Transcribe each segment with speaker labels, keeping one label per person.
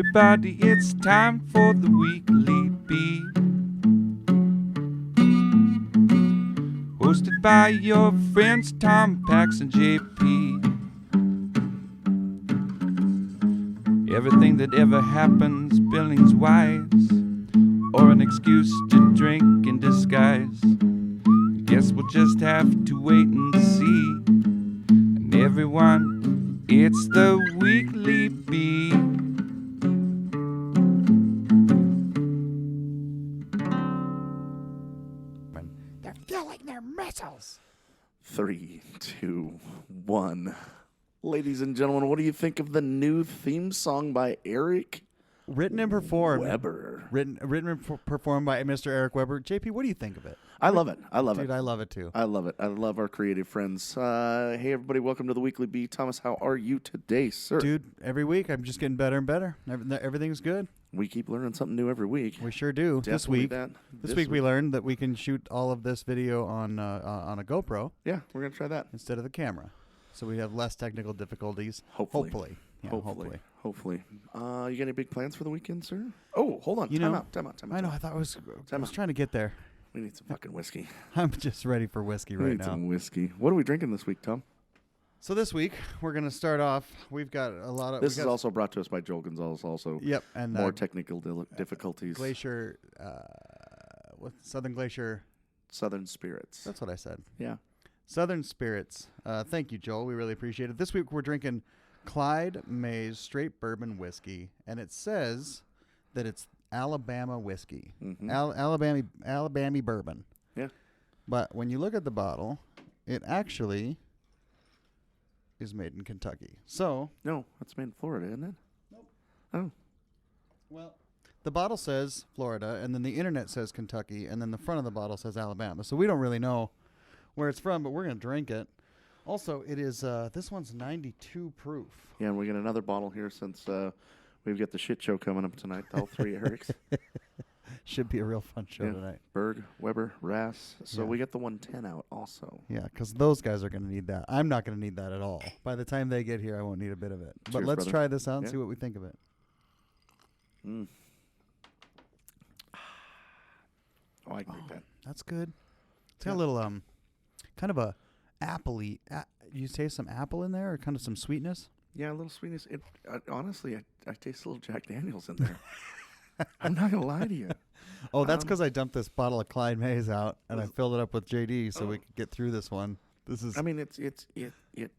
Speaker 1: everybody, it's time for the Weekly Bee. Hosted by your friends Tom, Pax, and JP. Everything that ever happens, Billings-wise, or an excuse to drink in disguise. Guess we'll just have to wait and see. And everyone, it's the Weekly Bee.
Speaker 2: They're feeling their missiles.
Speaker 3: 3, 2, 1. Ladies and gentlemen, what do you think of the new theme song by Erik
Speaker 2: Written and performed.
Speaker 3: Weber?
Speaker 2: Written and performed by Mr. Eric Weber. JP, what do you think of it?
Speaker 3: I love it. I love
Speaker 2: Dude,
Speaker 3: it.
Speaker 2: I love it too.
Speaker 3: I love it. I love our creative friends. Hey, everybody, welcome to the Weekly Bee. Thomas, how are you today, sir?
Speaker 2: Dude, every week I'm just getting better and better. Everything's good.
Speaker 3: We keep learning something new every week.
Speaker 2: We sure do.
Speaker 3: Definitely
Speaker 2: This week we learned that we can shoot all of this video on a GoPro.
Speaker 3: Yeah, we're going to try that.
Speaker 2: Instead of the camera. So we have less technical difficulties.
Speaker 3: Hopefully.
Speaker 2: Yeah,
Speaker 3: Hopefully. You got any big plans for the weekend, sir? Oh, hold on. Time out.
Speaker 2: I know. I thought I was trying to get there.
Speaker 3: We need some fucking whiskey.
Speaker 2: I'm just ready for whiskey
Speaker 3: We
Speaker 2: right
Speaker 3: need
Speaker 2: now.
Speaker 3: some whiskey. What are we drinking this week, Tom?
Speaker 2: So this week we're going to start off. We've got a lot of.
Speaker 3: This is also brought to us by Joel Gonzalez. Also,
Speaker 2: yep, and
Speaker 3: more technical difficulties.
Speaker 2: Glacier, Southern Glacier.
Speaker 3: Southern Spirits.
Speaker 2: That's what I said.
Speaker 3: Yeah.
Speaker 2: Southern Spirits. Thank you, Joel. We really appreciate it. This week we're drinking Clyde May's straight bourbon whiskey, and it says that it's Alabama whiskey, Alabama bourbon.
Speaker 3: Yeah.
Speaker 2: But when you look at the bottle, it actually is made in Kentucky. So
Speaker 3: no, that's made in Florida, isn't it?
Speaker 2: Nope.
Speaker 3: Oh.
Speaker 2: Well, the bottle says Florida, and then the internet says Kentucky, and then the front of the bottle says Alabama. So we don't really know where it's from, but we're going to drink it. Also, it is, this one's 92 proof.
Speaker 3: Yeah, and we got another bottle here since we've got the shit show coming up tonight. All three Arics.
Speaker 2: Should be a real fun show tonight.
Speaker 3: Berg, Weber, Rass. So
Speaker 2: Yeah.
Speaker 3: we got the 110 out also.
Speaker 2: Yeah, because those guys are going to need that. I'm not going to need that at all. By the time they get here, I won't need a bit of it. But
Speaker 3: Cheers,
Speaker 2: let's
Speaker 3: brother.
Speaker 2: try this out and see what we think of it.
Speaker 3: Mm. Oh, I can drink that.
Speaker 2: That's good. It's got a little, kind of a apple-y. You taste some apple in there or kind of some sweetness?
Speaker 3: Yeah, a little sweetness. Honestly, I taste a little Jack Daniels in there. I'm not going to lie to you.
Speaker 2: Oh, that's because I dumped this bottle of Clyde Mays out and I filled it up with JD so we could get through this one. This is.
Speaker 3: I mean, it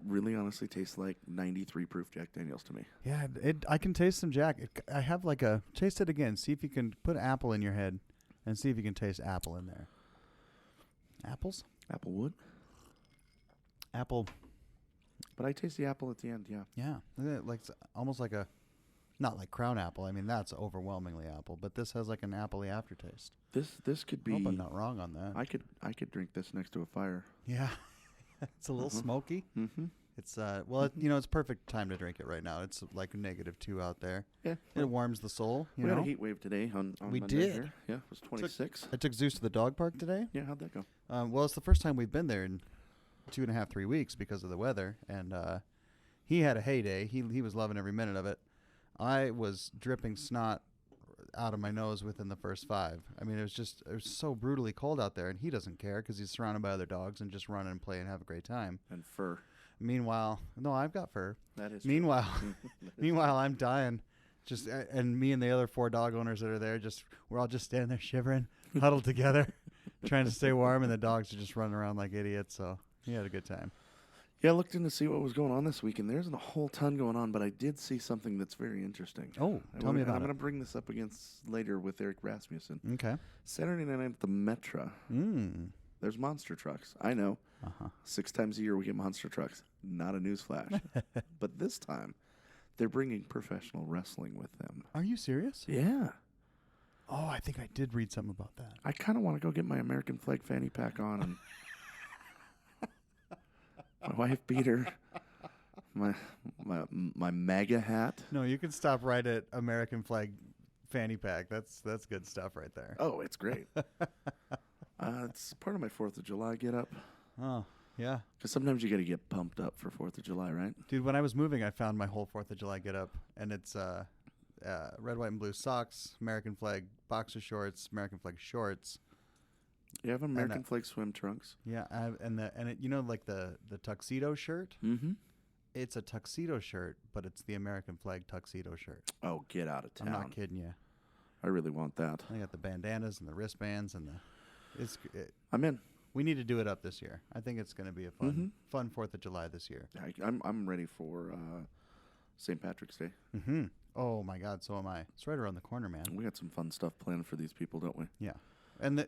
Speaker 3: really honestly tastes like 93 proof Jack Daniels to me.
Speaker 2: Yeah, I can taste some Jack. I have like a taste it again. See if you can put apple in your head and see if you can taste apple in there. Apples?
Speaker 3: Applewood.
Speaker 2: Apple.
Speaker 3: But I taste the apple at the end. Yeah.
Speaker 2: Yeah, like almost like a. Not like Crown Apple. I mean, that's overwhelmingly apple. But this has like an apple-y aftertaste.
Speaker 3: This could be.
Speaker 2: I hope I'm not wrong on that.
Speaker 3: I could drink this next to a fire.
Speaker 2: Yeah, it's a little smoky.
Speaker 3: Mm-hmm.
Speaker 2: It's it's perfect time to drink it right now. It's like -2 out there.
Speaker 3: Yeah,
Speaker 2: It warms the soul.
Speaker 3: we had a heat wave today on
Speaker 2: We
Speaker 3: Monday
Speaker 2: did.
Speaker 3: Here. Yeah, it was 26.
Speaker 2: I took Zeus to the dog park today.
Speaker 3: Yeah, how'd that go?
Speaker 2: Well, it's the first time we've been there in 2.5, 3 weeks because of the weather, and he had a heyday. He was loving every minute of it. I was dripping snot out of my nose within the first 5. I mean, it was so brutally cold out there, and he doesn't care because he's surrounded by other dogs and just run and play and have a great time.
Speaker 3: And fur.
Speaker 2: Meanwhile, no, I've got fur.
Speaker 3: That is.
Speaker 2: Meanwhile, I'm dying. Just and me and the other 4 dog owners that are there, we're all just standing there shivering, huddled together, trying to stay warm, and the dogs are just running around like idiots. So he had a good time.
Speaker 3: Yeah, I looked in to see what was going on this week, and there isn't a whole ton going on, but I did see something that's very interesting.
Speaker 2: Oh, tell me about
Speaker 3: I'm
Speaker 2: it.
Speaker 3: going to bring this up against later with Erik Rasmussen.
Speaker 2: Okay.
Speaker 3: Saturday night at the Metra. There's monster trucks. I know. 6 times a year we get monster trucks. Not a newsflash. But this time, they're bringing professional wrestling with them.
Speaker 2: Are you serious?
Speaker 3: Yeah.
Speaker 2: Oh, I think I did read something about that.
Speaker 3: I kind of want to go get my American flag fanny pack on and my wife beater, my MAGA hat.
Speaker 2: No, you can stop right at American flag fanny pack. That's good stuff right there.
Speaker 3: Oh, it's great. It's part of my 4th of July get up.
Speaker 2: Oh, yeah.
Speaker 3: Because sometimes you got to get pumped up for 4th of July, right?
Speaker 2: Dude, when I was moving, I found my whole 4th of July get up, and it's red, white, and blue socks, American flag boxer shorts, American flag shorts.
Speaker 3: You have American flag swim trunks.
Speaker 2: Yeah, like the tuxedo shirt.
Speaker 3: Mm-hmm.
Speaker 2: It's a tuxedo shirt, but it's the American flag tuxedo shirt.
Speaker 3: Oh, get out of town!
Speaker 2: I'm not kidding you.
Speaker 3: I really want that.
Speaker 2: I got the bandanas and the wristbands and
Speaker 3: I'm in.
Speaker 2: We need to do it up this year. I think it's going to be a fun 4th of July this year.
Speaker 3: I'm ready for St. Patrick's Day.
Speaker 2: Mm-hmm. Oh my God, so am I. It's right around the corner, man.
Speaker 3: We got some fun stuff planned for these people, don't we?
Speaker 2: Yeah, and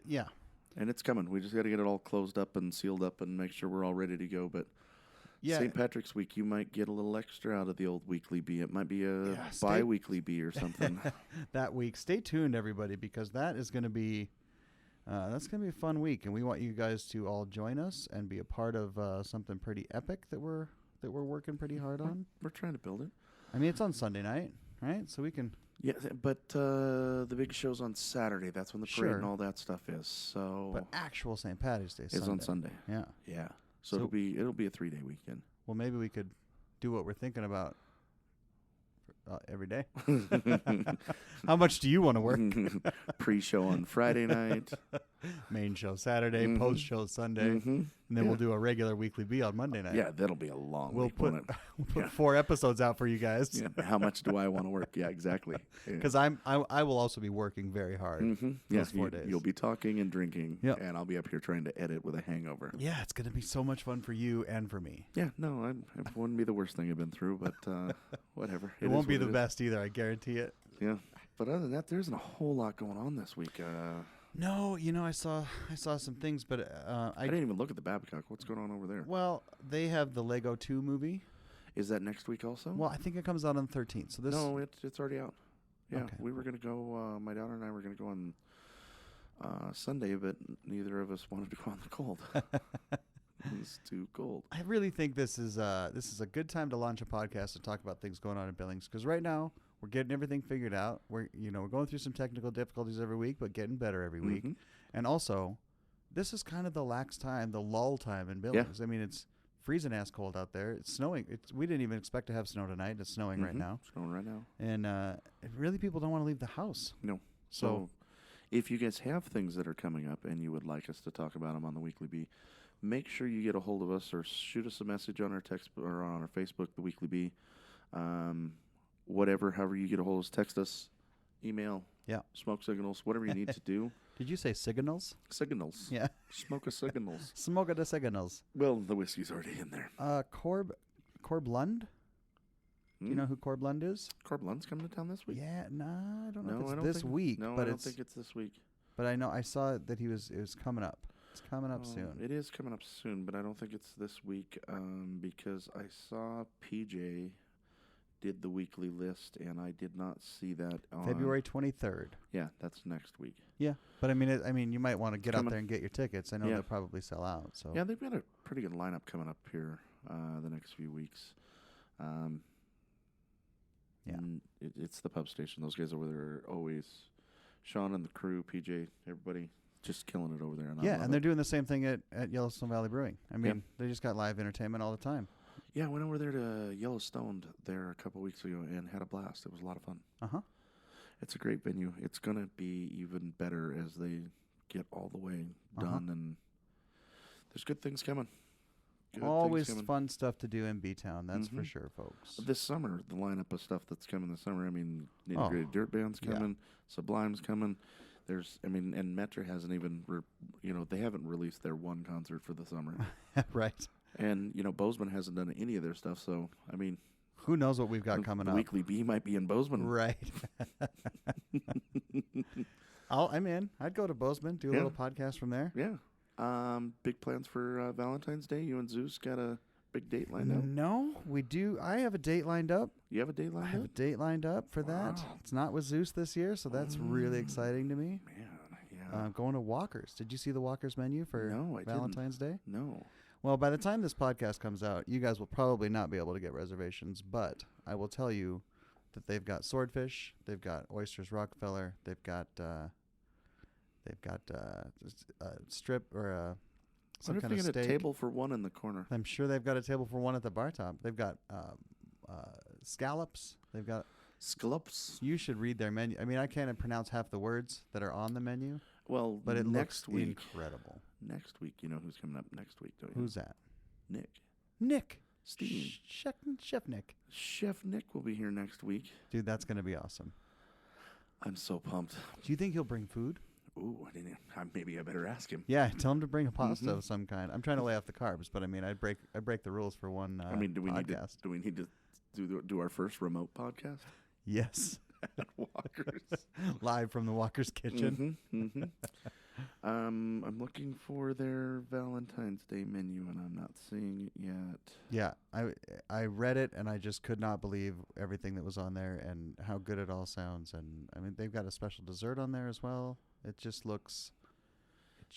Speaker 3: and it's coming. We just got to get it all closed up and sealed up and make sure we're all ready to go. But St. Patrick's Week, you might get a little extra out of the old weekly bee. It might be a bi-weekly bee or something.
Speaker 2: That week. Stay tuned, everybody, because that is going to be that's going to be a fun week, and we want you guys to all join us and be a part of something pretty epic that we're working pretty hard on.
Speaker 3: We're trying to build it.
Speaker 2: I mean, it's on Sunday night, right? So we can.
Speaker 3: Yeah, but the big show's on Saturday. That's when the parade and all that stuff is. So,
Speaker 2: but actual St. Patrick's Day
Speaker 3: is on Sunday.
Speaker 2: Yeah.
Speaker 3: Yeah. So it'll be a 3-day weekend.
Speaker 2: Well, maybe we could do what we're thinking about every day. How much do you want to work?
Speaker 3: Pre-show on Friday night.
Speaker 2: Main show Saturday, post-show Sunday. And then we'll do a regular weekly bee on Monday night.
Speaker 3: Yeah, that'll be a long week.
Speaker 2: We'll put 4 episodes out for you guys.
Speaker 3: Yeah. How much do I want to work? Yeah, exactly.
Speaker 2: Because I will also be working very hard those 4 days.
Speaker 3: You'll be talking and drinking, and I'll be up here trying to edit with a hangover.
Speaker 2: Yeah, it's going to be so much fun for you and for me.
Speaker 3: Yeah, no, it wouldn't be the worst thing I've been through, but whatever.
Speaker 2: It won't be the best either, I guarantee it.
Speaker 3: Yeah, but other than that, there isn't a whole lot going on this week.
Speaker 2: No, I saw some things, but
Speaker 3: I didn't even look at the Babcock. What's going on over there?
Speaker 2: Well, they have the Lego 2 movie.
Speaker 3: Is that next week also?
Speaker 2: Well, I think it comes out on the 13th. So
Speaker 3: no, it's already out. Yeah,
Speaker 2: okay.
Speaker 3: We were going to go. My daughter and I were going to go on Sunday, but neither of us wanted to go on the cold. It was too cold.
Speaker 2: I really think this is a good time to launch a podcast and talk about things going on in Billings, because right now we're getting everything figured out. We're going through some technical difficulties every week, but getting better every week. And also, this is kind of the lax time, the lull time in Billings. Yeah. I mean, it's freezing ass cold out there. It's snowing. We didn't even expect to have snow tonight. It's snowing right now.
Speaker 3: Snowing right now.
Speaker 2: And really, people don't want to leave the house.
Speaker 3: No. So if you guys have things that are coming up and you would like us to talk about them on the Weekly Bee, make sure you get a hold of us or shoot us a message on our text or on our Facebook, the Weekly Bee. However you get a hold of us, text us, email, smoke signals, whatever you need to do.
Speaker 2: Did you say signals?
Speaker 3: Signals.
Speaker 2: Yeah.
Speaker 3: Smoke a signals.
Speaker 2: Smoke the signals.
Speaker 3: Well, the whiskey's already in there.
Speaker 2: Corb Lund? Do you know who Corb Lund is?
Speaker 3: Corb Lund's coming to town this week?
Speaker 2: Yeah, I don't know if it's this week.
Speaker 3: No,
Speaker 2: but
Speaker 3: I don't think it's this week.
Speaker 2: But I saw that it was coming up. It's coming up soon.
Speaker 3: It is coming up soon, but I don't think it's this week because I saw PJ did the weekly list, and I did not see that on
Speaker 2: February 23rd.
Speaker 3: Yeah, that's next week.
Speaker 2: Yeah, but I mean, you might want to get out there and get your tickets. I know they'll probably sell out. So
Speaker 3: yeah, they've got a pretty good lineup coming up here the next few weeks. It's the pub station. Those guys over there are always Sean and the crew, PJ, everybody. Just killing it over there.
Speaker 2: And they're doing the same thing at Yellowstone Valley Brewing. I mean, they just got live entertainment all the time.
Speaker 3: Yeah, I went over there to Yellowstone there a couple weeks ago and had a blast. It was a lot of fun. It's a great venue. It's going to be even better as they get all the way done, and there's good things coming.
Speaker 2: Always fun stuff to do in B-Town, that's for sure, folks.
Speaker 3: This summer, the lineup of stuff that's coming this summer, I mean, Nitty Gritty Dirt Band's coming, Sublime's coming. And Metra hasn't even, they haven't released their one concert for the summer.
Speaker 2: Right.
Speaker 3: And, Bozeman hasn't done any of their stuff, so, I mean.
Speaker 2: Who knows what we've got coming up.
Speaker 3: The Weekly Bee might be in Bozeman.
Speaker 2: Right. I'm in. I'd go to Bozeman, do a little podcast from there.
Speaker 3: Yeah. Big plans for Valentine's Day? You and Zeus got a big date lined up?
Speaker 2: No, we do. I have a date lined up.
Speaker 3: You have a date lined up?
Speaker 2: I have a date lined up for that. It's not with Zeus this year, so that's really exciting to me.
Speaker 3: Man, yeah.
Speaker 2: Going to Walker's. Did you see the Walker's menu for Valentine's Day?
Speaker 3: No.
Speaker 2: Well, by the time this podcast comes out, you guys will probably not be able to get reservations, but I will tell you that they've got swordfish, they've got oysters Rockefeller, they've got a strip or some kind of steak.
Speaker 3: A table for one in the corner.
Speaker 2: I'm sure they've got a table for one at the bar top. They've got scallops. They've got
Speaker 3: Scallops.
Speaker 2: You should read their menu. I mean, I can't pronounce half the words that are on the menu,
Speaker 3: Well,
Speaker 2: but it
Speaker 3: next
Speaker 2: looks
Speaker 3: week.
Speaker 2: incredible.
Speaker 3: Next week, you know who's coming up next week, don't you?
Speaker 2: Who's that?
Speaker 3: Nick.
Speaker 2: Nick.
Speaker 3: Steam.
Speaker 2: Chef Nick.
Speaker 3: Chef Nick will be here next week.
Speaker 2: Dude, that's going to be awesome.
Speaker 3: I'm so pumped.
Speaker 2: Do you think he'll bring food?
Speaker 3: Ooh, maybe I better ask him.
Speaker 2: Yeah, tell him to bring a pasta of some kind. I'm trying to lay off the carbs, but I mean, I break the rules for one.
Speaker 3: Do we
Speaker 2: podcast.
Speaker 3: need to do our first remote podcast?
Speaker 2: Yes.
Speaker 3: At Walker's.
Speaker 2: Live from the Walker's kitchen.
Speaker 3: I'm looking for their Valentine's Day menu, and I'm not seeing it yet.
Speaker 2: Yeah, I read it, and I just could not believe everything that was on there and how good it all sounds. And I mean, they've got a special dessert on there as well. It just looks.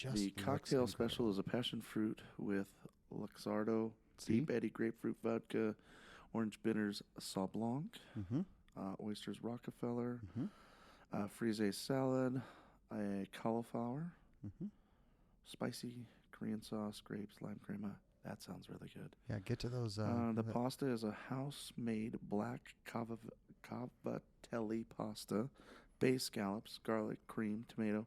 Speaker 3: The cocktail special is a passion fruit with Luxardo, deep Eddy grapefruit vodka, orange bitters Sauv Blanc, oysters Rockefeller, frise salad, a cauliflower, spicy Korean sauce, grapes, lime crema. That sounds really good.
Speaker 2: Yeah, get to those.
Speaker 3: The pasta is a house-made black cavatelli pasta, bay scallops, garlic, cream, tomato.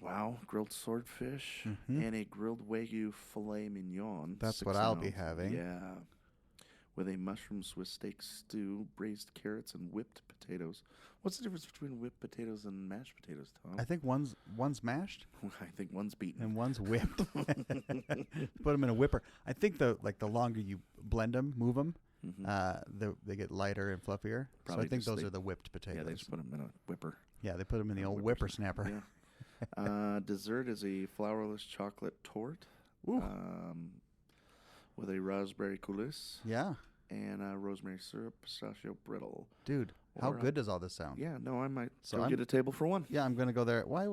Speaker 3: Wow, grilled swordfish and a grilled Wagyu filet mignon.
Speaker 2: That's what I'll be having.
Speaker 3: Yeah. With a mushroom Swiss steak stew, braised carrots, and whipped potatoes. What's the difference between whipped potatoes and mashed potatoes, Tom?
Speaker 2: I think one's mashed.
Speaker 3: I think one's beaten.
Speaker 2: And one's whipped. Put them in a whipper. I think the longer you blend them, move them, they get lighter and fluffier. Probably so I think those are the whipped potatoes.
Speaker 3: Yeah, they just put them in a whipper.
Speaker 2: Yeah, they put them in the old whippersnapper.
Speaker 3: Yeah. Dessert is a flourless chocolate torte with a raspberry coulis.
Speaker 2: Yeah.
Speaker 3: And rosemary syrup, pistachio brittle.
Speaker 2: Dude, how good does all this sound?
Speaker 3: Yeah, no, I might get a table for one.
Speaker 2: Yeah, I'm going to go there. Why?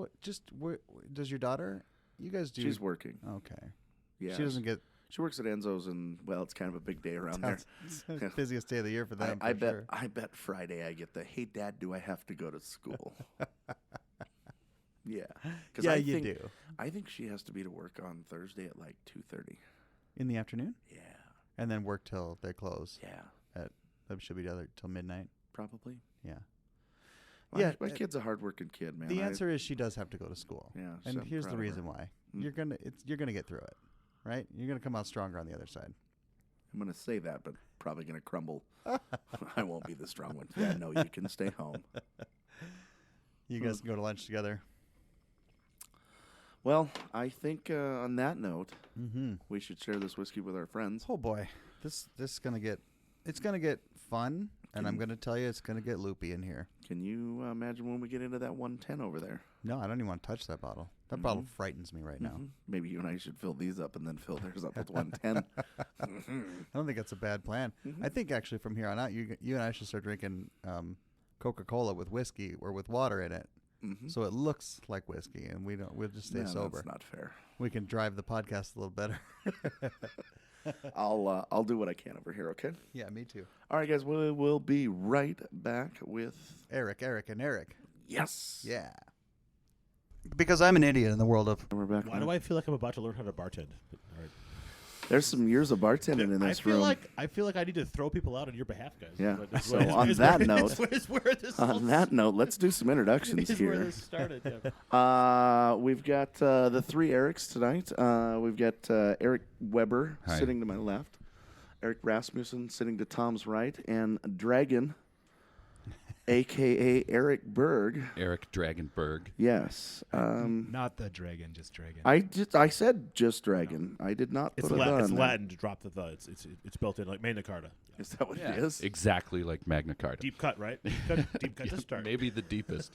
Speaker 2: Does your daughter? You guys do?
Speaker 3: She's working.
Speaker 2: Okay.
Speaker 3: Yeah.
Speaker 2: She doesn't get.
Speaker 3: She works at Enzo's, and well, it's kind of a big day around there.
Speaker 2: It's the busiest day of the year for them.
Speaker 3: I bet Friday I get the, hey, Dad, do I have to go to school? Yeah.
Speaker 2: Yeah, you do.
Speaker 3: I think she has to be to work on Thursday at like 2:30.
Speaker 2: In the afternoon?
Speaker 3: Yeah.
Speaker 2: And then work till they close.
Speaker 3: Yeah.
Speaker 2: That should be the other till midnight.
Speaker 3: Probably.
Speaker 2: Yeah.
Speaker 3: My kid's a hardworking kid, man.
Speaker 2: The answer is she does have to go to school.
Speaker 3: Yeah.
Speaker 2: And here's the reason why. You're gonna get through it, right? You're gonna come out stronger on the other side.
Speaker 3: I'm gonna say that, but probably gonna crumble. I won't be the strong one. Yeah, no, you can stay home.
Speaker 2: You guys can go to lunch together.
Speaker 3: Well, I think on that note, we should share this whiskey with our friends.
Speaker 2: Oh boy, this is gonna get fun, and I'm gonna tell you it's gonna get loopy in here.
Speaker 3: Can you imagine when we get into that 110 over there?
Speaker 2: No, I don't even want to touch that bottle. That bottle frightens me right now.
Speaker 3: Maybe you and I should fill these up and then fill theirs up with 110.
Speaker 2: I don't think that's a bad plan. I think actually from here on out, you and I should start drinking Coca-Cola with whiskey or with water in it. So it looks like whiskey, and we'll just stay sober.
Speaker 3: That's not fair.
Speaker 2: We can drive the podcast a little better.
Speaker 3: I'll do what I can over here, okay?
Speaker 2: Yeah, me too.
Speaker 3: All right, guys, we'll be right back with
Speaker 2: Eric, and Eric.
Speaker 3: Yes.
Speaker 2: Yeah. Because I'm an idiot in the world of.
Speaker 3: And we're back.
Speaker 4: Why do I feel like I'm about to learn how to bartend? All right.
Speaker 3: There's some years of bartending in this room.
Speaker 4: I feel like I need to throw people out on your behalf, guys.
Speaker 3: Yeah. So on that note, let's do some introductions here.
Speaker 4: Where this started. Yeah.
Speaker 3: We've got the three Erics tonight. We've got Eric Weber sitting to my left, Eric Rasmussen sitting to Tom's right, and Dragon, a.k.a. Eric Berg.
Speaker 1: Eric Dragonberg.
Speaker 3: Yes.
Speaker 5: Not the dragon, just dragon.
Speaker 3: I said just Dragon. I did not put
Speaker 4: It's Latin to drop the the. It's built in like Magna Carta.
Speaker 3: Is that what it is?
Speaker 1: Exactly like Magna Carta.
Speaker 4: Deep cut, right? Deep cut to start.
Speaker 1: Maybe the deepest.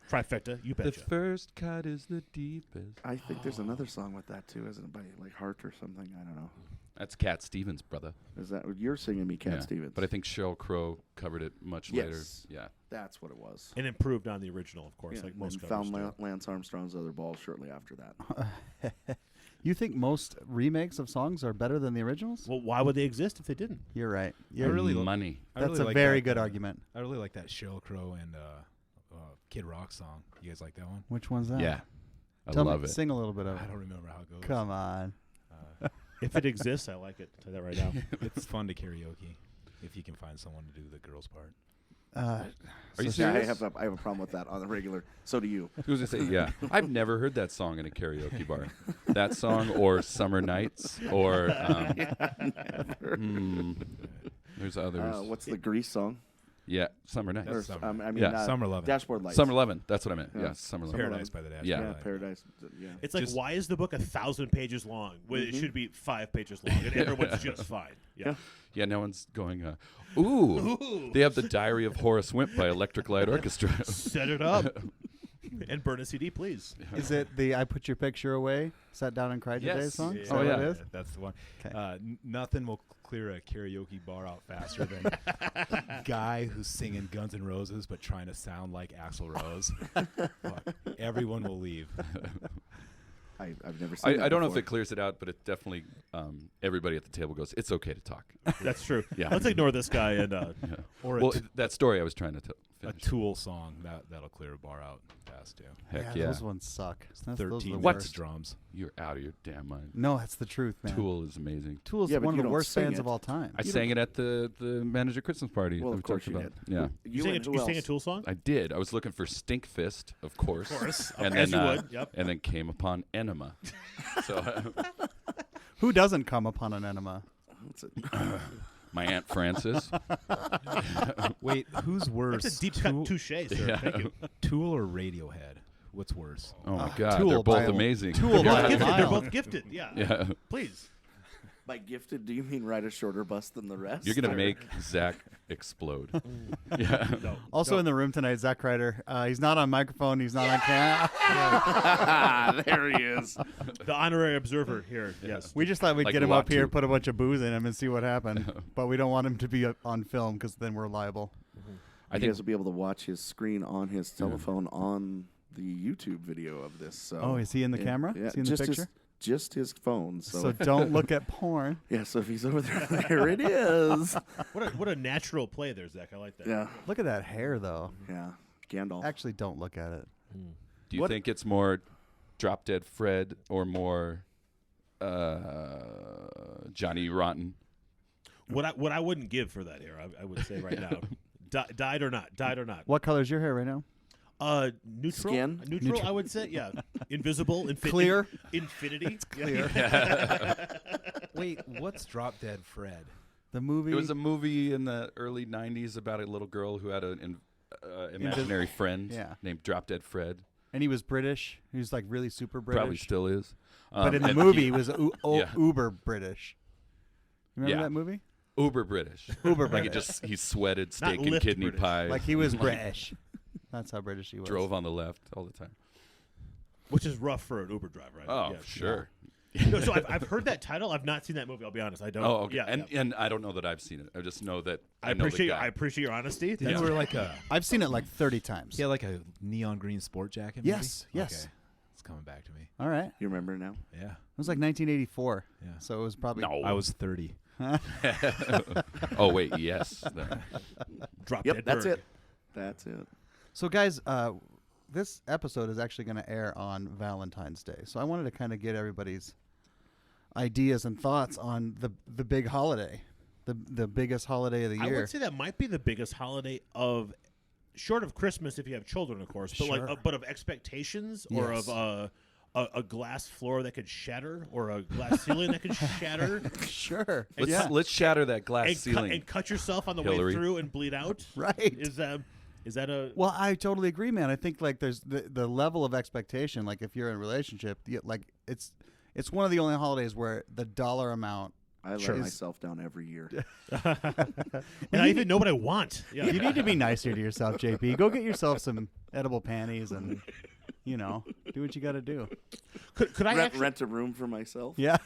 Speaker 4: Trifecta, you
Speaker 1: The
Speaker 4: betcha.
Speaker 1: first cut is the deepest.
Speaker 3: I think there's another song with that too, isn't it? By like Hart or something. I don't know.
Speaker 1: That's Cat Stevens, brother.
Speaker 3: Is that you're singing me, Cat Stevens?
Speaker 1: But I think Sheryl Crow covered it much later. Yeah.
Speaker 3: That's what it was.
Speaker 4: And improved on the original, of course, like most
Speaker 3: and
Speaker 4: covers
Speaker 3: found
Speaker 4: do.
Speaker 3: Lance Armstrong's other ball shortly after that.
Speaker 2: You think most remakes of songs are better than the originals?
Speaker 4: Well, why would they exist if they didn't?
Speaker 2: You're right.
Speaker 1: Money.
Speaker 2: That's a very good argument.
Speaker 5: I really like that Sheryl Crow and Kid Rock song. You guys like that one?
Speaker 2: Which one's that?
Speaker 1: Yeah. I
Speaker 2: Tell
Speaker 1: love
Speaker 2: me,
Speaker 1: it.
Speaker 2: Sing a little bit of it.
Speaker 5: I don't remember how it goes.
Speaker 2: Come on.
Speaker 4: If it exists, I like it. I'll tell you that right now.
Speaker 5: It's fun to karaoke. if you can find someone to do the girls' part.
Speaker 1: Are you
Speaker 3: Yeah,
Speaker 1: serious?
Speaker 3: I have a problem with that on the regular. So do you.
Speaker 1: I was gonna say, yeah. I've never heard that song in a karaoke bar. That song or Summer Nights or there's others.
Speaker 3: What's the Grease song?
Speaker 1: Yeah, Summer Nights.
Speaker 3: Or,
Speaker 5: Summer.
Speaker 3: I mean,
Speaker 1: Yeah.
Speaker 5: Summer Lovin'.
Speaker 3: Dashboard Lights.
Speaker 1: Summer 11. That's what I meant.
Speaker 3: Yeah.
Speaker 1: Yeah, Summer 11.
Speaker 5: Paradise by the Dashboard
Speaker 1: Yeah.
Speaker 3: Yeah,
Speaker 5: Light.
Speaker 3: Paradise. Yeah.
Speaker 6: It's like,
Speaker 1: Just-
Speaker 6: why is the book 1,000 pages long when it should be 5 pages long and everyone's just fine? Yeah.
Speaker 1: Yeah, no one's going, ooh. They have the Diary of Horace Wimp by Electric Light Orchestra.
Speaker 6: Set it up and burn a CD, please.
Speaker 2: Is it the "I Put Your Picture Away"? Sat down and cried today
Speaker 1: Yes.
Speaker 2: song?
Speaker 5: Yeah.
Speaker 2: Is that
Speaker 1: Oh,
Speaker 2: what
Speaker 1: yeah.
Speaker 2: it is?
Speaker 5: That's the one.
Speaker 2: 'Kay.
Speaker 5: Nothing will clear a karaoke bar out faster than a guy who's singing Guns N' Roses but trying to sound like Axl Rose. Fuck, everyone will leave.
Speaker 3: I've never seen that
Speaker 1: I don't know if
Speaker 3: before.
Speaker 1: it clears it out, but it definitely, everybody at the table goes, it's okay to talk.
Speaker 6: That's true.
Speaker 1: Yeah.
Speaker 6: Let's ignore this guy and
Speaker 5: Or
Speaker 1: Well, that story I was trying to
Speaker 5: a
Speaker 1: finish.
Speaker 5: Tool song that'll clear a bar out fast too.
Speaker 1: Heck yeah.
Speaker 2: Those ones suck. Those are the
Speaker 5: 13
Speaker 1: What?
Speaker 2: worst.
Speaker 5: drums.
Speaker 1: You're out of your damn mind.
Speaker 2: No, that's the truth, man.
Speaker 1: Tool is amazing.
Speaker 2: Tool's
Speaker 3: Yeah, but
Speaker 2: one
Speaker 3: you
Speaker 2: of the
Speaker 3: don't
Speaker 2: worst
Speaker 3: sing
Speaker 2: bands
Speaker 3: it.
Speaker 2: of all time.
Speaker 1: I sang it at the manager Christmas party.
Speaker 3: Well,
Speaker 1: that
Speaker 3: of
Speaker 1: we
Speaker 3: course
Speaker 1: talked
Speaker 3: you
Speaker 1: about.
Speaker 3: did.
Speaker 1: Yeah.
Speaker 6: you
Speaker 3: and who
Speaker 6: sing a
Speaker 3: else?
Speaker 6: Tool song?
Speaker 1: I did. I was looking for Stink Fist, of course.
Speaker 6: Of course.
Speaker 1: And
Speaker 6: As
Speaker 1: then,
Speaker 6: you would. Yep.
Speaker 1: and then came upon Enema. So
Speaker 2: Who doesn't come upon an enema?
Speaker 3: What's it?
Speaker 1: my Aunt Frances.
Speaker 5: Wait, who's worse?
Speaker 6: That's a deep cut touche, sir.
Speaker 1: Yeah.
Speaker 6: Thank you.
Speaker 5: Tool or Radiohead? What's worse?
Speaker 1: Oh my God,
Speaker 2: Tool
Speaker 1: they're
Speaker 2: by
Speaker 1: both
Speaker 2: a-
Speaker 1: amazing.
Speaker 2: Tool
Speaker 6: They're
Speaker 2: by
Speaker 6: both
Speaker 2: a
Speaker 6: gifted. They're
Speaker 2: mile.
Speaker 6: both gifted. Yeah.
Speaker 1: Yeah,
Speaker 6: Please.
Speaker 3: By gifted, do you mean ride a shorter bus than the rest?
Speaker 1: you're gonna
Speaker 3: or-
Speaker 1: make Zach explode. Yeah.
Speaker 6: No.
Speaker 2: Also in the room tonight, Zach Ryder. He's not on microphone. He's not on camera.
Speaker 3: There he is.
Speaker 6: The honorary observer here. Yes.
Speaker 2: We just thought we'd
Speaker 1: Like
Speaker 2: get him up here,
Speaker 1: Latu.
Speaker 2: put a bunch of booze in him, and see what happened. But we don't want him to be on film because then we're liable.
Speaker 1: I
Speaker 3: You
Speaker 1: think
Speaker 3: guys will be able to watch his screen on his telephone on the YouTube video of this. So
Speaker 2: Oh, is he in the camera?
Speaker 3: Yeah,
Speaker 2: Is he in the
Speaker 3: just
Speaker 2: picture?
Speaker 3: just his phone. So,
Speaker 2: So don't look at porn.
Speaker 3: yeah, so if he's over there, there it is.
Speaker 6: What a natural play there, Zach. I like that.
Speaker 3: Yeah,
Speaker 2: Look at that hair, though.
Speaker 3: yeah. Gandalf.
Speaker 2: Actually, don't look at it.
Speaker 1: Do you
Speaker 3: What-
Speaker 1: think it's more Drop Dead Fred or more Johnny Rotten?
Speaker 6: What I wouldn't give for that here, I would say right now. Died or not. Died or not.
Speaker 2: What color's your hair right now?
Speaker 6: Neutral.
Speaker 3: Skin?
Speaker 6: Neutral, I would say. Yeah. Invisible.
Speaker 2: Clear?
Speaker 6: Infinity.
Speaker 2: Clear.
Speaker 5: Wait, what's Drop Dead Fred?
Speaker 2: The movie.
Speaker 1: It was a movie in the early '90s about a little girl who had an imaginary friend
Speaker 2: Yeah.
Speaker 1: named Drop Dead Fred.
Speaker 2: and he was British. He was like really super British.
Speaker 1: Probably still is.
Speaker 2: But in the
Speaker 1: and
Speaker 2: movie, he was
Speaker 1: Yeah.
Speaker 2: uber British. Remember
Speaker 1: Yeah.
Speaker 2: that movie?
Speaker 1: uber British.
Speaker 2: Uber
Speaker 1: Like
Speaker 2: British.
Speaker 1: he sweated steak and
Speaker 6: lift
Speaker 1: kidney
Speaker 6: British.
Speaker 1: pie.
Speaker 2: Like he was British. That's how British he was.
Speaker 1: drove on the left all the time.
Speaker 6: Which is rough for an Uber driver, right?
Speaker 1: Oh,
Speaker 6: Yeah.
Speaker 1: sure.
Speaker 6: No, so I've heard that title. I've not seen that movie. I'll be honest. I don't.
Speaker 1: Oh, okay.
Speaker 6: Yeah,
Speaker 1: and
Speaker 6: yeah.
Speaker 1: and I don't know that I've seen it. I just know that
Speaker 6: I
Speaker 1: know the
Speaker 6: appreciate
Speaker 1: guy.
Speaker 6: I appreciate your honesty.
Speaker 5: Didn't
Speaker 1: Yeah.
Speaker 5: wear like a
Speaker 2: I've seen it like 30 times.
Speaker 5: he had like a neon green sport jacket?
Speaker 2: Yes,
Speaker 5: maybe?
Speaker 2: yes.
Speaker 5: Okay. It's coming back to me.
Speaker 2: All right. It
Speaker 3: You remember now?
Speaker 5: Yeah.
Speaker 2: was like 1984.
Speaker 5: Yeah.
Speaker 2: So it was probably.
Speaker 1: No.
Speaker 5: I was 30.
Speaker 1: Oh wait, yes.
Speaker 6: Drop
Speaker 3: Yep,
Speaker 6: Dead
Speaker 3: that's
Speaker 6: Bird.
Speaker 3: it. That's it.
Speaker 2: So, guys, this episode is actually going to air on Valentine's Day. So I wanted to kind of get everybody's ideas and thoughts on the big holiday, the biggest holiday of the
Speaker 6: I
Speaker 2: year.
Speaker 6: would say that might be the biggest holiday of, short of Christmas if you have children, of course, but
Speaker 2: Sure.
Speaker 6: but of expectations or
Speaker 2: Yes.
Speaker 6: of a glass floor that could shatter or a glass ceiling that could shatter
Speaker 2: Sure.
Speaker 1: Let's shatter that glass
Speaker 6: and,
Speaker 1: ceiling.
Speaker 6: and cut yourself on the
Speaker 1: Hillary.
Speaker 6: way through and bleed out.
Speaker 2: Right.
Speaker 6: Is that a
Speaker 2: Well, I totally agree, man. I think like there's the level of expectation. Like if you're in a relationship, like it's one of the only holidays where the dollar amount.
Speaker 3: I let
Speaker 2: Sure.
Speaker 3: myself down every year.
Speaker 6: and I even know what I want. Yeah.
Speaker 2: You need to be nicer to yourself, JP. Go get yourself some edible panties and do what you got to do.
Speaker 6: Could I
Speaker 3: Rent,
Speaker 6: actually
Speaker 3: rent a room for myself.
Speaker 2: Yeah.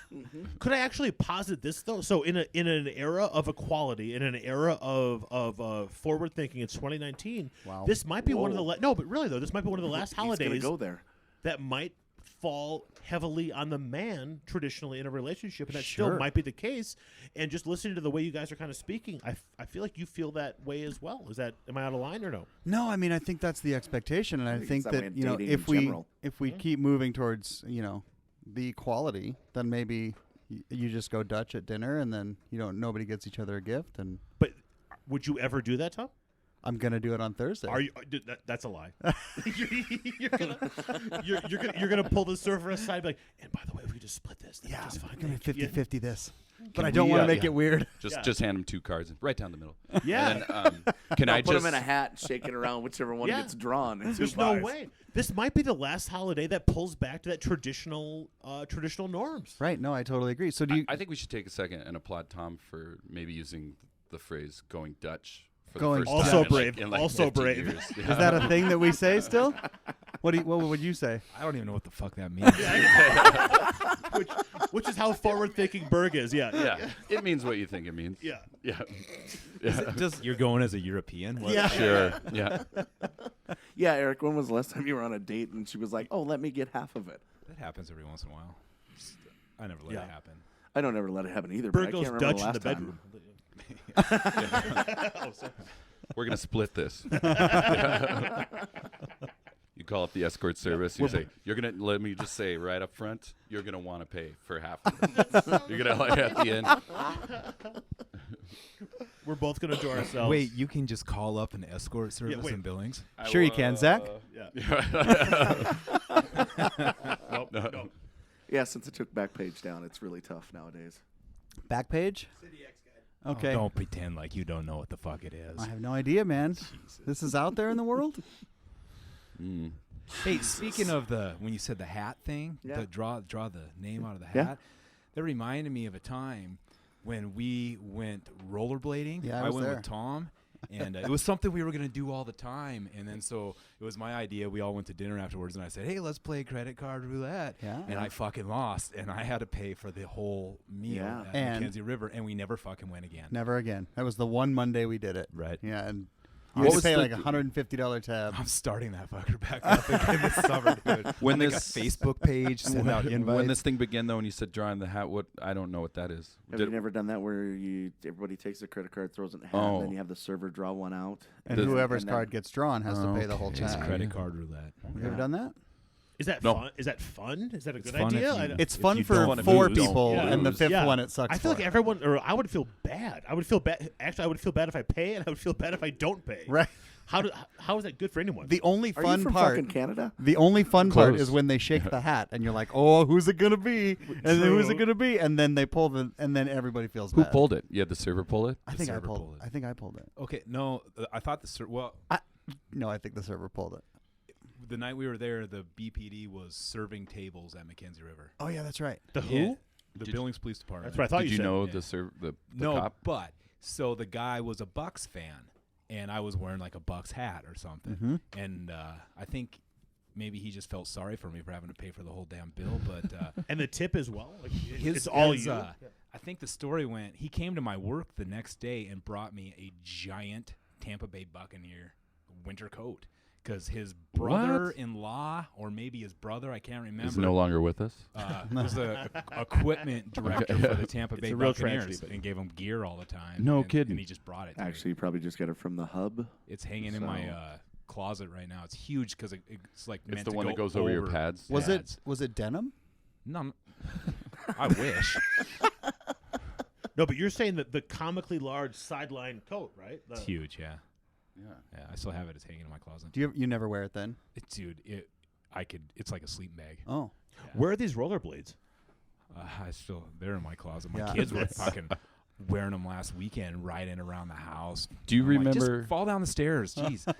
Speaker 6: Could I actually posit this though? So in an era of equality, in an era of forward thinking, it's 2019.
Speaker 2: Wow.
Speaker 6: This might be one of the
Speaker 3: Whoa.
Speaker 6: no, but really though, this might be one of the last
Speaker 3: He's gonna
Speaker 6: holidays
Speaker 3: go there.
Speaker 6: that might fall heavily on the man traditionally in a relationship, and that
Speaker 2: Sure.
Speaker 6: still might be the case. And just listening to the way you guys are kind of speaking, I feel like you feel that way as well. Am I out of line or no?
Speaker 2: No, I mean I think that's the expectation, and I
Speaker 3: think
Speaker 2: think
Speaker 3: it's that way
Speaker 2: that
Speaker 3: in dating
Speaker 2: if
Speaker 3: in general.
Speaker 2: we keep moving towards the equality, then maybe you just go Dutch at dinner, and then nobody gets each other a gift, and
Speaker 6: But Would you ever do that, Tom?
Speaker 2: I'm gonna do it on Thursday.
Speaker 6: Are you? Dude, that's a lie. you're gonna pull the server aside, and be like, and by the way, if we just split this, then
Speaker 2: Yeah,
Speaker 6: just
Speaker 2: I'm
Speaker 6: fine.
Speaker 2: gonna 50-50 this, but
Speaker 1: Can
Speaker 2: I don't
Speaker 1: we,
Speaker 2: want to
Speaker 1: uh,
Speaker 2: make
Speaker 1: yeah.
Speaker 2: it weird.
Speaker 1: Just hand him 2 cards right down the middle.
Speaker 6: Yeah.
Speaker 1: And then, can I
Speaker 3: Put
Speaker 1: just
Speaker 3: them in a hat and shake it around, whichever one
Speaker 6: Yeah.
Speaker 3: gets drawn. in 2
Speaker 6: There's no
Speaker 3: bars.
Speaker 6: way. This might be the last holiday that pulls back to that traditional norms.
Speaker 2: Right? No, I totally agree. So do you?
Speaker 1: I think we should take a second and applaud Tom for maybe using the phrase "going Dutch" for
Speaker 2: Going
Speaker 1: the first
Speaker 6: Also
Speaker 1: time in,
Speaker 6: brave.
Speaker 1: in
Speaker 6: Also
Speaker 1: 15
Speaker 6: brave.
Speaker 1: years.
Speaker 2: Is that a thing that we say still? What would you say?
Speaker 5: I don't even know what the fuck that means.
Speaker 6: which is how forward-thinking Berg is. Yeah.
Speaker 1: Yeah, it means what you think it means.
Speaker 6: Yeah.
Speaker 1: Yeah.
Speaker 5: Just you're going as a European. What?
Speaker 2: Yeah.
Speaker 1: Sure. Yeah.
Speaker 3: Yeah, Eric, when was the last time you were on a date and she was like, "Oh, let me get half of it"?
Speaker 5: That happens every once in a while. I never let
Speaker 6: Yeah.
Speaker 5: it happen.
Speaker 3: I don't ever let it happen either.
Speaker 6: Berg
Speaker 3: but I
Speaker 6: goes
Speaker 3: can't remember
Speaker 6: Dutch
Speaker 3: the
Speaker 6: in
Speaker 3: last
Speaker 6: the
Speaker 3: time.
Speaker 6: bedroom. Oh, sorry.
Speaker 1: We're gonna split this. You call up the escort service. You say, "You're gonna let me just say right up front. You're gonna want to pay for half of it. You're gonna like at the end."
Speaker 6: We're both gonna do ourselves.
Speaker 5: Wait, you can just call up an escort service
Speaker 6: wait.
Speaker 5: in Billings?
Speaker 2: Sure you can, Zach.
Speaker 6: Yeah. Nope.
Speaker 1: No.
Speaker 3: Yeah, since it took Backpage down, it's really tough nowadays.
Speaker 2: Back page. Okay.
Speaker 5: Oh, don't pretend like you don't know what the fuck it is.
Speaker 2: I have no idea, man. This is out there in the world.
Speaker 1: Mm.
Speaker 5: Hey, speaking of when you said the hat thing,
Speaker 3: Yeah.
Speaker 5: the draw the name out of the
Speaker 3: Yeah.
Speaker 5: hat, that reminded me of a time when we went rollerblading.
Speaker 2: Yeah, I
Speaker 5: I
Speaker 2: was
Speaker 5: went
Speaker 2: there.
Speaker 5: with Tom, and it was something we were going to do all the time. And then so it was my idea. We all went to dinner afterwards, and I said, "Hey, let's play credit card roulette."
Speaker 2: Yeah.
Speaker 5: And I fucking lost, and I had to pay for the whole meal
Speaker 3: Yeah.
Speaker 5: at
Speaker 2: And-
Speaker 5: Mackenzie River, and we never fucking went again.
Speaker 2: Never again. That was the one Monday we did it.
Speaker 5: Right.
Speaker 2: Yeah, and
Speaker 1: What
Speaker 2: you had to
Speaker 1: was
Speaker 2: pay
Speaker 1: the-
Speaker 2: like $150 tab.
Speaker 5: I'm starting that fucker back up again this summer, dude.
Speaker 1: When
Speaker 5: I'll make
Speaker 1: this-
Speaker 5: a Facebook page, send out invites.
Speaker 1: When this thing began, though, and you said drawing the hat, what I don't know what that is.
Speaker 3: Have you never done that where everybody takes a credit card, throws it in a hat,
Speaker 1: Oh.
Speaker 3: and then you have the server draw one out?
Speaker 2: And
Speaker 1: Does-
Speaker 2: whoever's
Speaker 3: and then-
Speaker 2: card gets drawn has to pay the whole
Speaker 5: It's
Speaker 2: tab.
Speaker 5: credit card roulette.
Speaker 2: Have you ever done that?
Speaker 6: Is that
Speaker 1: No.
Speaker 6: fun? Is that fun? Is that a
Speaker 5: It's
Speaker 6: good
Speaker 5: fun if
Speaker 6: idea?
Speaker 5: you-
Speaker 6: I don't-
Speaker 2: It's
Speaker 5: If
Speaker 2: fun
Speaker 5: you
Speaker 2: for
Speaker 5: don't wanna
Speaker 2: 4
Speaker 1: lose,
Speaker 2: people,
Speaker 6: don't
Speaker 2: and the
Speaker 1: lose.
Speaker 2: 5th
Speaker 6: Yeah.
Speaker 2: one it sucks
Speaker 6: I feel
Speaker 2: for.
Speaker 6: like everyone, or I would feel bad. I would feel bad. Actually, I would feel bad if I pay, and I would feel bad if I don't pay.
Speaker 2: Right.
Speaker 6: How is that good for anyone?
Speaker 2: The only
Speaker 3: Are
Speaker 2: fun
Speaker 3: you from
Speaker 2: part.
Speaker 3: fucking Canada?
Speaker 2: The only fun part
Speaker 1: Close.
Speaker 2: is when they shake the hat, and you're like, "Oh, who's it gonna be?" And then who's it
Speaker 6: True.
Speaker 2: gonna be? And then they pull and then everybody feels
Speaker 1: Who
Speaker 2: bad.
Speaker 1: pulled it? You had the server pull it?
Speaker 2: I
Speaker 5: The
Speaker 2: think I
Speaker 5: server
Speaker 2: pulled.
Speaker 5: pulled it.
Speaker 2: I think I pulled it.
Speaker 5: Okay, no, I thought well,
Speaker 2: No, I think the server pulled it.
Speaker 5: the night we were there, the BPD was serving tables at Mackenzie River.
Speaker 2: Oh yeah, that's right.
Speaker 6: the
Speaker 5: Yeah,
Speaker 6: who?
Speaker 5: the
Speaker 1: Did-
Speaker 5: Billings Police Department.
Speaker 6: That's what I thought
Speaker 1: Did
Speaker 6: you
Speaker 1: you
Speaker 6: said.
Speaker 1: know
Speaker 5: Yeah.
Speaker 1: the
Speaker 5: No,
Speaker 1: cop?
Speaker 5: but so the guy was a Bucks fan, and I was wearing like a Bucks hat or something, and I think maybe he just felt sorry for me for having to pay for the whole damn bill, but.
Speaker 6: And the tip as well. Like,
Speaker 5: His,
Speaker 6: it's all
Speaker 5: his,
Speaker 6: you.
Speaker 5: I think the story went, he came to my work the next day and brought me a giant Tampa Bay Buccaneer winter coat because his brother-in-law, or maybe his brother, I can't remember,
Speaker 1: Is no longer with us.
Speaker 5: was the equipment director for the Tampa Bay
Speaker 6: a real
Speaker 5: Buccaneers
Speaker 6: tragedy, but-
Speaker 5: and gave him gear all the time.
Speaker 1: No
Speaker 5: and,
Speaker 1: kidding.
Speaker 5: And he just brought it to me.
Speaker 3: Actually, you probably just got it from the hub.
Speaker 5: It's hanging in my
Speaker 3: So-
Speaker 5: closet right now. It's huge because it's like
Speaker 1: It's
Speaker 5: meant
Speaker 1: the
Speaker 5: to
Speaker 1: one
Speaker 5: go
Speaker 1: that goes over your pads.
Speaker 2: Was
Speaker 5: pads.
Speaker 2: it denim?
Speaker 5: No, I wish.
Speaker 6: No, but you're saying that the comically large sideline coat, right?
Speaker 5: It's huge, yeah.
Speaker 1: Yeah.
Speaker 5: Yeah, I still have it. It's hanging in my closet.
Speaker 2: Do you never wear it then?
Speaker 5: Dude, it's like a sleeping bag.
Speaker 2: Oh,
Speaker 6: Where are these rollerblades?
Speaker 5: They're in my closet. My
Speaker 2: Yeah.
Speaker 5: kids were fucking wearing them last weekend, riding around the house.
Speaker 1: Do you
Speaker 5: I'm like,
Speaker 1: remember?
Speaker 5: just fall down the stairs. Jeez.
Speaker 1: Do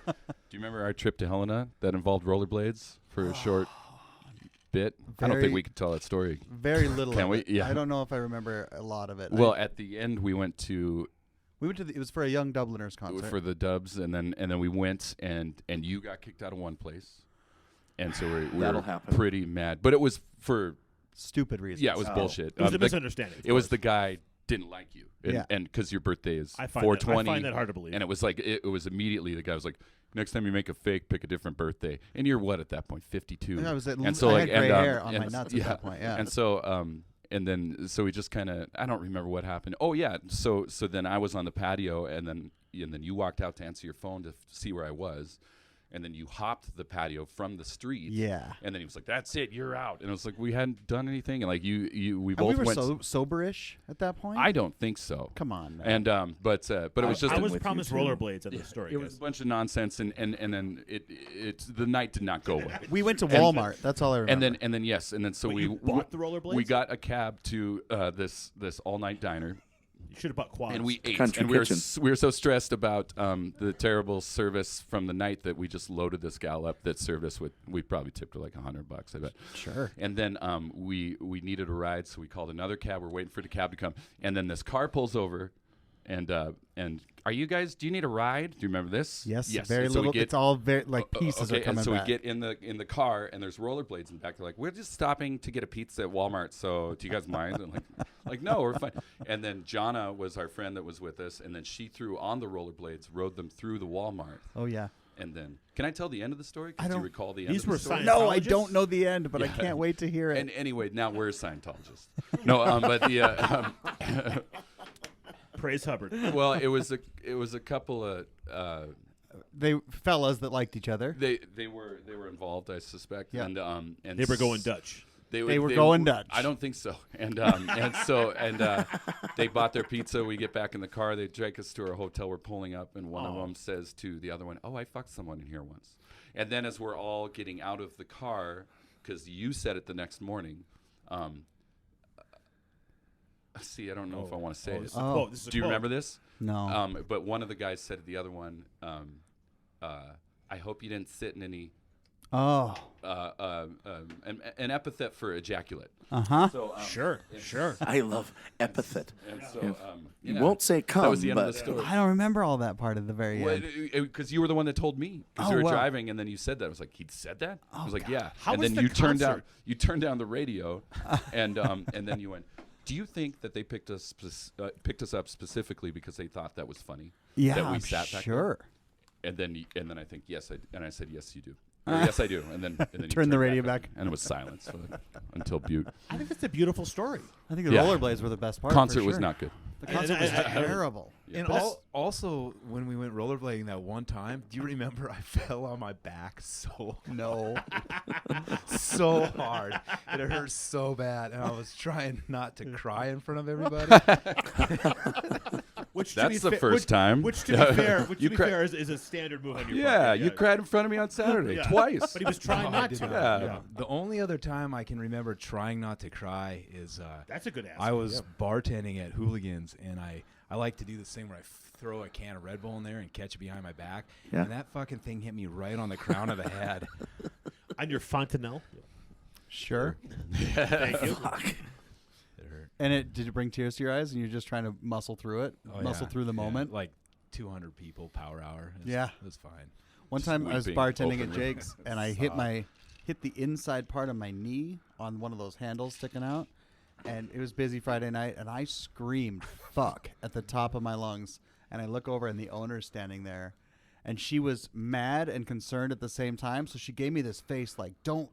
Speaker 1: you remember our trip to Helena that involved rollerblades for a short bit? I don't
Speaker 2: Very-
Speaker 1: think we could tell that story.
Speaker 2: very little.
Speaker 1: Can
Speaker 2: of
Speaker 1: we?
Speaker 2: it.
Speaker 1: Yeah.
Speaker 2: I don't know if I remember a lot of it.
Speaker 1: Well, at the end, we went to
Speaker 2: we went to it was for a Young Dubliners concert.
Speaker 1: for the Dubs, and then we went and you got kicked out of one place, and so we
Speaker 3: That'll
Speaker 1: were
Speaker 3: happen.
Speaker 1: pretty mad. But it was for
Speaker 2: Stupid reasons.
Speaker 1: yeah, it was
Speaker 3: Oh.
Speaker 1: bullshit.
Speaker 6: It was a
Speaker 1: The-
Speaker 6: misunderstanding. of
Speaker 1: It was
Speaker 6: course.
Speaker 1: the guy didn't like you,
Speaker 2: Yeah.
Speaker 1: and because your birthday is
Speaker 6: I find
Speaker 1: 420,
Speaker 6: that hard to believe.
Speaker 1: and it was like it was immediately the guy was like, next time you make a fake, pick a different birthday, and you're what at that point, 52.
Speaker 2: I was at
Speaker 1: and so
Speaker 2: I
Speaker 1: like
Speaker 2: had gray
Speaker 1: and,
Speaker 2: hair on my
Speaker 1: and-
Speaker 2: nuts
Speaker 1: yeah.
Speaker 2: at that point. Yeah.
Speaker 1: And so and then so we just kind of I don't remember what happened. Oh yeah, so then I was on the patio, and then you walked out to answer your phone to see where I was. and then you hopped the patio from the street.
Speaker 2: Yeah.
Speaker 1: And then he was like, "That's it, you're out." And it was like, we hadn't done anything, and like we
Speaker 2: And
Speaker 1: both
Speaker 2: we were
Speaker 1: went.
Speaker 2: soberish at that point.
Speaker 1: I don't think so.
Speaker 2: Come on, man.
Speaker 1: And but it was just
Speaker 6: I was
Speaker 3: with you
Speaker 6: promised
Speaker 3: too.
Speaker 6: rollerblades at the story.
Speaker 1: it was a bunch of nonsense, and then it's the night did not go well.
Speaker 2: we went to Walmart. That's all I remember.
Speaker 1: And then so
Speaker 6: Wait,
Speaker 1: we
Speaker 6: you bought the rollerblades?
Speaker 1: We got a cab to this all night diner.
Speaker 6: You should have bought quads.
Speaker 1: And we ate,
Speaker 3: Country
Speaker 1: and we were,
Speaker 3: kitchen.
Speaker 1: we were so stressed about the terrible service from the night that we just loaded this gal up that served us with. We probably tipped her like $100, I bet.
Speaker 2: Sure.
Speaker 1: And then we needed a ride, so we called another cab. We're waiting for the cab to come, and then this car pulls over, and are you guys? Do you need a ride? Do you remember this?
Speaker 2: Yes.
Speaker 1: Yes.
Speaker 2: Very
Speaker 1: And so we
Speaker 2: little.
Speaker 1: get-
Speaker 2: It's all very like pieces
Speaker 1: okay,
Speaker 2: are coming
Speaker 1: and so
Speaker 2: back.
Speaker 1: we get in the car, and there's rollerblades in the back. They're like, "We're just stopping to get a pizza at Walmart. So do you guys mind?" And like no, we're fine. And then Jonna was our friend that was with us, and then she threw on the rollerblades, rode them through the Walmart,
Speaker 2: Oh yeah.
Speaker 1: and then can I tell the end of the story?
Speaker 2: I
Speaker 1: Do you
Speaker 2: don't-
Speaker 1: recall the end
Speaker 6: These
Speaker 1: of the
Speaker 6: were
Speaker 1: story?
Speaker 6: science-
Speaker 2: No, I
Speaker 6: Scientologists?
Speaker 2: don't know the end, but I
Speaker 1: Yeah.
Speaker 2: can't wait to hear it.
Speaker 1: And anyway, now we're Scientologists. No, but the
Speaker 6: Praise Hubbard.
Speaker 1: well, it was a couple of.
Speaker 2: They fellas that liked each other.
Speaker 1: They were involved, I suspect,
Speaker 2: Yeah.
Speaker 1: and
Speaker 6: They were going Dutch.
Speaker 2: They were going Dutch.
Speaker 1: I don't think so. And they bought their pizza. We get back in the car. They take us to our hotel. We're pulling up, and one of them says to the other one, "Oh, I fucked someone in here once." And then as we're all getting out of the car, because you said it the next morning. See, I don't know if I want to say
Speaker 6: Oh,
Speaker 1: it.
Speaker 6: this is a quote. This is a
Speaker 1: Do you
Speaker 6: quote.
Speaker 1: remember this?
Speaker 2: No.
Speaker 1: But one of the guys said to the other one, "I hope you didn't sit in any."
Speaker 2: Oh.
Speaker 1: An epithet for ejaculate.
Speaker 2: Uh-huh.
Speaker 1: So
Speaker 6: Sure.
Speaker 3: I love epithet.
Speaker 1: And so
Speaker 3: You won't say come,
Speaker 1: that was the end of
Speaker 3: but
Speaker 1: the story.
Speaker 2: I don't remember all that part at the very end.
Speaker 1: Because you were the one that told me. Because
Speaker 2: Oh,
Speaker 1: you were
Speaker 2: wow.
Speaker 1: driving, and then you said that. I was like, "He said that?" I was like, "Yeah."
Speaker 6: How
Speaker 1: and
Speaker 6: was
Speaker 1: then
Speaker 6: the
Speaker 1: you turned down
Speaker 6: concert?
Speaker 1: the radio, and then you went, "Do you think that they picked us up specifically because they thought that was funny?"
Speaker 2: Yeah,
Speaker 1: that we
Speaker 2: I'm
Speaker 1: sat back
Speaker 2: sure.
Speaker 1: there? And then I think yes, I said yes, you do. Or, yes, I do. And then you
Speaker 2: Turn the
Speaker 1: turned
Speaker 2: radio
Speaker 1: on,
Speaker 2: back.
Speaker 1: and it was silence until Butte.
Speaker 6: I think that's a beautiful story.
Speaker 2: I think the
Speaker 1: Yeah.
Speaker 2: rollerblades were the best part.
Speaker 1: Concert
Speaker 2: for
Speaker 1: was
Speaker 2: sure.
Speaker 1: not good.
Speaker 2: The concert was terrible.
Speaker 1: Yeah.
Speaker 5: And also, when we went rollerblading that one time, do you remember I fell on my back so
Speaker 2: No.
Speaker 5: so hard? And it hurt so bad, and I was trying not to cry in front of everybody.
Speaker 6: Which to
Speaker 1: That's
Speaker 6: be
Speaker 1: the first time.
Speaker 6: Which to be fair,
Speaker 1: You cry-
Speaker 6: is a standard move on your
Speaker 1: Yeah,
Speaker 6: part.
Speaker 1: you cried in front of me on Saturday twice.
Speaker 6: But he was trying
Speaker 5: No, I
Speaker 6: not
Speaker 5: did
Speaker 6: to.
Speaker 5: not.
Speaker 1: Yeah.
Speaker 5: The only other time I can remember trying not to cry is
Speaker 6: That's a good answer.
Speaker 5: I was bartending at Hooligans, and I like to do this thing where I throw a can of Red Bull in there and catch it behind my back,
Speaker 3: Yeah.
Speaker 5: and that fucking thing hit me right on the crown of the head.
Speaker 6: on your fontanelle.
Speaker 2: Sure.
Speaker 6: Thank you.
Speaker 5: It hurt.
Speaker 2: And did it bring tears to your eyes and you're just trying to muscle through it?
Speaker 5: Oh,
Speaker 2: muscle
Speaker 5: yeah.
Speaker 2: through the
Speaker 5: Yeah,
Speaker 2: moment?
Speaker 5: like 200 people, power hour.
Speaker 2: Yeah.
Speaker 5: It was fine.
Speaker 2: One time I was
Speaker 1: weeping
Speaker 2: bartending at
Speaker 1: openly.
Speaker 2: Jake's and I hit the inside part of my knee on one of those handles sticking out. And it was busy Friday night, and I screamed "fuck" at the top of my lungs. And I look over, and the owner's standing there, and she was mad and concerned at the same time. So she gave me this face like, "Don't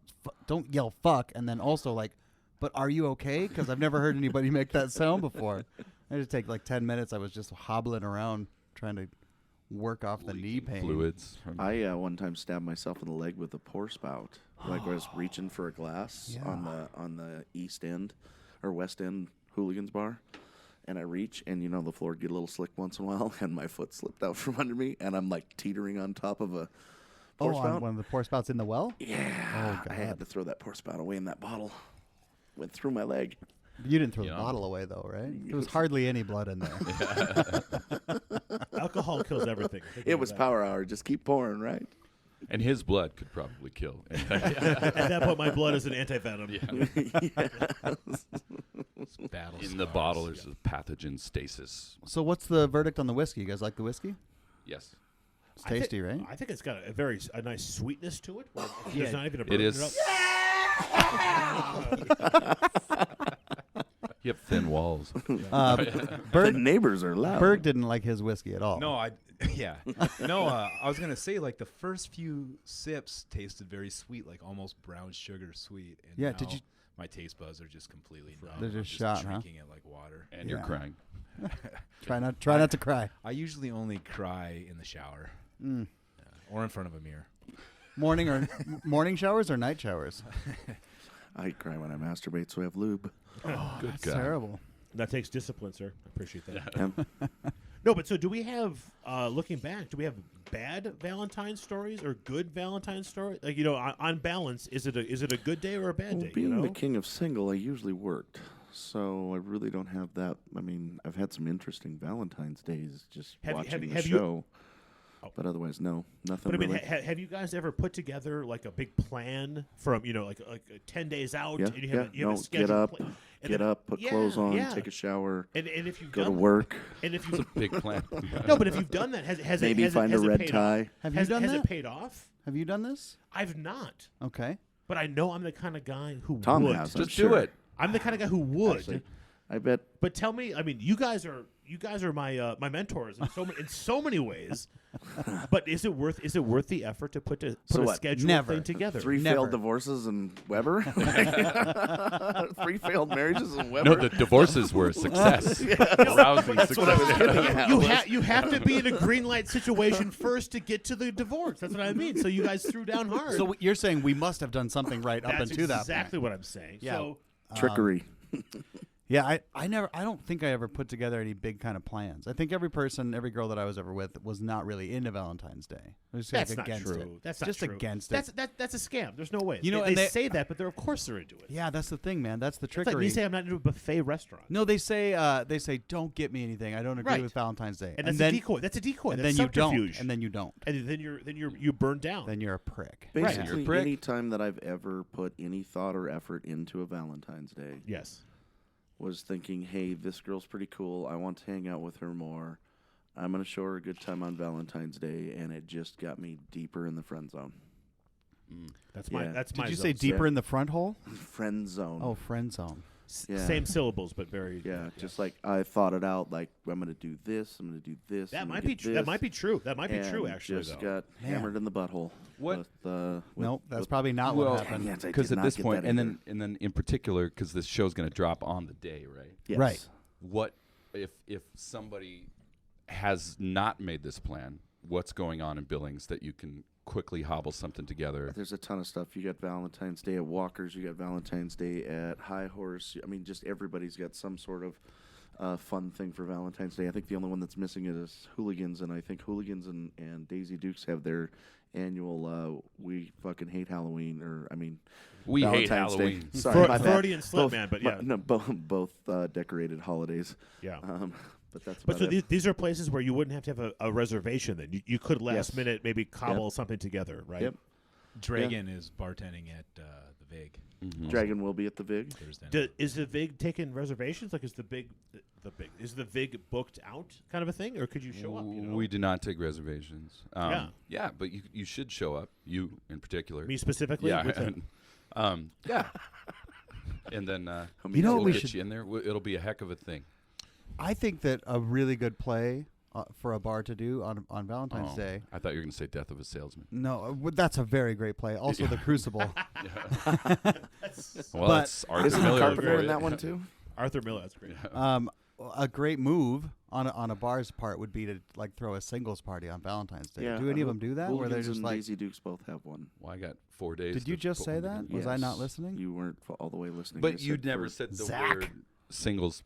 Speaker 2: yell fuck," and then also like, "But are you okay?" Because I've never heard anybody make that sound before. I had to take like 10 minutes. I was just hobbling around trying to work off the knee pain.
Speaker 1: Fluids.
Speaker 3: I one time stabbed myself in the leg with a pour spout. Like I was reaching for a glass
Speaker 2: Yeah.
Speaker 3: on the east end or west end Hooligans bar, and I reach, and the floor would get a little slick once in a while, and my foot slipped out from under me, and I'm like teetering on top of a pour
Speaker 2: Oh, on
Speaker 3: spout.
Speaker 2: one of the pour spouts in the well?
Speaker 3: Yeah,
Speaker 2: Oh,
Speaker 3: I had
Speaker 2: God.
Speaker 3: to throw that pour spout away in that bottle. Went through my leg.
Speaker 2: You didn't throw
Speaker 1: Yeah.
Speaker 2: the bottle away, though, right? There was hardly any blood in there.
Speaker 6: Alcohol kills everything. I think
Speaker 3: It
Speaker 6: you
Speaker 3: was
Speaker 6: know that.
Speaker 3: power hour. Just keep pouring, right?
Speaker 1: And his blood could probably kill.
Speaker 6: At that point, my blood is an antivenom.
Speaker 5: Battle
Speaker 1: In the
Speaker 5: scars.
Speaker 1: bottle, there's a pathogen stasis.
Speaker 2: So what's the verdict on the whiskey? You guys like the whiskey?
Speaker 1: Yes.
Speaker 2: It's tasty, right?
Speaker 6: I think it's got a nice sweetness to it. Well,
Speaker 5: Yeah,
Speaker 6: there's not even a
Speaker 1: It
Speaker 6: burden
Speaker 1: is.
Speaker 6: up.
Speaker 1: You have thin walls.
Speaker 3: The
Speaker 2: Berg,
Speaker 3: neighbors are loud.
Speaker 2: Berg didn't like his whiskey at all.
Speaker 5: No, I was gonna say like the first few sips tasted very sweet, like almost brown sugar sweet. And
Speaker 2: Yeah,
Speaker 5: now
Speaker 2: did you-
Speaker 5: My taste buds are just completely numb.
Speaker 2: They're
Speaker 5: I'm
Speaker 2: just shot, huh?
Speaker 5: drinking it like water.
Speaker 1: And you're
Speaker 2: Yeah.
Speaker 1: crying.
Speaker 2: Try not to cry.
Speaker 5: I usually only cry in the shower or in front of a mirror.
Speaker 2: Morning showers or night showers?
Speaker 3: I cry when I masturbate, so I have lube.
Speaker 2: That's terrible.
Speaker 6: That takes discipline, sir. I appreciate that.
Speaker 3: Yeah.
Speaker 6: No, but so do we have, looking back, do we have bad Valentine stories or good Valentine stories? Like, on balance, is it a good day or a bad day?
Speaker 3: Being the king of single, I usually worked. So I really don't have that. I mean, I've had some interesting Valentine's days just watching the show. But otherwise, no, nothing.
Speaker 6: But I mean,
Speaker 3: really.
Speaker 6: have you guys ever put together like a big plan from like 10 days out?
Speaker 3: Yeah,
Speaker 6: And you have a schedule.
Speaker 3: Get up, put clothes on, take a shower,
Speaker 6: and if you've
Speaker 3: go
Speaker 6: done
Speaker 3: to work.
Speaker 6: And if you
Speaker 1: It's a big plan.
Speaker 6: no, but if you've done that, has
Speaker 3: Maybe
Speaker 6: it
Speaker 3: find a red tie.
Speaker 2: Have you done
Speaker 6: has
Speaker 2: that?
Speaker 6: it paid off?
Speaker 2: Have you done this?
Speaker 6: I've not,
Speaker 2: Okay.
Speaker 6: but I know I'm the kind of guy who
Speaker 3: Tom
Speaker 6: would.
Speaker 3: has.
Speaker 1: Just do it.
Speaker 6: I'm the kind of guy who would.
Speaker 3: Actually, I bet.
Speaker 6: But tell me, I mean, you guys are my mentors in so many ways. But is it worth the effort to put a schedule
Speaker 2: Never.
Speaker 6: thing together?
Speaker 3: 3
Speaker 2: Never.
Speaker 3: failed divorces and Weber. 3 failed marriages and Weber.
Speaker 1: No, the divorces were a success. Rousing success.
Speaker 3: That's what I was getting at.
Speaker 6: You have to be in a green light situation first to get to the divorce. That's what I mean. So you guys threw down hard.
Speaker 2: So you're saying we must have done something right up
Speaker 6: That's
Speaker 2: until that point.
Speaker 6: exactly what I'm saying.
Speaker 2: Yeah.
Speaker 6: So
Speaker 3: Trickery.
Speaker 2: Yeah, I don't think I ever put together any big kind of plans. I think every girl that I was ever with was not really into Valentine's Day. It was
Speaker 6: that's
Speaker 2: like
Speaker 6: not
Speaker 2: against
Speaker 6: true.
Speaker 2: it.
Speaker 6: That's not
Speaker 2: just
Speaker 6: true.
Speaker 2: against it.
Speaker 6: That's a scam. There's no way.
Speaker 2: And
Speaker 6: they say that, but of course they're into it.
Speaker 2: Yeah, that's the thing, man. That's the
Speaker 6: It's like
Speaker 2: trickery.
Speaker 6: me say I'm not into a buffet restaurant.
Speaker 2: No, they say don't get me anything. I don't agree
Speaker 6: Right.
Speaker 2: with Valentine's Day.
Speaker 6: And that's
Speaker 2: then,
Speaker 6: a decoy. That's a decoy.
Speaker 2: And
Speaker 6: That's
Speaker 2: then you don't.
Speaker 6: subterfuge.
Speaker 2: And then you don't.
Speaker 6: And then you burn down.
Speaker 2: Then you're a prick.
Speaker 3: Basically,
Speaker 1: You're a prick.
Speaker 3: any time that I've ever put any thought or effort into a Valentine's Day
Speaker 6: Yes.
Speaker 3: was thinking, hey, this girl's pretty cool. I want to hang out with her more. I'm going to show her a good time on Valentine's Day, and it just got me deeper in the friend zone.
Speaker 6: That's my.
Speaker 3: Yeah.
Speaker 6: That's
Speaker 2: Did
Speaker 6: my.
Speaker 2: you
Speaker 6: zone.
Speaker 2: say deeper in the front hole?
Speaker 3: Friend zone.
Speaker 2: Oh, friend zone.
Speaker 3: Yeah.
Speaker 6: Same syllables, but very.
Speaker 3: Yeah, just like I thought it out. Like I'm going to do this. I'm going to do this.
Speaker 6: That
Speaker 3: I'm
Speaker 6: might
Speaker 3: gonna
Speaker 6: be
Speaker 3: get
Speaker 6: true.
Speaker 3: this,
Speaker 6: That might be true. That might be true.
Speaker 3: and
Speaker 6: Actually,
Speaker 3: just
Speaker 6: though.
Speaker 3: got hammered in the butthole.
Speaker 1: What?
Speaker 2: Nope, that's probably not what happened.
Speaker 3: Yes, I
Speaker 1: Because
Speaker 3: did
Speaker 1: at
Speaker 3: not
Speaker 1: this
Speaker 3: get
Speaker 1: point,
Speaker 3: that
Speaker 1: and
Speaker 3: either.
Speaker 1: then in particular, because this show's going to drop on the day, right?
Speaker 3: Yes.
Speaker 2: Right.
Speaker 1: What if somebody has not made this plan? What's going on in Billings that you can quickly hobble something together?
Speaker 3: There's a ton of stuff. You got Valentine's Day at Walker's. You got Valentine's Day at High Horse. I mean, just everybody's got some sort of fun thing for Valentine's Day. I think the only one that's missing is Hooligans, and I think Hooligans and Daisy Dukes have their annual We Fucking Hate Halloween,
Speaker 1: We hate
Speaker 3: Valentine's Day.
Speaker 1: Halloween.
Speaker 3: Sorry, my bad.
Speaker 6: Freudian slip,
Speaker 3: Both-
Speaker 6: man. But yeah,
Speaker 3: no, both decorated holidays.
Speaker 6: yeah.
Speaker 3: But that's
Speaker 6: But
Speaker 3: about
Speaker 6: so
Speaker 3: it.
Speaker 6: these are places where you wouldn't have to have a reservation. Then you could last
Speaker 3: Yes.
Speaker 6: minute maybe cobble something together, right?
Speaker 3: Yep.
Speaker 5: Dragon is bartending at the Vig
Speaker 3: Dragon will be at the Vig.
Speaker 5: Thursday.
Speaker 6: Is the Vig taking reservations? Like, is the Vig booked out kind of a thing, or could you show up?
Speaker 1: We do not take reservations.
Speaker 6: Yeah.
Speaker 1: Yeah, but you should show up. You in particular.
Speaker 6: Me specifically.
Speaker 1: Yeah.
Speaker 6: With the-
Speaker 1: And, yeah. And then
Speaker 2: You know what
Speaker 1: we'll
Speaker 2: we
Speaker 1: get
Speaker 2: should-
Speaker 1: you in there. It'll be a heck of a thing.
Speaker 2: I think that a really good play for a bar to do on Valentine's
Speaker 1: Oh,
Speaker 2: Day.
Speaker 1: I thought you were going to say Death of a Salesman.
Speaker 2: No, that's a very great play. Also, The Crucible.
Speaker 1: Well,
Speaker 2: But-
Speaker 1: that's Arthur
Speaker 3: Isn't
Speaker 1: Miller
Speaker 3: Carpenter
Speaker 1: for
Speaker 3: in
Speaker 1: it.
Speaker 3: that one too?
Speaker 6: Arthur Miller. That's great.
Speaker 2: A great move on a bar's part would be to like throw a singles party on Valentine's Day.
Speaker 3: Yeah.
Speaker 2: Do any of them do that? Where they're
Speaker 3: Hooligans
Speaker 2: just
Speaker 3: and
Speaker 2: like,
Speaker 3: Daisy Dukes both have one.
Speaker 1: Well, I got 4 days.
Speaker 2: did you
Speaker 1: to
Speaker 2: just
Speaker 1: put
Speaker 2: say
Speaker 1: one
Speaker 2: that?
Speaker 1: together.
Speaker 2: Was I not
Speaker 3: Yes.
Speaker 2: listening?
Speaker 3: You weren't all the way listening.
Speaker 1: But
Speaker 3: I
Speaker 1: you
Speaker 3: said
Speaker 1: never
Speaker 3: for-
Speaker 1: said the
Speaker 2: Zach.
Speaker 1: word singles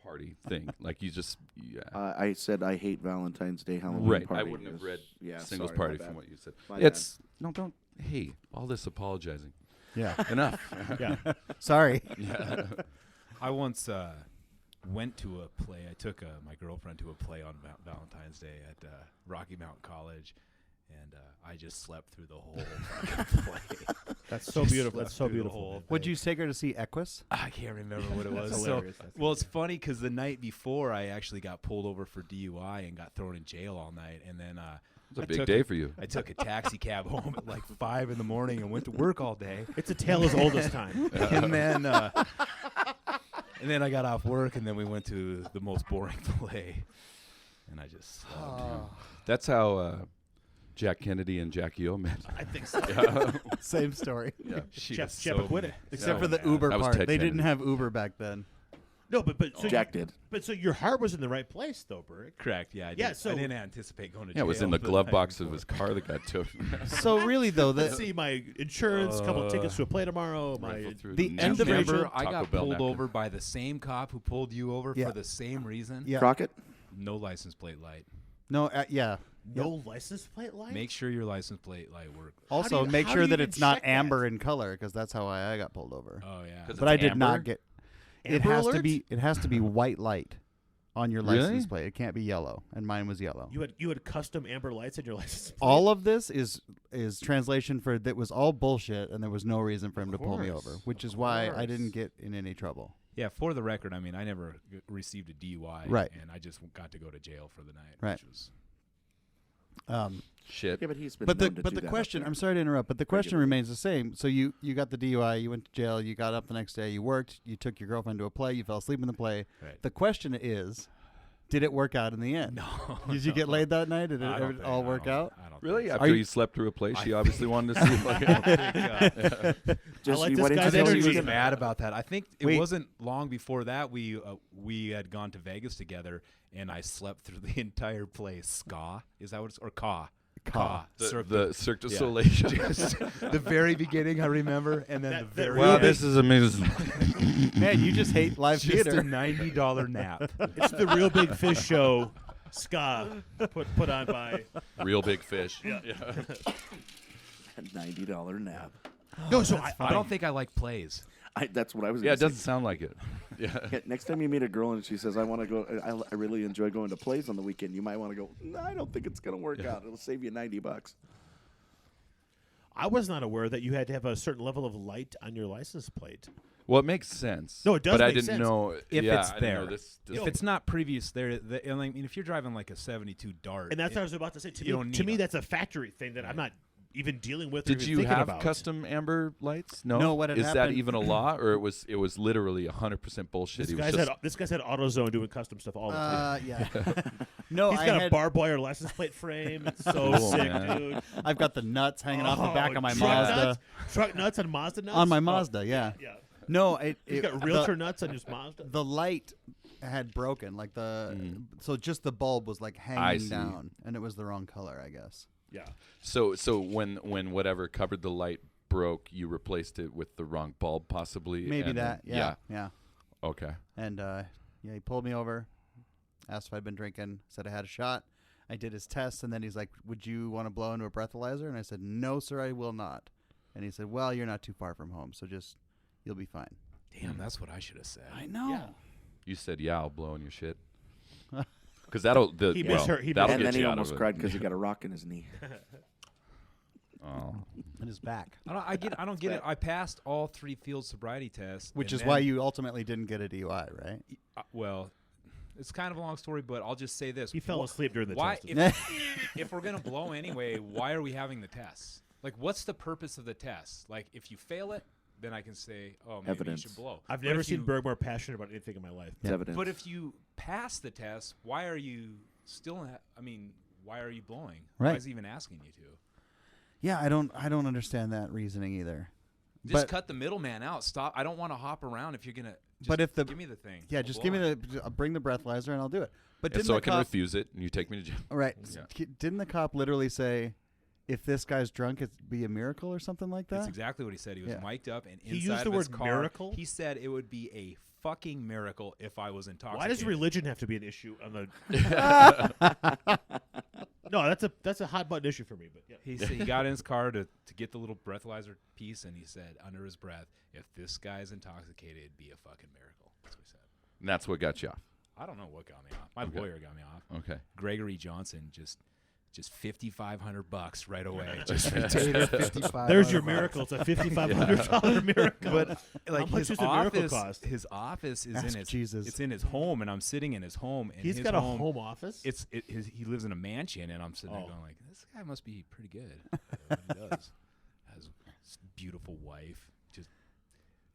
Speaker 1: party thing. Like you just, yeah.
Speaker 3: I said I hate Valentine's Day Halloween
Speaker 1: Right.
Speaker 3: party.
Speaker 1: I wouldn't have read
Speaker 3: Yeah,
Speaker 1: singles
Speaker 3: sorry,
Speaker 1: party
Speaker 3: my
Speaker 1: from
Speaker 3: bad.
Speaker 1: what you said.
Speaker 3: My
Speaker 1: It's no, don't. Hey, all this apologizing.
Speaker 2: Yeah.
Speaker 1: Enough.
Speaker 6: Yeah.
Speaker 2: Sorry.
Speaker 1: Yeah.
Speaker 5: I once went to a play. I took my girlfriend to a play on Valentine's Day at Rocky Mountain College, and I just slept through the whole fucking play.
Speaker 6: That's so
Speaker 5: Just
Speaker 6: beautiful.
Speaker 5: slept
Speaker 6: That's so
Speaker 5: through the
Speaker 6: beautiful.
Speaker 5: whole
Speaker 2: Would
Speaker 5: thing.
Speaker 2: you take her to see Equus?
Speaker 5: I can't remember what it was.
Speaker 6: That's
Speaker 5: So,
Speaker 6: hilarious. That's
Speaker 5: well, it's funny because the night before, I actually got pulled over for DUI and got thrown in jail all night, and then
Speaker 1: It's a
Speaker 5: I
Speaker 1: big
Speaker 5: took
Speaker 1: day
Speaker 5: a-
Speaker 1: for you.
Speaker 5: I took a taxi cab home at like 5 in the morning and went to work all day.
Speaker 6: It's a tale as old as time.
Speaker 5: And then I got off work, and then we went to the most boring play, and I just slept.
Speaker 1: That's how Jack Kennedy and Jackie O met.
Speaker 6: I think so.
Speaker 2: Same story.
Speaker 1: Yeah.
Speaker 5: She
Speaker 6: Chep-
Speaker 5: was so
Speaker 6: Cheppaquiddick.
Speaker 5: mad.
Speaker 2: Except
Speaker 5: So
Speaker 2: for the
Speaker 5: mad.
Speaker 2: Uber
Speaker 1: That was
Speaker 2: part.
Speaker 1: Ted
Speaker 2: They didn't
Speaker 1: Kennedy.
Speaker 2: have Uber back then.
Speaker 6: No, but so
Speaker 3: Jack did.
Speaker 6: But so your heart was in the right place, though, Beric.
Speaker 5: Correct. Yeah. I
Speaker 6: Yeah,
Speaker 5: did.
Speaker 6: so-
Speaker 5: I didn't anticipate going to
Speaker 1: Yeah,
Speaker 5: jail.
Speaker 1: it was in the
Speaker 5: the
Speaker 1: glove
Speaker 5: night
Speaker 1: box of
Speaker 5: before.
Speaker 1: his car that got took.
Speaker 2: So really though,
Speaker 6: Let's see my insurance, a couple tickets to a play tomorrow.
Speaker 1: Rifled through
Speaker 2: the end of it-
Speaker 5: Remember, I
Speaker 1: Taco
Speaker 5: got
Speaker 1: Bell
Speaker 5: pulled
Speaker 1: napkin.
Speaker 5: over by the same cop who pulled you over
Speaker 2: Yeah.
Speaker 5: for the same reason.
Speaker 2: Yeah.
Speaker 3: Crockett?
Speaker 5: No license plate light.
Speaker 2: No, yeah.
Speaker 6: no license plate light.
Speaker 5: Make sure your license plate light works.
Speaker 2: Also,
Speaker 6: you-
Speaker 2: make
Speaker 6: how
Speaker 2: sure
Speaker 6: do you
Speaker 2: that
Speaker 6: even
Speaker 2: it's not
Speaker 6: check that?
Speaker 2: amber in color because that's how I got pulled over.
Speaker 5: Oh yeah.
Speaker 1: 'Cause
Speaker 2: But I
Speaker 1: it's
Speaker 2: did
Speaker 1: amber?
Speaker 2: not get. It
Speaker 1: Amber
Speaker 2: has to
Speaker 1: alert?
Speaker 2: be. It has to be white light on your
Speaker 1: Really?
Speaker 2: license plate. It can't be yellow, and mine was yellow.
Speaker 6: You had custom amber lights in your license plate.
Speaker 2: All of this is translation for that was all bullshit, and there was no reason for him to pull me
Speaker 6: course,
Speaker 2: over, which is
Speaker 6: of
Speaker 2: why I
Speaker 6: course.
Speaker 2: didn't get in any trouble.
Speaker 5: Yeah, for the record, I mean, I never received a DUI,
Speaker 2: Right.
Speaker 5: And I just got to go to jail for the night,
Speaker 2: Right.
Speaker 5: which was
Speaker 1: Shit.
Speaker 3: Yeah, but he's been
Speaker 2: But
Speaker 3: known to
Speaker 2: the
Speaker 3: do that up
Speaker 2: question,
Speaker 3: there.
Speaker 2: I'm sorry to interrupt, but the question
Speaker 3: Regularly.
Speaker 2: remains the same. So you got the DUI, you went to jail, you got up the next day, you worked, you took your girlfriend to a play, you fell asleep in the play.
Speaker 5: Right.
Speaker 2: The question is, did it work out in the end?
Speaker 5: no.
Speaker 2: Did you get laid that night? Did
Speaker 5: I don't
Speaker 2: it
Speaker 5: think-
Speaker 2: all
Speaker 5: I
Speaker 2: work
Speaker 5: don't-
Speaker 2: out?
Speaker 5: I don't
Speaker 1: Really?
Speaker 5: think so.
Speaker 1: After you slept through a play, she obviously wanted to see it.
Speaker 3: Just,
Speaker 6: like
Speaker 3: you
Speaker 6: this
Speaker 3: went into
Speaker 6: guy's
Speaker 3: jail,
Speaker 5: I
Speaker 6: energy.
Speaker 3: you
Speaker 5: was
Speaker 3: was-
Speaker 5: mad about that. I think it
Speaker 2: Wait.
Speaker 5: wasn't long before that we had gone to Vegas together, and I slept through the entire play. Ska is that what it's or Ka?
Speaker 2: Ka.
Speaker 1: the Cirque du
Speaker 5: Yeah.
Speaker 1: Soleil.
Speaker 5: Just the very beginning, I remember, and then
Speaker 6: That-
Speaker 5: the
Speaker 6: that
Speaker 5: very
Speaker 6: Wow,
Speaker 1: Wow,
Speaker 6: this
Speaker 1: this is amazing.
Speaker 2: Man, you just hate live
Speaker 5: just
Speaker 2: theater.
Speaker 5: a $90 nap.
Speaker 6: It's the Real Big Fish show, ska, put on by.
Speaker 1: Real big fish.
Speaker 3: $90 nap.
Speaker 6: No, so
Speaker 5: I don't think I like plays.
Speaker 3: That's what I was.
Speaker 1: Yeah,
Speaker 3: gonna
Speaker 1: it
Speaker 3: say.
Speaker 1: doesn't sound like it. Yeah.
Speaker 3: Yeah, next time you meet a girl and she says, "I want to go," I really enjoy going to plays on the weekend. You might want to go. No, I don't think it's going to work out. It'll save you $90.
Speaker 6: I was not aware that you had to have a certain level of light on your license plate.
Speaker 1: Well, it makes sense.
Speaker 6: No, it does
Speaker 1: But I
Speaker 6: make
Speaker 1: didn't
Speaker 6: sense.
Speaker 1: know
Speaker 5: If
Speaker 1: yeah,
Speaker 5: it's
Speaker 1: I didn't
Speaker 5: there.
Speaker 1: know this.
Speaker 5: If it's not previous there, I mean, if you're driving like a 72 Dart,
Speaker 6: And that's what I was about to say. To
Speaker 5: you don't
Speaker 6: me,
Speaker 5: need
Speaker 6: to me
Speaker 5: it.
Speaker 6: that's a factory thing that I'm not even dealing with. or
Speaker 1: Did
Speaker 6: even
Speaker 1: you
Speaker 6: thinking
Speaker 1: have
Speaker 6: about.
Speaker 1: custom amber lights? No.
Speaker 2: No, what had
Speaker 1: is that
Speaker 2: happened-
Speaker 1: even a law, or it was literally 100% bullshit?
Speaker 6: This
Speaker 1: He was
Speaker 6: guy's
Speaker 1: just
Speaker 6: had AutoZone doing custom stuff all the time.
Speaker 2: Yeah. No,
Speaker 6: He's
Speaker 2: I
Speaker 6: got a
Speaker 2: had,
Speaker 6: barbed wire license plate frame. It's so
Speaker 1: Cool,
Speaker 6: sick,
Speaker 1: man.
Speaker 6: dude.
Speaker 2: I've got the nuts hanging off the back of my
Speaker 6: truck
Speaker 2: Mazda.
Speaker 6: Nuts? Truck nuts and Mazda nuts?
Speaker 2: On my
Speaker 6: Oh,
Speaker 2: Mazda, yeah.
Speaker 6: Yeah.
Speaker 2: No,
Speaker 6: He's got realtor nuts on his Mazda.
Speaker 2: The light had broken, like so just the bulb was like hanging
Speaker 1: see.
Speaker 2: down, and it was the wrong color, I guess.
Speaker 6: Yeah.
Speaker 1: So when whatever covered the light broke, you replaced it with the wrong bulb, possibly.
Speaker 2: Maybe
Speaker 1: and
Speaker 2: that,
Speaker 1: then-
Speaker 2: yeah.
Speaker 1: Okay.
Speaker 2: And he pulled me over, asked if I'd been drinking, said I had a shot. I did his test, and then he's like, "Would you want to blow into a breathalyzer?" And I said, "No, sir, I will not." And he said, "Well, you're not too far from home, so just you'll be fine."
Speaker 5: damn, that's what I should have said.
Speaker 2: I know.
Speaker 6: Yeah.
Speaker 1: You said, "Yeah, I'll blow in your shit." Because
Speaker 6: He
Speaker 1: that'll
Speaker 6: misheard- he
Speaker 1: that'll
Speaker 3: And
Speaker 1: get
Speaker 3: then he
Speaker 1: you out
Speaker 3: almost
Speaker 1: of it.
Speaker 3: cried because he got a rock in his knee.
Speaker 1: Oh.
Speaker 2: In his back,
Speaker 5: I don't get it. I passed all 3 field sobriety tests,
Speaker 2: which
Speaker 5: and
Speaker 2: is why
Speaker 5: then-
Speaker 2: you ultimately didn't get a DUI, right?
Speaker 5: well, it's kind of a long story, but I'll just say this:
Speaker 6: He fell asleep during the
Speaker 5: why,
Speaker 6: test.
Speaker 5: if we're gonna blow anyway, why are we having the tests? Like, what's the purpose of the tests? Like, if you fail it, then I can say, oh, maybe
Speaker 3: Evidence.
Speaker 5: you should blow.
Speaker 6: I've
Speaker 5: But
Speaker 6: never
Speaker 5: if
Speaker 6: seen
Speaker 5: you-
Speaker 6: Berg more passionate about anything in my life.
Speaker 3: It's evidence.
Speaker 5: But if you pass the test, why are you still? I mean, why are you blowing? Why
Speaker 2: Right.
Speaker 5: is he even asking you to?
Speaker 2: Yeah, I don't understand that reasoning either.
Speaker 5: Just
Speaker 2: But-
Speaker 5: cut the middleman out. Stop. I don't want to hop around if you're gonna. Just
Speaker 2: But if the-
Speaker 5: give me the thing.
Speaker 2: Yeah,
Speaker 5: I'll
Speaker 2: just
Speaker 5: blow
Speaker 2: give me
Speaker 5: it.
Speaker 2: I'll bring the breathalyzer and I'll do it. But
Speaker 1: And
Speaker 2: didn't
Speaker 1: so
Speaker 2: the
Speaker 1: I can
Speaker 2: cop,
Speaker 1: refuse it, and you take me to jail.
Speaker 2: right?
Speaker 1: Yeah.
Speaker 2: Didn't the cop literally say, "If this guy's drunk, it'd be a miracle" or something like that?
Speaker 5: That's exactly what he said. He was
Speaker 2: Yeah.
Speaker 5: mic'd up and
Speaker 6: He
Speaker 5: inside
Speaker 6: used the
Speaker 5: of his
Speaker 6: word
Speaker 5: car,
Speaker 6: miracle?
Speaker 5: He said it would be a fucking miracle if I was intoxicated.
Speaker 6: Why does religion have to be an issue on the? No, that's a hot button issue for me. But yeah.
Speaker 5: He said he got in his car to get the little breathalyzer piece, and he said under his breath, "If this guy's intoxicated, it'd be a fucking miracle." That's what he said.
Speaker 1: And that's what got you off.
Speaker 5: I don't know what got me off. My
Speaker 1: Okay.
Speaker 5: lawyer got me off.
Speaker 1: Okay.
Speaker 5: Gregory Johnson just $5,500 right away.
Speaker 6: There's your miracle. It's a $5,500 miracle.
Speaker 5: But
Speaker 6: How
Speaker 5: like
Speaker 6: much
Speaker 5: his
Speaker 6: does a miracle
Speaker 5: office,
Speaker 6: cost?
Speaker 5: his office is
Speaker 2: Ask
Speaker 5: in his
Speaker 2: Jesus.
Speaker 5: It's in his home, and I'm sitting in his home. And
Speaker 6: He's
Speaker 5: his
Speaker 6: got a home office.
Speaker 5: He lives in a mansion, and I'm sitting there
Speaker 6: Oh.
Speaker 5: going like, this guy must be pretty good. What he does. Has a beautiful wife, just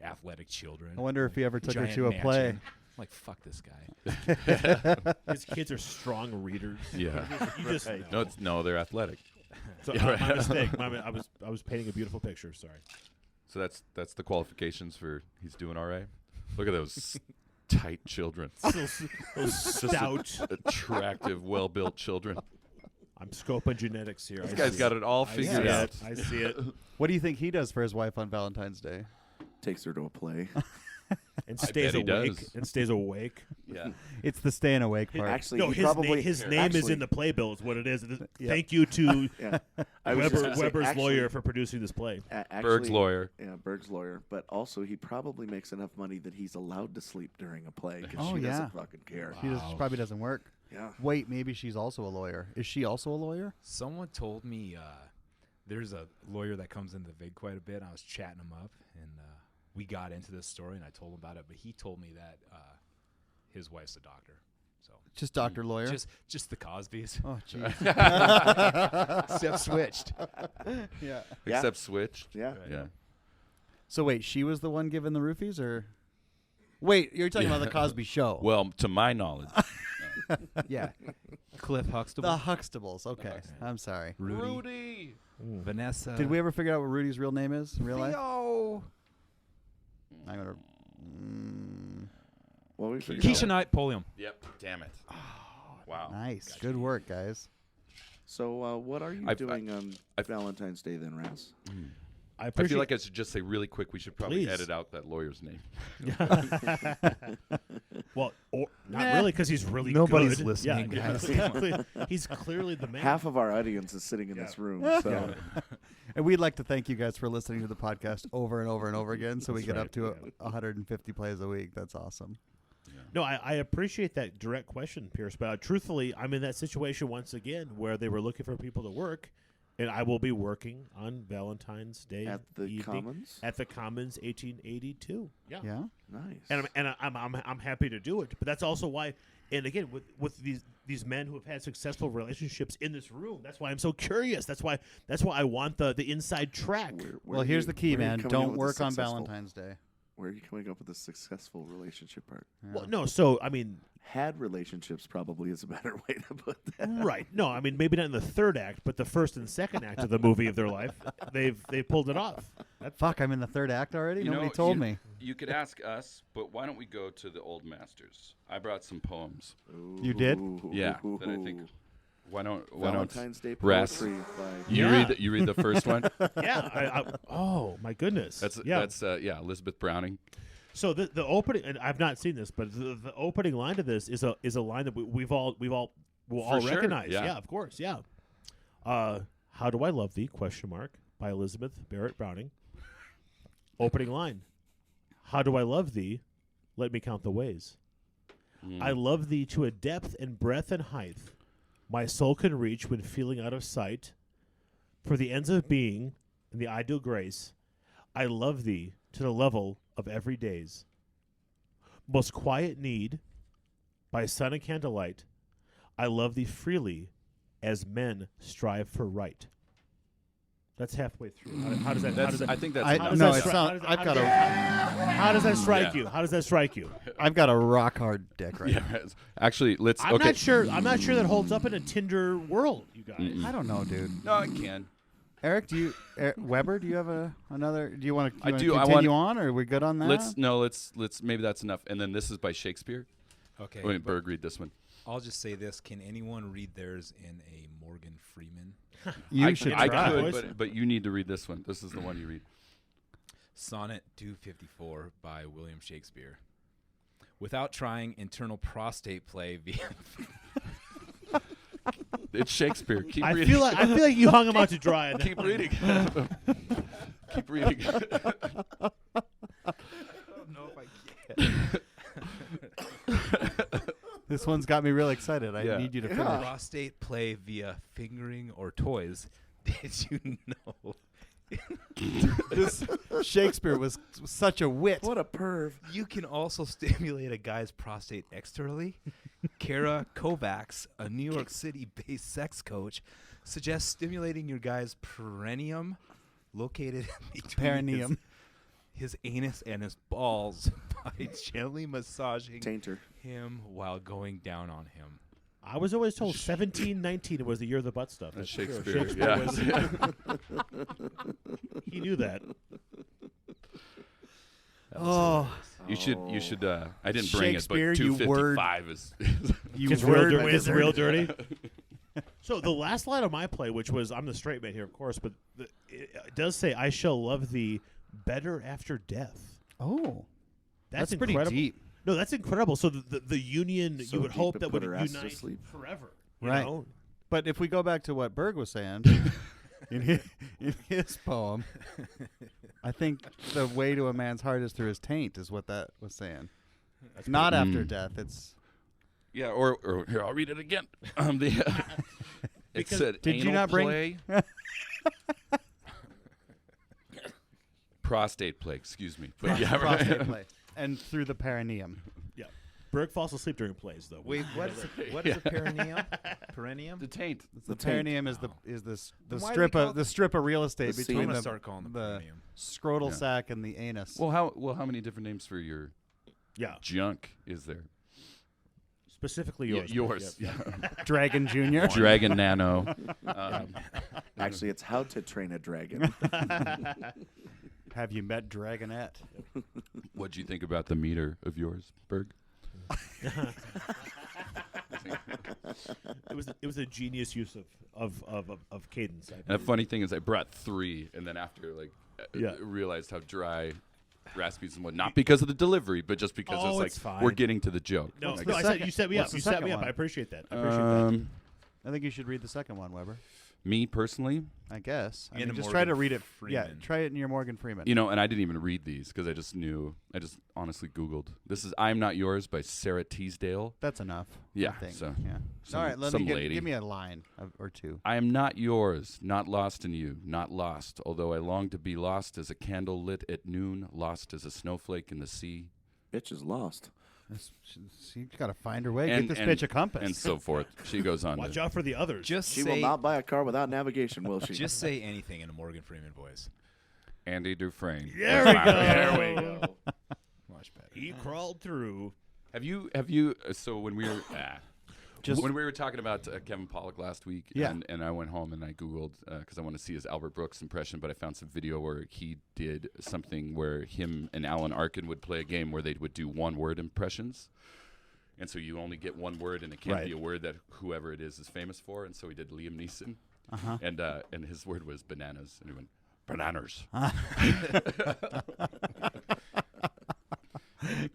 Speaker 5: athletic children.
Speaker 2: I wonder if he ever took her
Speaker 5: giant
Speaker 2: to a play.
Speaker 5: mansion. I'm like, fuck this guy.
Speaker 6: His kids are strong readers.
Speaker 1: Yeah.
Speaker 6: You just
Speaker 1: No, they're athletic.
Speaker 6: So,
Speaker 1: Yeah, right.
Speaker 6: my mistake. I was painting a beautiful picture. Sorry.
Speaker 1: So that's the qualifications for he's doing all right. Look at those tight children.
Speaker 6: Those stout.
Speaker 1: Attractive, well-built children.
Speaker 6: I'm scoping genetics here.
Speaker 1: This guy's got it all figured out.
Speaker 6: I see it.
Speaker 2: What do you think he does for his wife on Valentine's Day?
Speaker 3: Takes her to a play.
Speaker 6: And
Speaker 1: I
Speaker 6: stays
Speaker 1: bet he
Speaker 6: awake.
Speaker 1: does.
Speaker 6: And stays awake.
Speaker 1: Yeah.
Speaker 2: It's the staying awake part.
Speaker 3: Actually,
Speaker 6: No,
Speaker 3: he probably
Speaker 6: his name is
Speaker 3: actually-
Speaker 6: in the playbill. Is what it is.
Speaker 2: Yeah.
Speaker 6: Thank you to
Speaker 3: Yeah, I was just gonna say,
Speaker 6: Weber's
Speaker 3: actually-
Speaker 6: lawyer for producing this play.
Speaker 3: Actually,
Speaker 1: Berg's lawyer.
Speaker 3: Yeah, Berg's lawyer. But also, he probably makes enough money that he's allowed to sleep during a play because
Speaker 2: Oh,
Speaker 3: she
Speaker 2: yeah.
Speaker 3: doesn't fucking care.
Speaker 2: She probably doesn't work.
Speaker 3: Yeah.
Speaker 2: Wait, maybe she's also a lawyer. Is she also a lawyer?
Speaker 5: Someone told me there's a lawyer that comes into the vid quite a bit. I was chatting him up, and we got into this story, and I told him about it. But he told me that his wife's a doctor. So
Speaker 2: Just doctor lawyer?
Speaker 5: just the Cosbys.
Speaker 2: Oh, jeez.
Speaker 5: Except switched.
Speaker 2: Yeah.
Speaker 1: Except switched.
Speaker 3: Yeah.
Speaker 1: Yeah.
Speaker 2: So wait, she was the one giving the roofies, or? Wait, you're talking about the Cosby Show.
Speaker 1: Well, to my knowledge.
Speaker 2: Yeah.
Speaker 5: Cliff Huxtable.
Speaker 2: The Huxtables. Okay. I'm sorry.
Speaker 5: Rudy. Vanessa.
Speaker 2: Did we ever figure out what Rudy's real name is in real life?
Speaker 5: Theo.
Speaker 2: I'm gonna.
Speaker 3: Well, we figured
Speaker 5: Keisha
Speaker 3: out.
Speaker 5: Knight Polium.
Speaker 1: Yep. Damn it. Wow.
Speaker 2: Nice. Good work, guys.
Speaker 3: So, what are you
Speaker 1: I've-
Speaker 3: doing on Valentine's Day then, Raz?
Speaker 6: I
Speaker 1: I
Speaker 6: appreciate
Speaker 1: feel like I should just say really quick, we should probably
Speaker 6: Please.
Speaker 1: edit out that lawyer's name.
Speaker 6: Well, or not really, because he's really
Speaker 5: Nobody's
Speaker 6: good.
Speaker 5: listening,
Speaker 6: Yeah,
Speaker 5: guys.
Speaker 6: he's clearly the man.
Speaker 3: Half of our audience is sitting in this room. So,
Speaker 2: And we'd like to thank you guys for listening to the podcast over and over and over again, so we
Speaker 6: That's
Speaker 2: get
Speaker 6: right,
Speaker 2: up to 150 plays a week. That's awesome.
Speaker 6: No, I appreciate that direct question, Pierce. But truthfully, I'm in that situation once again where they were looking for people to work, and I will be working on Valentine's Day
Speaker 3: at the
Speaker 6: evening
Speaker 3: Commons.
Speaker 6: at the Commons, 1882. Yeah,
Speaker 2: Yeah.
Speaker 3: Nice.
Speaker 6: and I'm happy to do it. But that's also why. And again, with these men who have had successful relationships in this room, that's why I'm so curious. That's why I want the inside track.
Speaker 2: Well, here's the key, man. Don't work on
Speaker 3: Valentine's.
Speaker 2: Valentine's Day.
Speaker 3: Where are you coming up with the successful relationship part?
Speaker 6: Well, no, so I mean,
Speaker 3: Had relationships probably is a better way to put that.
Speaker 6: right? No, I mean maybe not in the third act, but the first and second act of the movie of their life, they've pulled it off.
Speaker 2: Fuck, I'm in the third act already?
Speaker 1: You
Speaker 2: Nobody
Speaker 1: know,
Speaker 2: told
Speaker 1: you-
Speaker 2: me.
Speaker 1: You could ask us, but why don't we go to the old masters? I brought some poems.
Speaker 2: You did?
Speaker 1: Yeah, that I think. Why don't
Speaker 3: Valentine's Day
Speaker 1: Ras,
Speaker 3: poetry by
Speaker 1: you
Speaker 6: Yeah.
Speaker 1: read the first one?
Speaker 6: Yeah. Oh my goodness.
Speaker 1: That's Elizabeth Browning.
Speaker 6: So the opening, and I've not seen this, but the opening line to this is a line that we'll all
Speaker 1: For sure,
Speaker 6: recognize.
Speaker 1: yeah.
Speaker 6: Yeah, of course. Yeah. How do I love thee? ? By Elizabeth Barrett Browning. Opening line. How do I love thee? Let me count the ways. I love thee to a depth and breadth and height my soul can reach when feeling out of sight. For the ends of being and the ideal grace, I love thee to the level of every days. Most quiet need, by sun and candlelight, I love thee freely as men strive for right. That's halfway through. How does that? How does that?
Speaker 1: I think that's
Speaker 2: I-
Speaker 1: enough.
Speaker 2: no,
Speaker 6: that
Speaker 2: it's
Speaker 6: stri-
Speaker 2: not-
Speaker 6: how does that-
Speaker 2: I've
Speaker 6: how
Speaker 2: got
Speaker 6: does
Speaker 2: a-
Speaker 6: that- How does that strike
Speaker 1: Yeah.
Speaker 6: you? How does that strike you?
Speaker 2: I've got a rock hard dick right now.
Speaker 1: Yeah, actually, let's.
Speaker 6: I'm
Speaker 1: okay.
Speaker 6: not sure. I'm not sure that holds up in a Tinder world, you guys.
Speaker 2: I don't know, dude.
Speaker 1: No, I can.
Speaker 2: Eric, do you Weber? Do you have another? Do you want to?
Speaker 1: I do. I
Speaker 2: Continue
Speaker 1: want-
Speaker 2: on, or are we good on that?
Speaker 1: Let's. Maybe that's enough. And then this is by Shakespeare.
Speaker 5: Okay.
Speaker 1: Wait,
Speaker 5: but
Speaker 1: Berg, read this one.
Speaker 5: I'll just say this: can anyone read theirs in a Morgan Freeman?
Speaker 2: You
Speaker 1: I,
Speaker 2: should
Speaker 1: I
Speaker 2: try.
Speaker 1: could, but you need to read this one. This is the one you read.
Speaker 5: Sonnet 254 by William Shakespeare. Without trying internal prostate play via
Speaker 1: It's Shakespeare. Keep
Speaker 6: I
Speaker 1: reading.
Speaker 6: feel like you hung him out to dry. on that
Speaker 1: Keep
Speaker 6: one.
Speaker 1: reading. Keep reading.
Speaker 5: I don't know if I can.
Speaker 2: This one's got me real excited. I
Speaker 1: Yeah.
Speaker 2: need you to finish.
Speaker 5: Prostate play via fingering or toys. Did you know?
Speaker 2: This Shakespeare was such a wit.
Speaker 3: What a perv.
Speaker 5: You can also stimulate a guy's prostate externally. Kara Kovacs, a New York City-based sex coach, suggests stimulating your guy's perineum, located between
Speaker 2: Perineum.
Speaker 5: his anus and his balls, by gently massaging
Speaker 3: Tainter.
Speaker 5: him while going down on him.
Speaker 6: I was always told 1719 was the year of the butt stuff.
Speaker 1: That's
Speaker 6: true.
Speaker 1: Shakespeare.
Speaker 6: was- he knew that.
Speaker 2: Oh,
Speaker 1: You should. I didn't bring it, but
Speaker 2: Shakespeare, you word-
Speaker 1: 255 is.
Speaker 2: you
Speaker 6: Gets real
Speaker 2: word
Speaker 6: dirty. Gets
Speaker 2: wizard.
Speaker 6: real dirty. So the last line of my play, which was I'm the straight man here, of course, but it does say, "I shall love thee better after death."
Speaker 2: Oh, that's
Speaker 6: incredible.
Speaker 2: pretty deep.
Speaker 6: No, that's incredible. So the union
Speaker 3: So
Speaker 6: you would
Speaker 3: deep
Speaker 6: hope
Speaker 3: it
Speaker 6: that
Speaker 3: put
Speaker 6: would
Speaker 3: her ass to
Speaker 6: unite
Speaker 3: sleep.
Speaker 6: forever.
Speaker 2: Right.
Speaker 6: You know?
Speaker 2: But if we go back to what Berg was saying in his poem, I think the way to a man's heart is through his taint, is what that was saying.
Speaker 6: That's
Speaker 2: Not after death. It's
Speaker 1: Yeah, or here I'll read it again. It said,
Speaker 2: Did you
Speaker 1: anal
Speaker 2: not bring-
Speaker 1: play, prostate play. Excuse me, but yeah,
Speaker 2: prostate play. And through the perineum.
Speaker 6: Yeah. Berg falls asleep during plays, though.
Speaker 5: Wait, what is a perineum? Perineum?
Speaker 1: the taint.
Speaker 2: The
Speaker 3: taint.
Speaker 2: perineum is the
Speaker 5: Then why do
Speaker 2: strip
Speaker 5: they call
Speaker 2: of the strip of real estate
Speaker 3: the
Speaker 2: between
Speaker 3: seam?
Speaker 5: I'm gonna
Speaker 2: the,
Speaker 5: start calling it
Speaker 2: the
Speaker 5: perineum.
Speaker 2: scrotal
Speaker 1: Yeah.
Speaker 2: sac and the anus.
Speaker 1: Well, how many different names for your
Speaker 6: Yeah.
Speaker 1: junk is there?
Speaker 6: Specifically
Speaker 1: Y-
Speaker 6: yours.
Speaker 1: yours.
Speaker 6: Yeah.
Speaker 2: Dragon Jr.
Speaker 1: Dragon Nano.
Speaker 3: Actually, it's How to Train a Dragon.
Speaker 2: Have you met Dragonette?
Speaker 1: What'd you think about the meter of yours, Berg?
Speaker 6: It was a genius use of cadence. I
Speaker 1: And the
Speaker 6: believe.
Speaker 1: funny thing is, I brought 3, and then after
Speaker 6: Yeah.
Speaker 1: realized how dry Raspy's and what, not because of the delivery, but just because
Speaker 6: Oh,
Speaker 1: it's
Speaker 6: it's
Speaker 1: like
Speaker 6: fine.
Speaker 1: we're getting to the joke.
Speaker 6: No,
Speaker 1: Like,
Speaker 6: no, I said you set me up.
Speaker 2: What's the
Speaker 6: You set
Speaker 2: second
Speaker 6: me up.
Speaker 2: one?
Speaker 6: I appreciate that. I appreciate that.
Speaker 2: I think you should read the second one, Weber.
Speaker 1: Me personally,
Speaker 2: I guess. I
Speaker 5: In
Speaker 2: mean, just
Speaker 5: Morgan
Speaker 2: try to read it. Yeah,
Speaker 5: Freeman.
Speaker 2: try it in your Morgan Freeman.
Speaker 1: you know, and I didn't even read these because I just honestly Googled. This is "I'm Not Yours" by Sarah Teasdale.
Speaker 2: That's enough.
Speaker 1: Yeah,
Speaker 2: I think.
Speaker 1: so
Speaker 2: yeah.
Speaker 1: some-
Speaker 2: All right, let
Speaker 1: some
Speaker 2: me
Speaker 1: lady.
Speaker 2: give me a line or two.
Speaker 1: I am not yours, not lost in you, not lost, although I long to be lost as a candle lit at noon, lost as a snowflake in the sea,
Speaker 3: Bitch is lost.
Speaker 2: She's got to find her way.
Speaker 1: And-
Speaker 2: Get this
Speaker 1: and-
Speaker 2: bitch a compass.
Speaker 1: and so forth. She goes on
Speaker 6: Watch
Speaker 1: to,
Speaker 6: out for the others.
Speaker 5: Just
Speaker 3: She
Speaker 5: say,
Speaker 3: will not buy a car without navigation, will she?
Speaker 5: just say anything in a Morgan Freeman voice.
Speaker 1: Andy Dufresne.
Speaker 6: There
Speaker 1: That's
Speaker 6: we
Speaker 1: my
Speaker 6: go.
Speaker 1: favorite.
Speaker 6: There we go.
Speaker 5: Much better.
Speaker 6: He crawled through.
Speaker 1: Have you? So when we were when we were talking about Kevin Pollak last week,
Speaker 2: Yeah.
Speaker 1: and I went home and I Googled because I want to see his Albert Brooks impression, but I found some video where he did something where him and Alan Arkin would play a game where they would do one-word impressions, and so you only get one word, and it can't be a word that whoever it is famous for, and so he did Liam Neeson, and his word was bananas, and he went bananas.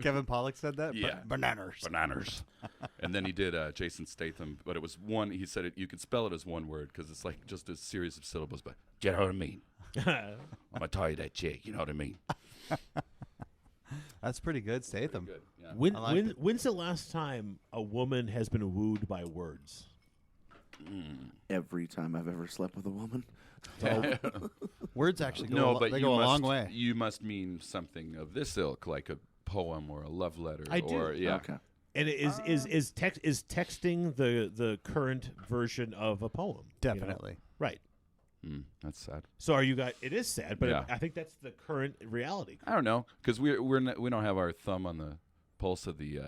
Speaker 2: Kevin Pollak said that.
Speaker 1: Yeah. Bananas. And then he did Jason Statham, but it was one. He said it. You could spell it as one word because it's like just a series of syllables. But you know what I mean? I'm gonna tell you that chick. You know what I mean?
Speaker 2: That's pretty good, Statham.
Speaker 1: Good. Yeah.
Speaker 6: When's the last time a woman has been wooed by words?
Speaker 3: Every time I've ever slept with a woman.
Speaker 2: Words actually go.
Speaker 1: No, but
Speaker 2: they
Speaker 1: you
Speaker 2: go a
Speaker 1: must,
Speaker 2: long way.
Speaker 1: You must mean something of this ilk, like a poem or a love letter.
Speaker 6: I do.
Speaker 1: Or, yeah.
Speaker 3: Okay.
Speaker 6: And is texting the current version of a poem? you know?
Speaker 2: Definitely.
Speaker 6: Right.
Speaker 1: That's sad.
Speaker 6: So are you guys? It is sad, but
Speaker 1: Yeah.
Speaker 6: I think that's the current reality.
Speaker 1: I don't know because we don't have our thumb on the pulse of the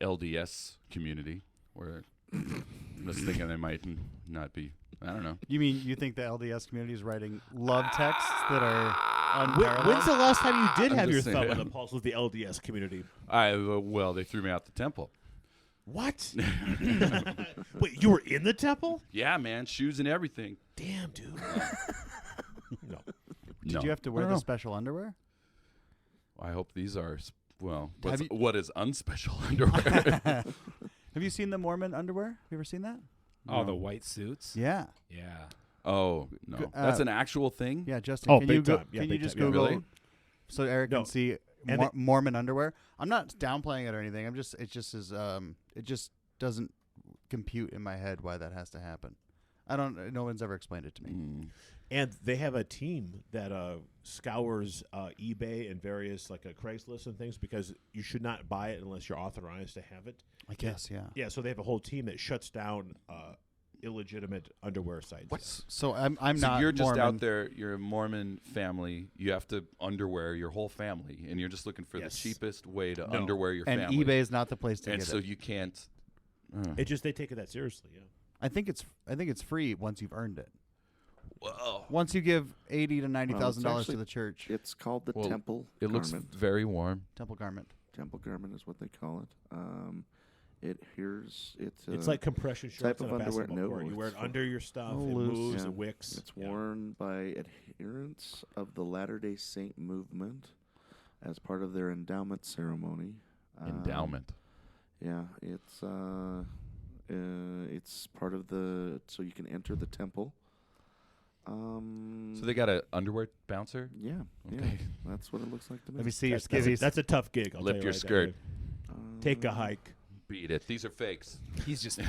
Speaker 1: LDS community. Where I'm just thinking they might not be. I don't know.
Speaker 2: You think the LDS community is writing love texts that are unparalleled?
Speaker 6: When's the last time you did
Speaker 1: I'm
Speaker 6: have your
Speaker 1: just
Speaker 6: thumb
Speaker 1: saying.
Speaker 6: on the pulse of the LDS community?
Speaker 1: Well, they threw me out the temple.
Speaker 6: What? Wait, you were in the temple?
Speaker 1: Yeah, man, shoes and everything.
Speaker 6: Damn, dude. No.
Speaker 2: Did you have to wear the special underwear?
Speaker 1: I hope these are
Speaker 2: Have
Speaker 1: what is unspecial underwear?
Speaker 2: Have you seen the Mormon underwear? Have you ever seen that?
Speaker 5: Oh, the white suits?
Speaker 2: Yeah.
Speaker 5: Yeah.
Speaker 1: Oh no, that's an actual thing.
Speaker 2: Yeah, Justin.
Speaker 6: Oh,
Speaker 2: can
Speaker 6: big
Speaker 2: you
Speaker 6: time. Yeah,
Speaker 2: can you
Speaker 6: big
Speaker 2: just
Speaker 6: time. Yeah,
Speaker 2: Google
Speaker 1: really?
Speaker 2: so Eric
Speaker 6: No.
Speaker 2: can see
Speaker 6: And
Speaker 2: Mormon underwear? I'm not downplaying it or anything. It just doesn't compute in my head why that has to happen. No one's ever explained it to me.
Speaker 6: And they have a team that scours eBay and various Craigslist and things because you should not buy it unless you're authorized to have it.
Speaker 2: I guess, yeah.
Speaker 6: Yeah, so they have a whole team that shuts down illegitimate underwear sites.
Speaker 2: So I'm
Speaker 1: So
Speaker 2: not.
Speaker 1: you're just
Speaker 2: Mormon.
Speaker 1: out there. You're a Mormon family. You have to underwear your whole family, and you're just looking for
Speaker 6: Yes.
Speaker 1: the cheapest way to
Speaker 6: No.
Speaker 1: underwear your
Speaker 2: and
Speaker 1: family.
Speaker 2: eBay is not the place to
Speaker 1: and
Speaker 2: get
Speaker 1: so
Speaker 2: it.
Speaker 1: you can't.
Speaker 6: It just they take it that seriously. Yeah.
Speaker 2: I think it's free once you've earned it.
Speaker 1: Whoa.
Speaker 2: Once you give $80,000 to $90,000 to
Speaker 3: actually-
Speaker 2: the church,
Speaker 3: It's called the
Speaker 1: Well,
Speaker 3: temple
Speaker 1: It looks
Speaker 3: garment.
Speaker 1: very warm.
Speaker 2: temple garment.
Speaker 3: Temple garment is what they call it.
Speaker 6: It's like compression
Speaker 3: type
Speaker 6: shorts on
Speaker 3: of
Speaker 6: a
Speaker 3: underwear.
Speaker 6: basketball
Speaker 3: No,
Speaker 6: court. You wear it
Speaker 3: it's
Speaker 6: under your stuff.
Speaker 2: Oh,
Speaker 6: It
Speaker 2: loose.
Speaker 6: moves.
Speaker 3: Yeah.
Speaker 6: It wicks.
Speaker 3: It's
Speaker 6: Yeah.
Speaker 3: worn by adherents of the Latter-day Saint movement as part of their endowment ceremony.
Speaker 1: Endowment.
Speaker 3: Yeah, it's part of the so you can enter the temple.
Speaker 1: So they got an underwear bouncer?
Speaker 3: Yeah,
Speaker 1: Okay.
Speaker 3: that's what it looks like to me.
Speaker 2: Let me see your
Speaker 6: That's
Speaker 2: skivvies.
Speaker 6: a tough gig. I'll
Speaker 1: Lift
Speaker 6: tell you
Speaker 1: your
Speaker 6: right
Speaker 1: skirt.
Speaker 6: now. Take a hike.
Speaker 1: Beat it. These are fakes.
Speaker 5: He's just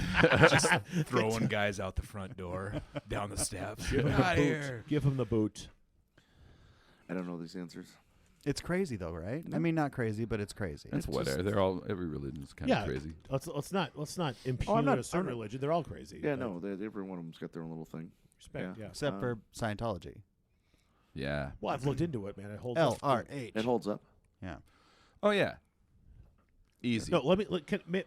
Speaker 5: throwing guys out the front door, down the steps.
Speaker 6: Give him
Speaker 5: Get
Speaker 6: the
Speaker 5: out
Speaker 6: boot.
Speaker 5: here.
Speaker 6: Give him the boot.
Speaker 3: I don't know these answers.
Speaker 2: It's crazy though, right?
Speaker 3: No.
Speaker 2: I mean, not crazy, but it's crazy.
Speaker 1: That's
Speaker 3: It's
Speaker 1: whatever.
Speaker 3: just-
Speaker 1: They're all every religion's kind of crazy.
Speaker 6: Let's not impugn
Speaker 3: I'm not-
Speaker 6: a certain
Speaker 3: I'm not-
Speaker 6: religion. They're all crazy.
Speaker 3: Yeah,
Speaker 6: but
Speaker 3: no, every one of them's got their own little thing.
Speaker 6: Respect.
Speaker 3: Yeah.
Speaker 6: Yeah.
Speaker 2: Except for Scientology.
Speaker 1: Yeah.
Speaker 6: Well, I've looked into it, man. It holds up.
Speaker 2: LRH.
Speaker 3: It holds up.
Speaker 2: Yeah.
Speaker 1: Oh yeah. Easy.
Speaker 6: No, let me.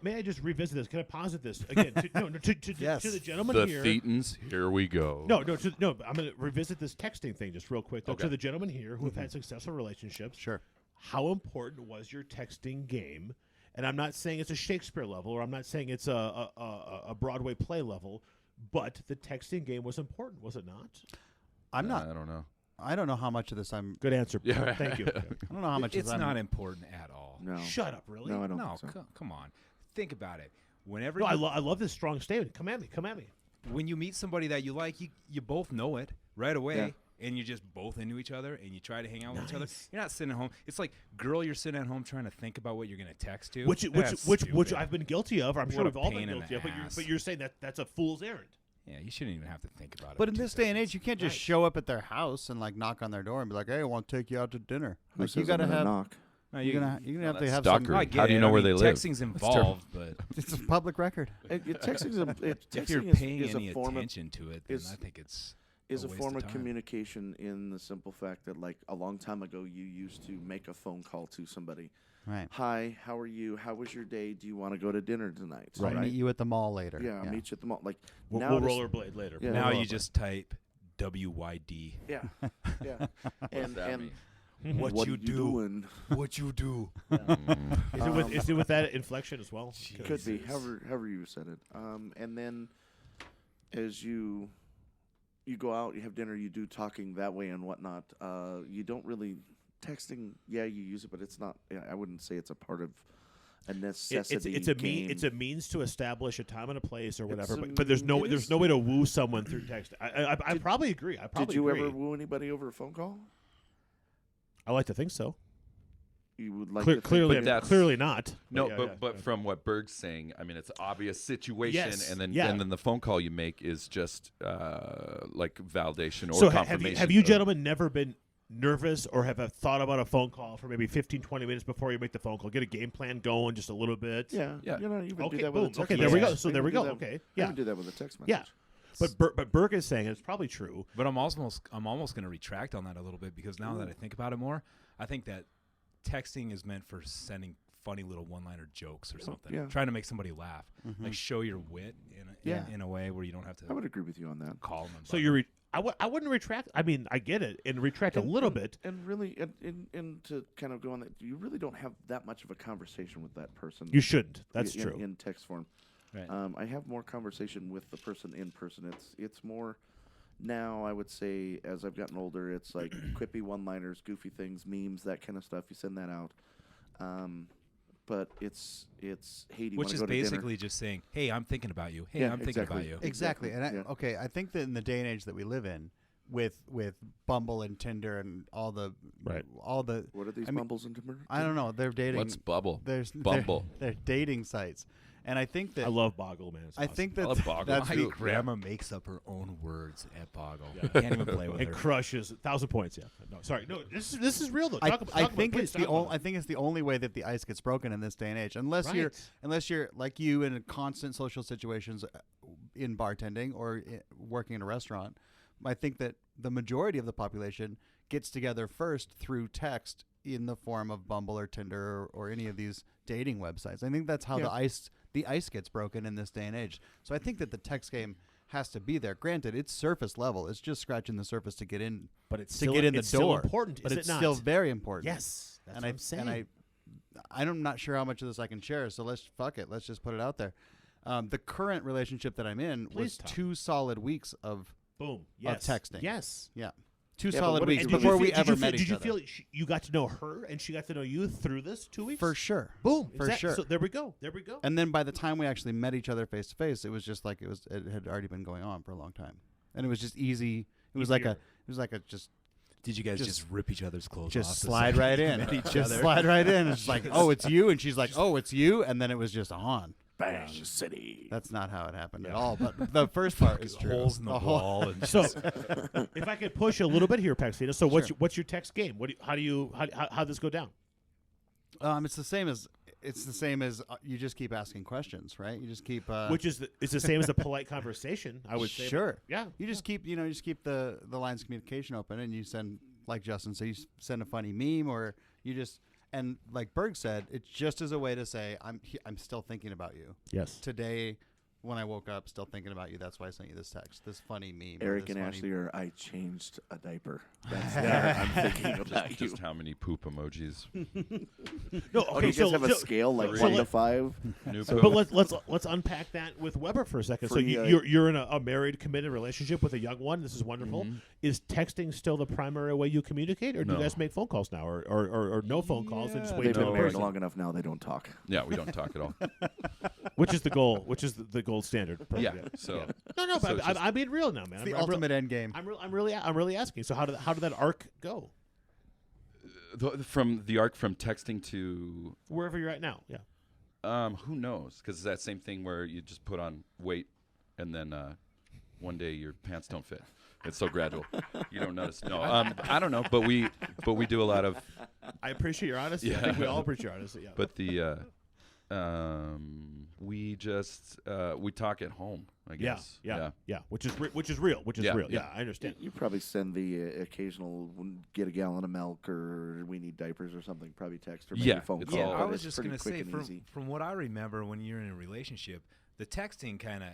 Speaker 6: May I just revisit this? Can I posit this again? To
Speaker 2: Yes.
Speaker 6: the gentleman
Speaker 1: the
Speaker 6: here.
Speaker 1: Thetans, here we go.
Speaker 6: No. I'm going to revisit this texting thing just real quick. Though,
Speaker 1: Okay.
Speaker 6: To the gentlemen here who have had successful relationships,
Speaker 2: Sure.
Speaker 6: how important was your texting game? And I'm not saying it's a Shakespeare level, or I'm not saying it's a Broadway play level, but the texting game was important, was it not?
Speaker 2: I'm not.
Speaker 1: I don't know.
Speaker 2: I don't know how much of this I'm.
Speaker 6: Good answer.
Speaker 1: Yeah.
Speaker 6: Thank you.
Speaker 2: I don't know how much.
Speaker 5: It's
Speaker 2: I'm,
Speaker 5: not important at all.
Speaker 3: No.
Speaker 6: Shut up, really?
Speaker 3: No, I don't
Speaker 5: No,
Speaker 3: think so.
Speaker 5: come on. Think about it. Whenever
Speaker 6: No,
Speaker 5: you,
Speaker 6: I love this strong statement. Come at me.
Speaker 5: when you meet somebody that you like, you both know it right away.
Speaker 3: Yeah.
Speaker 5: And you're just both into each other, and you try to hang out with each other.
Speaker 6: Nice.
Speaker 5: You're not sitting at home. It's like, girl, you're sitting at home trying to think about what you're going to text to.
Speaker 6: Which
Speaker 5: That's
Speaker 6: which
Speaker 5: stupid.
Speaker 6: I've been guilty of. I'm sure
Speaker 5: What a
Speaker 6: we've all been
Speaker 5: pain in
Speaker 6: guilty
Speaker 5: the
Speaker 6: of.
Speaker 5: ass.
Speaker 6: But you're saying that's a fool's errand.
Speaker 5: Yeah, you shouldn't even have to think about it.
Speaker 2: But
Speaker 5: for
Speaker 2: in
Speaker 5: 2
Speaker 2: this day and
Speaker 5: seconds.
Speaker 2: age, you can't just
Speaker 6: Right.
Speaker 2: show up at their house and like knock on their door and be like, "Hey, I want to take you out to dinner."
Speaker 3: Who
Speaker 2: Like you
Speaker 3: says
Speaker 2: got to
Speaker 3: I'm gonna
Speaker 2: have.
Speaker 3: knock?
Speaker 5: No,
Speaker 2: You're gonna have to
Speaker 1: that's
Speaker 2: have
Speaker 1: stalker.
Speaker 2: some.
Speaker 5: I get
Speaker 1: How do you
Speaker 5: it.
Speaker 1: know
Speaker 5: I
Speaker 1: where
Speaker 5: mean,
Speaker 1: they live?
Speaker 5: Texting's
Speaker 1: terrible.
Speaker 5: involved, but
Speaker 2: It's a public record.
Speaker 5: if you're
Speaker 3: texting
Speaker 5: paying
Speaker 3: is
Speaker 5: any
Speaker 3: a form of
Speaker 5: attention to it, then
Speaker 3: is-
Speaker 5: I think it's
Speaker 3: is
Speaker 5: a
Speaker 3: a
Speaker 5: waste
Speaker 3: form
Speaker 5: of
Speaker 3: of
Speaker 5: time.
Speaker 3: communication in the simple fact that, like, a long time ago, you used to make a phone call to somebody.
Speaker 2: Right.
Speaker 3: Hi, how are you? How was your day? Do you want to go to dinner tonight?
Speaker 2: So I meet you at the mall later.
Speaker 3: Yeah, I'll meet you at the mall. Like,
Speaker 6: We'll
Speaker 3: now this-
Speaker 6: rollerblade later.
Speaker 3: Yeah.
Speaker 5: now
Speaker 3: Well,
Speaker 5: you just type WYD.
Speaker 3: Yeah, yeah.
Speaker 1: What's that
Speaker 3: and
Speaker 1: mean?
Speaker 5: What
Speaker 3: are
Speaker 5: you do?
Speaker 3: doing?
Speaker 5: What you do?
Speaker 6: Is it with that inflection as well?
Speaker 3: Could be,
Speaker 5: Jesus.
Speaker 3: however you said it. And then as you go out, you have dinner, you do talking that way and whatnot. You don't really texting. Yeah, you use it, but it's not. I wouldn't say it's a part of a necessity.
Speaker 6: It's a means to establish a time and a place or whatever.
Speaker 3: a
Speaker 6: But there's no
Speaker 3: means.
Speaker 6: way to woo someone through text. I probably agree.
Speaker 3: Did you ever woo anybody over a phone call?
Speaker 6: I like to think so.
Speaker 3: You would like to think
Speaker 6: Clearly,
Speaker 1: But that's-
Speaker 6: clearly not.
Speaker 1: No,
Speaker 6: yeah,
Speaker 1: but
Speaker 6: yeah.
Speaker 1: from what Berg's saying, I mean, it's an obvious situation,
Speaker 6: Yes,
Speaker 1: and then
Speaker 6: yeah.
Speaker 1: and then the phone call you make is just like validation or
Speaker 6: So
Speaker 1: confirmation.
Speaker 6: have you
Speaker 1: of-
Speaker 6: gentlemen never been nervous or have a thought about a phone call for maybe 15, 20 minutes before you make the phone call? Get a game plan going just a little bit.
Speaker 3: Yeah,
Speaker 1: Yeah.
Speaker 3: You know, you even
Speaker 6: Okay,
Speaker 3: do that
Speaker 6: boom.
Speaker 3: with a text
Speaker 6: Okay, there we
Speaker 3: message.
Speaker 6: go. So
Speaker 3: You
Speaker 6: there
Speaker 3: can
Speaker 6: we
Speaker 3: do
Speaker 6: go.
Speaker 3: that-
Speaker 6: Okay,
Speaker 3: You
Speaker 6: yeah.
Speaker 3: can do that with a text message.
Speaker 6: Yeah. But Burke is saying it's probably true.
Speaker 5: But I'm almost going to retract on that a little bit because now that I think about it more, I think that texting is meant for sending funny little one-liner jokes or something,
Speaker 3: yeah.
Speaker 5: trying to make somebody laugh,
Speaker 2: Mm-hmm.
Speaker 5: like show your wit in a way where you don't have
Speaker 3: I would
Speaker 5: to
Speaker 3: agree with you on that.
Speaker 5: call them.
Speaker 6: So you're. I wouldn't retract. I mean, I get it, and retract a little bit.
Speaker 3: And really, and to kind of go on that, you really don't have that much of a conversation with that person.
Speaker 6: You shouldn't. That's
Speaker 3: in,
Speaker 6: true.
Speaker 3: In text form.
Speaker 5: Right.
Speaker 3: I have more conversation with the person in person. It's more now. I would say as I've gotten older, it's like quippy one-liners, goofy things, memes, that kind of stuff. You send that out. But it's hey, do you
Speaker 5: which
Speaker 3: wanna
Speaker 5: is
Speaker 3: go to dinner?
Speaker 5: basically just saying, "Hey, I'm thinking about you. Hey,
Speaker 3: Yeah,
Speaker 5: I'm thinking
Speaker 3: exactly.
Speaker 5: about you."
Speaker 2: Exactly. And
Speaker 3: Yeah.
Speaker 2: I think that in the day and age that we live in, with Bumble and Tinder and all the
Speaker 6: Right.
Speaker 3: What are these
Speaker 2: I mean,
Speaker 3: mumbles and timber?
Speaker 2: I don't know, they're dating.
Speaker 1: What's Bubble?
Speaker 2: There's
Speaker 1: Bumble.
Speaker 2: They're dating sites, and I think that
Speaker 6: I love Boggle, man. It's
Speaker 2: I
Speaker 6: awesome.
Speaker 2: think that
Speaker 1: I love Boggle.
Speaker 2: that's
Speaker 5: My
Speaker 1: too.
Speaker 5: grandma makes up her own words at Boggle.
Speaker 6: Yeah.
Speaker 5: Can't even play with
Speaker 6: it
Speaker 5: her.
Speaker 6: crushes 1,000 points. Yeah. No, sorry. No, this is real though.
Speaker 2: I,
Speaker 6: Talk about,
Speaker 2: I
Speaker 6: talk
Speaker 2: think
Speaker 6: about,
Speaker 2: it's
Speaker 6: please,
Speaker 2: the
Speaker 6: talk about
Speaker 2: I think it's the only way that the ice gets broken in this day and age, unless
Speaker 6: Right.
Speaker 2: you're like you in constant social situations in bartending or working in a restaurant. I think that the majority of the population gets together first through text in the form of Bumble or Tinder or any of these dating websites. I think that's how the ice gets broken in this day and age. So I think that the text game has to be there. Granted, it's surface level. It's just scratching the surface to get in,
Speaker 6: But it's
Speaker 2: to
Speaker 6: still,
Speaker 2: get in the
Speaker 6: it's
Speaker 2: door.
Speaker 6: Still important,
Speaker 2: but
Speaker 6: is
Speaker 2: it's
Speaker 6: it not?
Speaker 2: still very important.
Speaker 6: Yes, that's
Speaker 2: and
Speaker 6: what I'm saying.
Speaker 2: And I'm not sure how much of this I can share. So fuck it. Let's just put it out there. The current relationship that I'm in
Speaker 6: Please
Speaker 2: was
Speaker 6: talk.
Speaker 2: 2 solid weeks of
Speaker 6: Boom. Yes.
Speaker 2: texting.
Speaker 6: Yes.
Speaker 2: Yeah. 2
Speaker 3: Yeah, but
Speaker 2: solid
Speaker 3: what
Speaker 2: weeks
Speaker 3: did you
Speaker 2: before
Speaker 3: feel-
Speaker 2: we ever met
Speaker 6: Did
Speaker 2: each
Speaker 6: you
Speaker 2: other.
Speaker 6: feel you got to know her and she got to know you through this 2 weeks?
Speaker 2: For sure.
Speaker 6: Boom.
Speaker 2: For sure.
Speaker 6: So there we go. There we go.
Speaker 2: And then by the time we actually met each other face to face, it was just like it had already been going on for a long time, and it was just easy. It was like
Speaker 6: Easier.
Speaker 2: just
Speaker 5: Did you guys
Speaker 2: Just-
Speaker 5: just rip each other's clothes off?
Speaker 2: just
Speaker 5: the
Speaker 2: slide
Speaker 5: second
Speaker 2: right
Speaker 5: you
Speaker 2: in,
Speaker 5: met each
Speaker 2: just
Speaker 5: other?
Speaker 2: slide right in. It's like, oh, it's you, and she's like, oh, it's you, and then it was just on.
Speaker 3: Bang City.
Speaker 2: That's not how it happened at all. But the first part is true.
Speaker 5: Holes in the wall. And
Speaker 6: So, if I could push you a little bit here, Paxina. So, what's your text game? How this go down?
Speaker 2: It's the same as you just keep asking questions, right? You just keep
Speaker 6: It's the same as a polite conversation, I would say.
Speaker 2: Sure.
Speaker 6: Yeah.
Speaker 2: You just keep the lines of communication open, and you send, like Justin said, you send a funny meme, or you just, and like Berg said, it's just as a way to say I'm still thinking about you
Speaker 6: Yes.
Speaker 2: today. When I woke up, still thinking about you. That's why I sent you this text, this funny meme. or
Speaker 3: Eric
Speaker 2: this
Speaker 3: and
Speaker 2: funny-
Speaker 3: Ashley are, I changed a diaper. That's there. I'm thinking about you.
Speaker 1: Just how many poop emojis?
Speaker 6: No.
Speaker 3: Oh, do
Speaker 6: Okay.
Speaker 3: you guys have a
Speaker 6: so
Speaker 3: scale like
Speaker 1: so
Speaker 3: 1 to
Speaker 6: let-
Speaker 3: 5?
Speaker 1: New
Speaker 6: but
Speaker 1: poop.
Speaker 6: let's unpack that with Weber for a second. So
Speaker 3: Free,
Speaker 6: you're in a married, committed relationship with a young one. This is wonderful.
Speaker 1: Mhm.
Speaker 6: Is texting still the primary way you communicate, or do you
Speaker 1: No.
Speaker 6: guys make phone calls now, or no phone calls and just
Speaker 2: Yeah,
Speaker 6: wait
Speaker 3: They've
Speaker 6: till
Speaker 3: been
Speaker 6: the
Speaker 3: married
Speaker 6: person?
Speaker 3: long enough now. They don't talk.
Speaker 1: Yeah, we don't talk at all.
Speaker 6: Which is the goal? Which is the gold standard?
Speaker 1: Yeah. So
Speaker 6: No,
Speaker 1: So
Speaker 6: but
Speaker 1: it's
Speaker 6: I'm being real now, man.
Speaker 2: It's the
Speaker 6: I'm
Speaker 2: ultimate end game.
Speaker 6: I'm really asking. So how did that arc go?
Speaker 1: from the arc from texting to
Speaker 6: Wherever you're at now, yeah.
Speaker 1: who knows? Because it's that same thing where you just put on weight, and then one day your pants don't fit. It's so gradual. You don't notice. No, I don't know. But we do a lot of.
Speaker 6: I appreciate your honesty. I
Speaker 1: Yeah.
Speaker 6: think we all appreciate your honesty. Yeah.
Speaker 1: But the we just we talk at home. I guess.
Speaker 6: yeah. Which is real.
Speaker 1: Yeah,
Speaker 6: Yeah,
Speaker 1: yeah.
Speaker 6: I understand.
Speaker 3: You probably send the occasional get a gallon of milk or we need diapers or something. Probably text or maybe
Speaker 1: Yeah,
Speaker 3: a phone
Speaker 1: it's
Speaker 3: call.
Speaker 1: all-
Speaker 5: I
Speaker 3: but
Speaker 5: was
Speaker 3: it's
Speaker 5: just
Speaker 3: pretty
Speaker 5: going to
Speaker 3: quick
Speaker 5: say,
Speaker 3: and easy.
Speaker 5: from what I remember, when you're in a relationship, the texting kind of,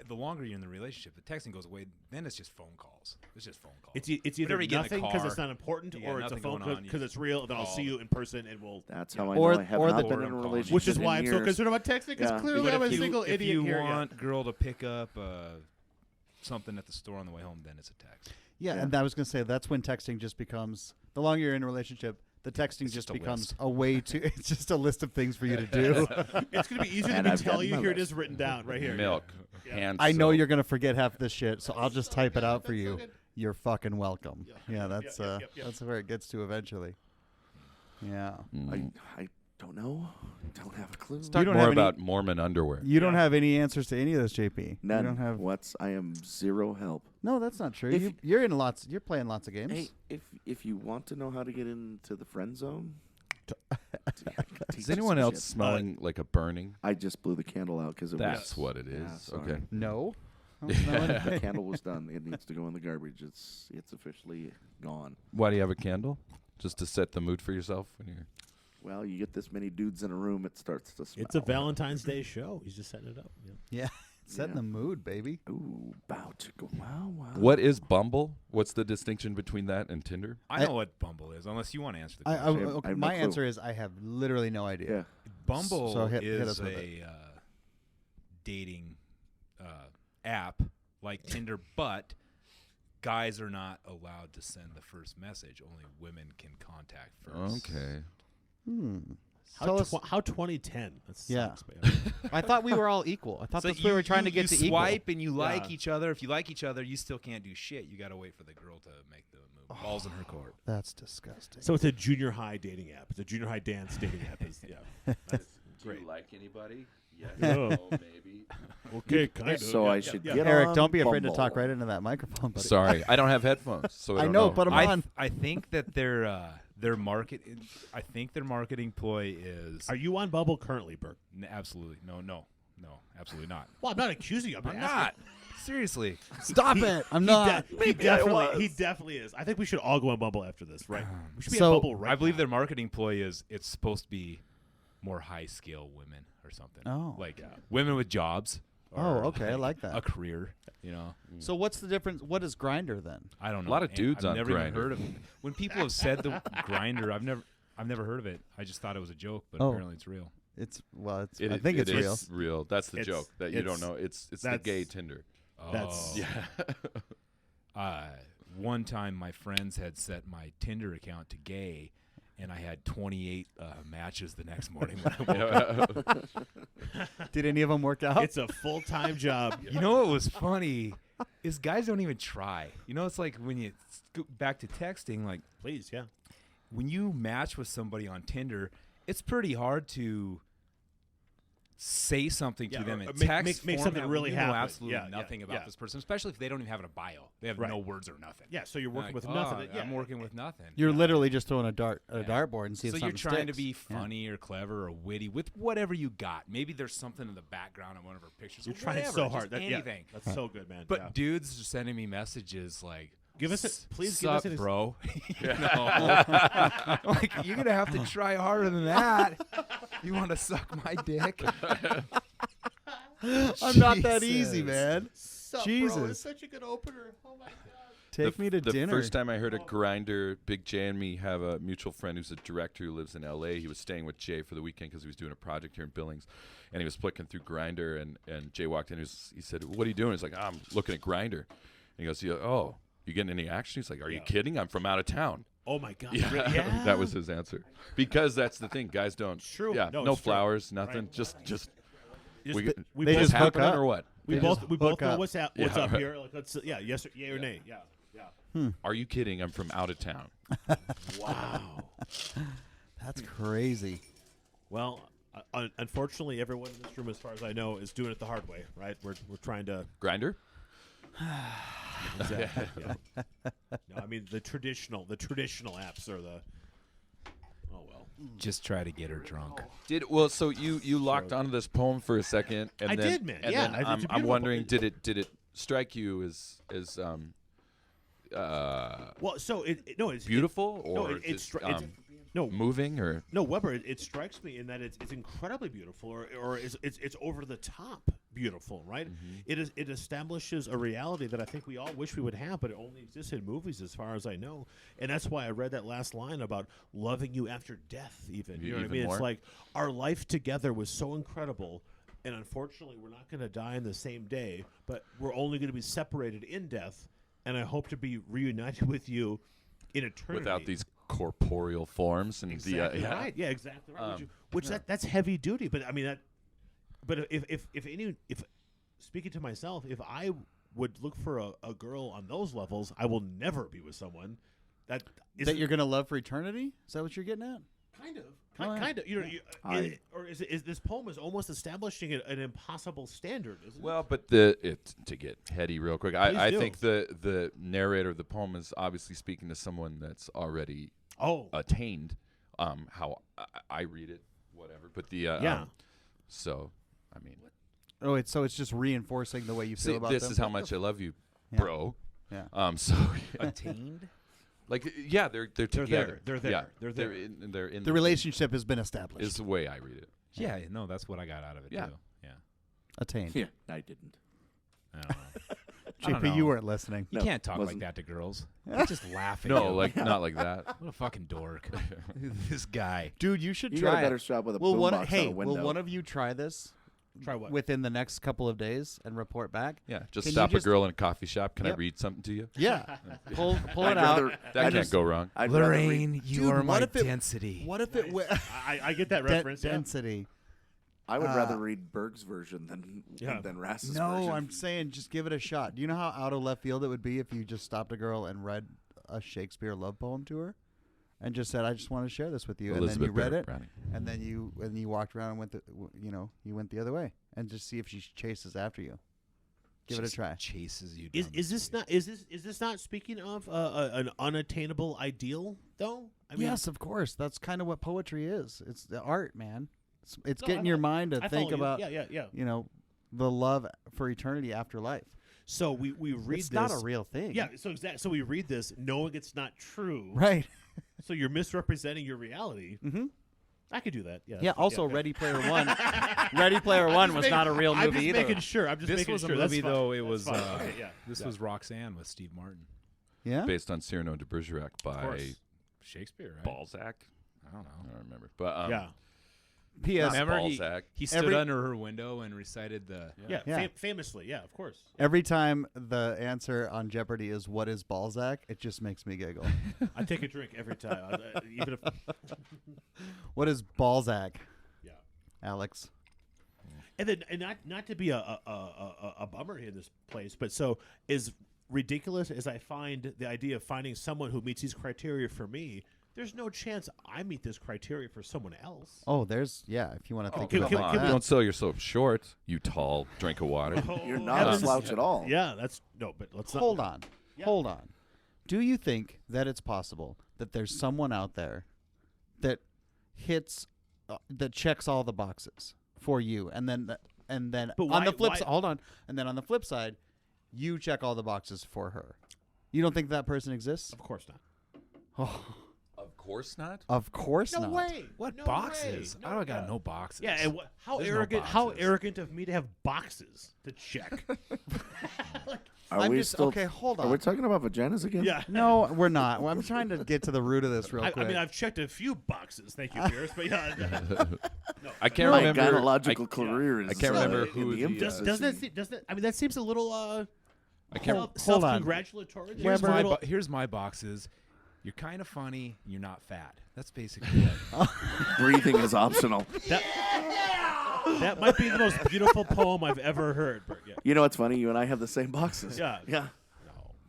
Speaker 5: the longer you're in the relationship, the texting goes away. Then it's just phone calls. It's just phone calls.
Speaker 6: It's either
Speaker 5: Whenever you get in the
Speaker 6: nothing because it's
Speaker 5: car,
Speaker 6: not important,
Speaker 5: you got
Speaker 6: or it's a
Speaker 5: nothing
Speaker 6: phone
Speaker 5: going on, you
Speaker 6: because it's
Speaker 5: just
Speaker 6: real. Then I'll
Speaker 5: call.
Speaker 6: see you in person, and we'll.
Speaker 3: That's how I
Speaker 2: Or-
Speaker 3: know I have
Speaker 2: or
Speaker 3: not
Speaker 2: the-
Speaker 3: been in a relationship.
Speaker 6: Which is
Speaker 3: in
Speaker 6: why I'm so
Speaker 3: years.
Speaker 6: concerned about texting, because
Speaker 3: Yeah.
Speaker 6: clearly
Speaker 5: But
Speaker 6: I'm a
Speaker 5: if you,
Speaker 6: single
Speaker 5: if
Speaker 6: idiot
Speaker 5: you
Speaker 6: here.
Speaker 5: want girl to pick up something at the store on the way home, then it's a text.
Speaker 2: Yeah,
Speaker 3: Yeah.
Speaker 2: and I was going to say that's when texting just becomes, the longer you're in a relationship, the texting
Speaker 5: It's
Speaker 2: just
Speaker 5: just a
Speaker 2: becomes
Speaker 5: list.
Speaker 2: a way to, it's just a list of things for you to do.
Speaker 6: It's going to be easier
Speaker 3: And
Speaker 6: than me
Speaker 3: I've got
Speaker 6: telling you.
Speaker 3: my
Speaker 6: Here it
Speaker 3: list.
Speaker 6: is written down right here.
Speaker 1: Milk,
Speaker 6: Yeah.
Speaker 1: hand.
Speaker 2: I know
Speaker 1: soap.
Speaker 2: you're going to forget half this shit, so I'll just type it out for
Speaker 6: that's so
Speaker 2: you.
Speaker 6: good.
Speaker 2: You're fucking welcome. Yeah, that's
Speaker 6: yep.
Speaker 2: that's where it gets to eventually. Yeah.
Speaker 1: Mm.
Speaker 3: I don't know. Don't have a clue.
Speaker 2: Start-
Speaker 1: Talk
Speaker 2: don't
Speaker 1: more
Speaker 2: have any-
Speaker 1: about Mormon underwear.
Speaker 2: You don't
Speaker 6: Yeah.
Speaker 2: have any answers to any of this, JP.
Speaker 3: None.
Speaker 2: You don't have.
Speaker 3: I am zero help.
Speaker 2: No, that's not true.
Speaker 3: If-
Speaker 2: You're in lots. You're playing lots of games.
Speaker 3: Hey, if you want to know how to get into the friend zone,
Speaker 1: Is anyone else smelling like a burning?
Speaker 3: I just blew the candle out because it
Speaker 1: That's
Speaker 3: was.
Speaker 1: what it is.
Speaker 3: Yeah, sorry.
Speaker 1: Okay.
Speaker 2: No. I don't smell
Speaker 3: The
Speaker 2: anything.
Speaker 3: candle was done. It needs to go in the garbage. It's officially gone.
Speaker 1: Why do you have a candle? Just to set the mood for yourself when you're.
Speaker 3: Well, you get this many dudes in a room, it starts to smell.
Speaker 6: It's a Valentine's Day show. He's just setting it up. Yeah.
Speaker 2: Yeah. Setting
Speaker 3: Yeah.
Speaker 2: the mood, baby.
Speaker 3: Ooh, about to go. Wow, wow.
Speaker 1: What is Bumble? What's the distinction between that and Tinder?
Speaker 5: I know what Bumble is, unless you want to answer the
Speaker 2: I,
Speaker 5: question.
Speaker 3: I
Speaker 2: okay,
Speaker 3: have no
Speaker 2: my
Speaker 3: clue.
Speaker 2: answer is I have literally no idea.
Speaker 3: Yeah.
Speaker 5: Bumble
Speaker 2: So hit
Speaker 5: is
Speaker 2: us with
Speaker 5: a dating app like Tinder, but guys are not allowed to send the first message. Only women can contact first.
Speaker 1: Okay.
Speaker 2: Tell us.
Speaker 6: How 2010? That's
Speaker 2: Yeah.
Speaker 6: sucks, man.
Speaker 2: I thought we were all equal. I thought
Speaker 5: So
Speaker 2: that's what we were trying to get
Speaker 5: you
Speaker 2: to
Speaker 5: swipe and you like
Speaker 6: Yeah.
Speaker 5: each other. If you like each other, you still can't do shit. You got to wait for the girl to make the move. Balls in her court.
Speaker 2: equal. That's disgusting.
Speaker 6: So it's a junior high dating app. It's a junior high dance dating app. Yeah. That's great.
Speaker 1: like anybody? Yes.
Speaker 6: No.
Speaker 1: Maybe.
Speaker 6: Okay, kind of.
Speaker 3: So I should get
Speaker 2: Eric,
Speaker 3: on
Speaker 2: don't be afraid to
Speaker 3: Bumble.
Speaker 2: talk right into that microphone, buddy.
Speaker 1: Sorry, I don't have headphones, so I
Speaker 2: I
Speaker 1: don't
Speaker 2: know, put 'em on.
Speaker 5: I think that their market. I think their marketing ploy is
Speaker 6: Are you on Bubble currently, Burke?
Speaker 5: absolutely no, absolutely not.
Speaker 6: Well, I'm not accusing you.
Speaker 5: I'm
Speaker 6: asking.
Speaker 5: not. Seriously.
Speaker 2: Stop it! I'm not.
Speaker 6: He definitely is. I think we should all go on Bumble after this, right? We should be
Speaker 2: So-
Speaker 6: on Bumble right
Speaker 5: I believe
Speaker 6: now.
Speaker 5: their marketing ploy is it's supposed to be more high scale women or something.
Speaker 2: Oh.
Speaker 5: Like women with jobs
Speaker 2: Oh, okay, I like that.
Speaker 5: A career, you know.
Speaker 2: So what's the difference? What is Grindr then?
Speaker 5: I don't know.
Speaker 1: A lot of dudes
Speaker 5: I've
Speaker 1: on
Speaker 5: never even
Speaker 1: Grindr.
Speaker 5: heard of it. When people have said the Grindr, I've never heard of it. I just thought it was a joke, but
Speaker 2: Oh.
Speaker 5: apparently it's real.
Speaker 2: I think it's real.
Speaker 1: real. That's the
Speaker 6: It's-
Speaker 1: joke that you don't
Speaker 6: it's-
Speaker 1: know. It's the
Speaker 6: that's-
Speaker 1: gay Tinder.
Speaker 6: That's-
Speaker 1: Yeah.
Speaker 5: One time my friends had set my Tinder account to gay, and I had 28 matches the next morning when I woke up.
Speaker 2: Did any of them work out?
Speaker 6: It's a full-time job.
Speaker 5: You know what was funny is guys don't even try. You know, it's like when you go back to texting, like
Speaker 6: Please, yeah.
Speaker 5: when you match with somebody on Tinder, it's pretty hard to say something
Speaker 6: Yeah,
Speaker 5: to them
Speaker 6: or
Speaker 5: in
Speaker 6: make-
Speaker 5: text
Speaker 6: make something
Speaker 5: format
Speaker 6: really
Speaker 5: when you know
Speaker 6: happen.
Speaker 5: absolutely
Speaker 6: Yeah,
Speaker 5: nothing
Speaker 6: yeah,
Speaker 5: about
Speaker 6: yeah.
Speaker 5: this person, especially if they don't even have it in a bio. They have
Speaker 6: Right.
Speaker 5: no words or nothing.
Speaker 6: Yeah, so you're working
Speaker 5: Like,
Speaker 6: with nothing. Yeah,
Speaker 5: I'm working with nothing.
Speaker 2: You're literally just throwing a
Speaker 5: Yeah.
Speaker 2: dartboard and see if
Speaker 5: So you're
Speaker 2: something
Speaker 5: trying to
Speaker 2: sticks.
Speaker 5: be
Speaker 2: Yeah.
Speaker 5: funny or clever or witty with whatever you got. Maybe there's something in the background of one of our pictures.
Speaker 6: You're trying
Speaker 5: Whatever,
Speaker 6: so
Speaker 5: just
Speaker 6: hard.
Speaker 5: anything.
Speaker 6: That's so good, man.
Speaker 5: But
Speaker 6: yeah.
Speaker 5: dudes are sending me messages like,
Speaker 6: Give us please give
Speaker 5: sup,
Speaker 6: us an
Speaker 5: bro. You know? Like, you're gonna have to try harder than that. You want to suck my dick?
Speaker 2: I'm not that easy,
Speaker 5: Jesus.
Speaker 2: man.
Speaker 6: Sup,
Speaker 2: Jesus.
Speaker 6: bro, it's such a good opener. Oh my god.
Speaker 2: Take me to
Speaker 1: the
Speaker 2: dinner.
Speaker 1: first time I heard of Grindr, Big J and me have a mutual friend who's a director who lives in L.A. He was staying with Jay for the weekend because he was doing a project here in Billings, and he was flicking through Grindr, and Jay walked in. He said, "What are you doing?" He's like, "I'm looking at Grindr." And he goes, "Oh, you getting any action?" He's like, "Are you kidding? I'm from out of town."
Speaker 6: Oh my god.
Speaker 1: Yeah,
Speaker 6: Really? Yeah.
Speaker 1: that was his answer. Because that's the thing, guys don't.
Speaker 6: True.
Speaker 1: Yeah,
Speaker 6: No,
Speaker 1: no
Speaker 6: it's true.
Speaker 1: flowers, nothing.
Speaker 6: Right.
Speaker 1: Just
Speaker 6: Just-
Speaker 1: we,
Speaker 6: we
Speaker 2: They
Speaker 6: both
Speaker 2: just
Speaker 1: what's
Speaker 2: hook
Speaker 1: happening
Speaker 2: up.
Speaker 1: or what?
Speaker 6: we
Speaker 2: They
Speaker 6: both
Speaker 2: just
Speaker 6: we both
Speaker 2: hook
Speaker 6: know
Speaker 2: up.
Speaker 6: what's up
Speaker 1: Yeah,
Speaker 6: right.
Speaker 1: here.
Speaker 6: Like, let's yes or yay or nay. Yeah.
Speaker 1: Are you kidding? I'm from out of town.
Speaker 6: Wow.
Speaker 2: That's crazy.
Speaker 6: Well, unfortunately, everyone in this room, as far as I know, is doing it the hard way. Right? We're trying to.
Speaker 1: Grinder?
Speaker 6: Exactly. Yeah. No, I mean the traditional apps are the. Oh well.
Speaker 5: Just try to get her drunk.
Speaker 1: So you locked onto this poem for a second, and
Speaker 6: I
Speaker 1: then,
Speaker 6: did, man.
Speaker 1: And
Speaker 6: Yeah,
Speaker 1: then
Speaker 6: it's a
Speaker 1: I'm
Speaker 6: beautiful
Speaker 1: wondering,
Speaker 6: poem.
Speaker 1: did it strike you as
Speaker 6: Well, so it's
Speaker 1: beautiful
Speaker 6: no,
Speaker 1: or
Speaker 6: it's
Speaker 1: just,
Speaker 6: no
Speaker 1: moving or
Speaker 6: no Weber. It strikes me in that it's incredibly beautiful, or it's over the top beautiful, right?
Speaker 1: Mm-hmm.
Speaker 6: It establishes a reality that I think we all wish we would have, but it only exists in movies, as far as I know. And that's why I read that last line about loving you after death. Even you know what I
Speaker 1: Even
Speaker 6: mean?
Speaker 1: more?
Speaker 6: It's like our life together was so incredible. And unfortunately, we're not going to die in the same day, but we're only going to be separated in death. And I hope to be reunited with you in eternity.
Speaker 1: without these corporeal forms and
Speaker 6: Exactly
Speaker 1: the
Speaker 6: right. Yeah, exactly right.
Speaker 1: yeah.
Speaker 6: That's heavy duty, but I mean that. But if speaking to myself, if I would look for a girl on those levels, I will never be with someone that
Speaker 2: You're gonna love for eternity? Is that what you're getting at?
Speaker 6: kind of.
Speaker 2: Oh, yeah.
Speaker 6: Kind of, or is this poem is almost establishing an impossible standard? Isn't
Speaker 1: Well, but to get heady real quick, I
Speaker 6: do.
Speaker 1: think the narrator of the poem is obviously speaking to someone that's already
Speaker 6: it? Oh,
Speaker 1: attained. How I read it, whatever. But the
Speaker 6: yeah.
Speaker 1: so I mean,
Speaker 2: Oh, it's just reinforcing the way you feel
Speaker 1: see,
Speaker 2: about
Speaker 1: this
Speaker 2: them.
Speaker 1: is how much I love you,
Speaker 2: Yeah.
Speaker 1: bro.
Speaker 2: Yeah.
Speaker 1: So
Speaker 5: Attained?
Speaker 1: like yeah, they're together.
Speaker 6: They're there.
Speaker 1: Yeah,
Speaker 6: They're there.
Speaker 1: they're in
Speaker 2: The relationship has been established.
Speaker 1: is the way I read it.
Speaker 5: Yeah, no, that's what I got out of it
Speaker 1: Yeah.
Speaker 5: too. Yeah.
Speaker 2: Attained.
Speaker 3: Yeah, I didn't.
Speaker 5: I don't know. I don't
Speaker 2: JP, you
Speaker 5: know.
Speaker 2: weren't listening.
Speaker 5: You
Speaker 3: No,
Speaker 5: can't talk like
Speaker 3: wasn't.
Speaker 5: that to girls. They just laugh at
Speaker 1: No,
Speaker 5: you.
Speaker 1: like not like that.
Speaker 5: What a fucking dork. This guy.
Speaker 2: Dude, you should
Speaker 3: You
Speaker 2: try
Speaker 3: got a better
Speaker 2: it.
Speaker 3: shot with a
Speaker 2: Will one,
Speaker 3: boombox out
Speaker 2: hey,
Speaker 3: a window.
Speaker 2: will one of you try this
Speaker 6: Try what?
Speaker 2: within the next couple of days and report back?
Speaker 1: Yeah, just
Speaker 2: Can you
Speaker 1: stop
Speaker 2: just-
Speaker 1: a girl in a coffee shop. Can I
Speaker 2: Yep.
Speaker 1: read something to you?
Speaker 2: Yeah. pull
Speaker 3: I'd
Speaker 2: it out.
Speaker 3: rather-
Speaker 1: That
Speaker 3: I
Speaker 1: can't
Speaker 3: just-
Speaker 1: go wrong.
Speaker 3: I'd rather read-
Speaker 5: Lorraine, you
Speaker 2: Dude,
Speaker 5: are
Speaker 2: what
Speaker 5: my
Speaker 2: if it-
Speaker 5: density.
Speaker 2: What if it went
Speaker 6: I get that reference. Yeah.
Speaker 2: density?
Speaker 3: I would rather read Berg's version than Rass's
Speaker 2: No,
Speaker 3: version.
Speaker 2: I'm saying just give it a shot. Do you know how out of left field it would be if you just stopped a girl and read a Shakespeare love poem to her, and just said, "I just want to share this with you,"
Speaker 1: Elizabeth
Speaker 2: and then you read
Speaker 1: Barrett
Speaker 2: it,
Speaker 1: Browning.
Speaker 2: and then you walked around and went you went the other way, and just see if she chases after you. Give it a
Speaker 5: Just
Speaker 2: try.
Speaker 5: Chases you.
Speaker 6: Is
Speaker 5: down
Speaker 6: is
Speaker 5: the
Speaker 6: this
Speaker 5: street.
Speaker 6: not is this not speaking of an unattainable ideal though? I mean,
Speaker 2: Yes, of course. That's kind of what poetry is. It's the art, man. It's
Speaker 6: No,
Speaker 2: getting
Speaker 6: I
Speaker 2: your
Speaker 6: follow-
Speaker 2: mind to
Speaker 6: I
Speaker 2: think
Speaker 6: follow
Speaker 2: about,
Speaker 6: you. Yeah.
Speaker 2: the love for eternity after life.
Speaker 6: So we read
Speaker 2: It's
Speaker 6: this.
Speaker 2: not a real thing.
Speaker 6: Yeah. So we read this knowing it's not true.
Speaker 2: Right.
Speaker 6: So you're misrepresenting your reality.
Speaker 2: Mm-hmm.
Speaker 6: I could do that. Yeah.
Speaker 2: Yeah.
Speaker 6: that's fine.
Speaker 2: Also, Ready Player One. Ready Player One was not a real
Speaker 6: I'm
Speaker 2: movie
Speaker 6: just
Speaker 2: either.
Speaker 6: making sure. I'm just
Speaker 5: This
Speaker 6: making
Speaker 5: was a
Speaker 6: sure. That's
Speaker 5: movie,
Speaker 6: fine.
Speaker 5: though. It
Speaker 6: That's
Speaker 5: was
Speaker 6: fine. Okay, yeah.
Speaker 5: this was Roxanne with Steve Martin.
Speaker 2: Yeah.
Speaker 1: Based on Cyrano de Bergerac by
Speaker 5: course. Shakespeare, right?
Speaker 1: Balzac.
Speaker 5: I don't know.
Speaker 1: I don't remember. But
Speaker 6: Yeah.
Speaker 2: P.S.
Speaker 5: Remember
Speaker 1: Balzac.
Speaker 5: he stood under her window and recited the.
Speaker 6: Yeah.
Speaker 2: Yeah.
Speaker 6: Famously. Yeah. Of course.
Speaker 2: Every time the answer on Jeopardy is "What is Balzac?" it just makes me giggle.
Speaker 6: I take a drink every time, even if.
Speaker 2: What is Balzac,
Speaker 6: Yeah.
Speaker 2: Alex?
Speaker 6: And then, and not to be a bummer here in this place, but so as ridiculous as I find the idea of finding someone who meets these criteria for me, there's no chance I meet this criteria for someone else.
Speaker 2: Oh, there's if you want to think
Speaker 6: can-
Speaker 2: about
Speaker 6: can-
Speaker 2: it like
Speaker 6: can we-
Speaker 2: that.
Speaker 1: Don't sell yourself short, you tall drink of water.
Speaker 3: You're not a
Speaker 6: heavens.
Speaker 3: slouch at all.
Speaker 6: Yeah, that's no, but let's not.
Speaker 2: Hold on.
Speaker 6: Yeah.
Speaker 2: Hold on. Do you think that it's possible that there's someone out there that hits that checks all the boxes for you, and then
Speaker 6: But
Speaker 2: on
Speaker 6: why-
Speaker 2: the flip
Speaker 6: why-
Speaker 2: side, hold on, and then on the flip side, you check all the boxes for her? You don't think that person exists?
Speaker 6: Of course not.
Speaker 2: Oh,
Speaker 1: Of course not.
Speaker 2: of course
Speaker 6: No
Speaker 2: not.
Speaker 6: way.
Speaker 5: What
Speaker 6: No
Speaker 5: boxes?
Speaker 6: way.
Speaker 5: I
Speaker 6: No,
Speaker 5: don't got
Speaker 6: yeah.
Speaker 5: no boxes.
Speaker 6: Yeah, and how
Speaker 5: There's no
Speaker 6: arrogant? How
Speaker 5: boxes.
Speaker 6: arrogant of me to have boxes to check.
Speaker 3: Are
Speaker 2: I'm
Speaker 3: we
Speaker 2: just
Speaker 3: still?
Speaker 2: okay. Hold
Speaker 3: Are we
Speaker 2: on.
Speaker 3: talking about vaginas again?
Speaker 6: Yeah.
Speaker 2: No, we're not. Well, I'm trying to get to the root of this real
Speaker 6: I
Speaker 2: quick.
Speaker 6: mean, I've checked a few boxes. Thank you, Pierce. But yeah,
Speaker 1: I can't
Speaker 3: My
Speaker 1: remember.
Speaker 3: gynecological career is.
Speaker 1: I can't remember
Speaker 3: in
Speaker 1: who
Speaker 3: the
Speaker 1: the,
Speaker 3: infancy.
Speaker 6: doesn't that? I mean, that seems a little
Speaker 1: I can't.
Speaker 2: Hold on.
Speaker 6: self-congratulatory. There's
Speaker 5: Here's
Speaker 6: a
Speaker 5: my
Speaker 6: little-
Speaker 5: here's my boxes. You're kind of funny. You're not fat. That's basically it.
Speaker 3: Breathing is optional.
Speaker 6: That might be the most beautiful poem I've ever heard. Bert. Yeah.
Speaker 3: You know what's funny? You and I have the same boxes.
Speaker 6: Yeah.
Speaker 3: Yeah.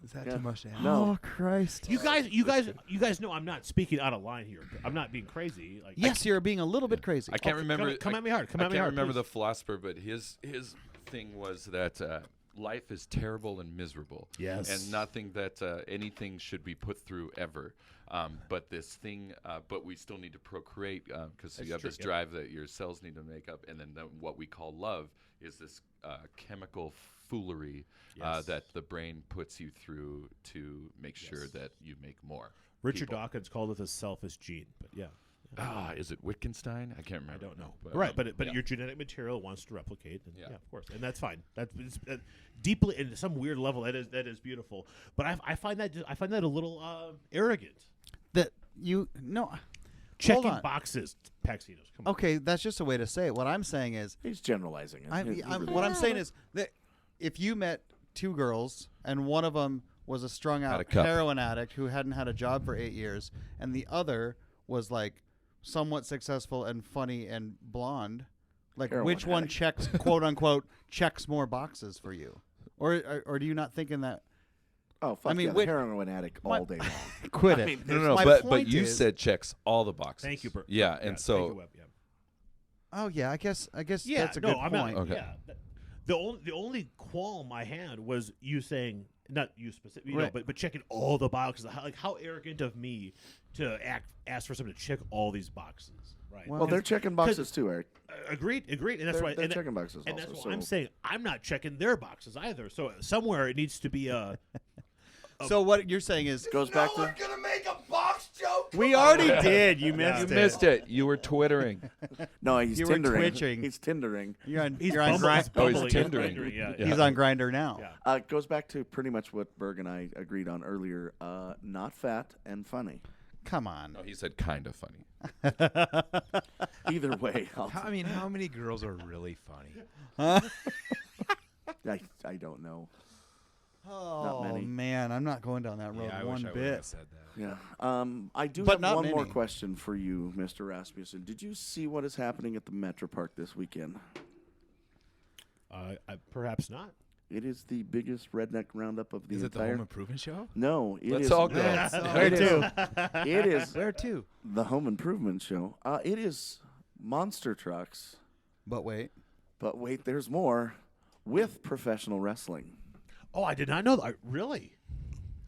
Speaker 5: Is that
Speaker 3: Yeah.
Speaker 5: too much to ask?
Speaker 3: No.
Speaker 2: Oh Christ!
Speaker 6: You guys know I'm not speaking out of line here. I'm not being crazy. Like
Speaker 2: Yes, you're being a little bit crazy.
Speaker 1: I can't
Speaker 6: Oh,
Speaker 1: remember.
Speaker 6: come at me hard. Come
Speaker 1: I
Speaker 6: at me
Speaker 1: can't
Speaker 6: hard,
Speaker 1: remember
Speaker 6: please.
Speaker 1: the philosopher, but his thing was that life is terrible and miserable.
Speaker 6: Yes.
Speaker 1: And nothing that anything should be put through ever. But this thing, but we still need to procreate because you have
Speaker 6: true,
Speaker 1: this
Speaker 6: yeah.
Speaker 1: drive that your cells need to make up, and then what we call love is this chemical foolery
Speaker 6: Yes.
Speaker 1: that the brain puts you through to make sure that you make more.
Speaker 6: Richard
Speaker 1: people.
Speaker 6: Dawkins called it the selfish gene, but yeah,
Speaker 1: Is it Wittgenstein? I can't remember.
Speaker 6: I don't know.
Speaker 1: But,
Speaker 6: Right, but
Speaker 1: yeah.
Speaker 6: your genetic material wants to replicate, and yeah.
Speaker 1: Yeah.
Speaker 6: Of course, and that's fine. That's deeply, in some weird level, that is beautiful. But I find that a little arrogant.
Speaker 2: That you no.
Speaker 6: Checking
Speaker 2: on.
Speaker 6: boxes, Paxinos. Come on.
Speaker 2: Okay, that's just a way to say it. What I'm saying is,
Speaker 3: He's generalizing. it.
Speaker 2: what I'm saying is that if you met two girls and one of them was a strung
Speaker 1: Had a
Speaker 2: out
Speaker 1: cup.
Speaker 2: heroin addict who hadn't had a job for 8 years, and the other was like somewhat successful and funny and blonde, like
Speaker 3: Heroin
Speaker 2: which one
Speaker 3: addict.
Speaker 2: checks quote unquote checks more boxes for you, or do you not think in that?
Speaker 3: Oh, fuck
Speaker 2: I mean,
Speaker 3: yeah,
Speaker 2: wait-
Speaker 3: heroin addict all day long.
Speaker 2: Quit
Speaker 3: I
Speaker 2: it.
Speaker 3: mean,
Speaker 1: No,
Speaker 2: My
Speaker 1: but
Speaker 2: point
Speaker 1: you
Speaker 2: is-
Speaker 1: said checks all the boxes.
Speaker 6: Thank you, Bert.
Speaker 1: Yeah,
Speaker 6: Yeah,
Speaker 1: and
Speaker 6: thank
Speaker 1: so
Speaker 6: you, Webb, yeah.
Speaker 2: Oh yeah, I guess
Speaker 6: Yeah,
Speaker 2: that's a
Speaker 6: no,
Speaker 2: good
Speaker 6: I'm
Speaker 2: point.
Speaker 6: not.
Speaker 1: Okay.
Speaker 6: Yeah, the only qualm I had was you saying, not you specifically, you know,
Speaker 2: Right.
Speaker 6: but checking all the boxes. How arrogant of me to ask for someone to check all these boxes, right?
Speaker 2: Well,
Speaker 3: Well, they're checking boxes too, Eric.
Speaker 6: Agreed, and that's
Speaker 3: They're-
Speaker 6: why
Speaker 3: they're
Speaker 6: and
Speaker 3: checking boxes
Speaker 6: and
Speaker 3: also,
Speaker 6: that's
Speaker 3: so-
Speaker 6: why I'm saying I'm not checking their boxes either. So somewhere it needs to be a.
Speaker 2: So what you're saying is
Speaker 3: Goes back to
Speaker 1: gonna make a box joke.
Speaker 2: we already did. You missed
Speaker 1: You
Speaker 2: it.
Speaker 1: missed it. You were twittering.
Speaker 3: no, he's
Speaker 2: You were
Speaker 3: tindering.
Speaker 2: twitching.
Speaker 3: He's tindering.
Speaker 2: You're on.
Speaker 6: He's
Speaker 2: you're on
Speaker 6: bumbling,
Speaker 2: grind.
Speaker 1: Oh, he's
Speaker 6: bumbling,
Speaker 1: tindering.
Speaker 6: Yeah.
Speaker 1: Yeah.
Speaker 2: He's on Grinder now.
Speaker 6: Yeah.
Speaker 3: It goes back to pretty much what Berg and I agreed on earlier. Not fat and funny.
Speaker 2: Come on.
Speaker 1: No, he said kind of funny.
Speaker 3: Either way,
Speaker 5: I mean, how many girls are really funny?
Speaker 3: I don't know.
Speaker 2: Oh
Speaker 3: many.
Speaker 2: man, I'm not going down that road
Speaker 5: Yeah, I
Speaker 2: one
Speaker 5: wish I would
Speaker 2: bit.
Speaker 5: have said that.
Speaker 3: Yeah. I do
Speaker 2: But
Speaker 3: have
Speaker 2: not
Speaker 3: one more
Speaker 2: many.
Speaker 3: question for you, Mr. Rasmussen. Did you see what is happening at the Metro Park this weekend?
Speaker 6: Perhaps not.
Speaker 3: It is the biggest redneck roundup of the
Speaker 5: Is it the
Speaker 3: entire.
Speaker 5: Home Improvement Show?
Speaker 3: No, it
Speaker 1: Let's
Speaker 3: is.
Speaker 1: all go.
Speaker 2: Where to?
Speaker 3: It is
Speaker 2: Where to?
Speaker 3: the Home Improvement Show. It is monster trucks,
Speaker 2: But wait.
Speaker 3: but wait, there's more with professional wrestling.
Speaker 6: Oh, I did not know that. Really?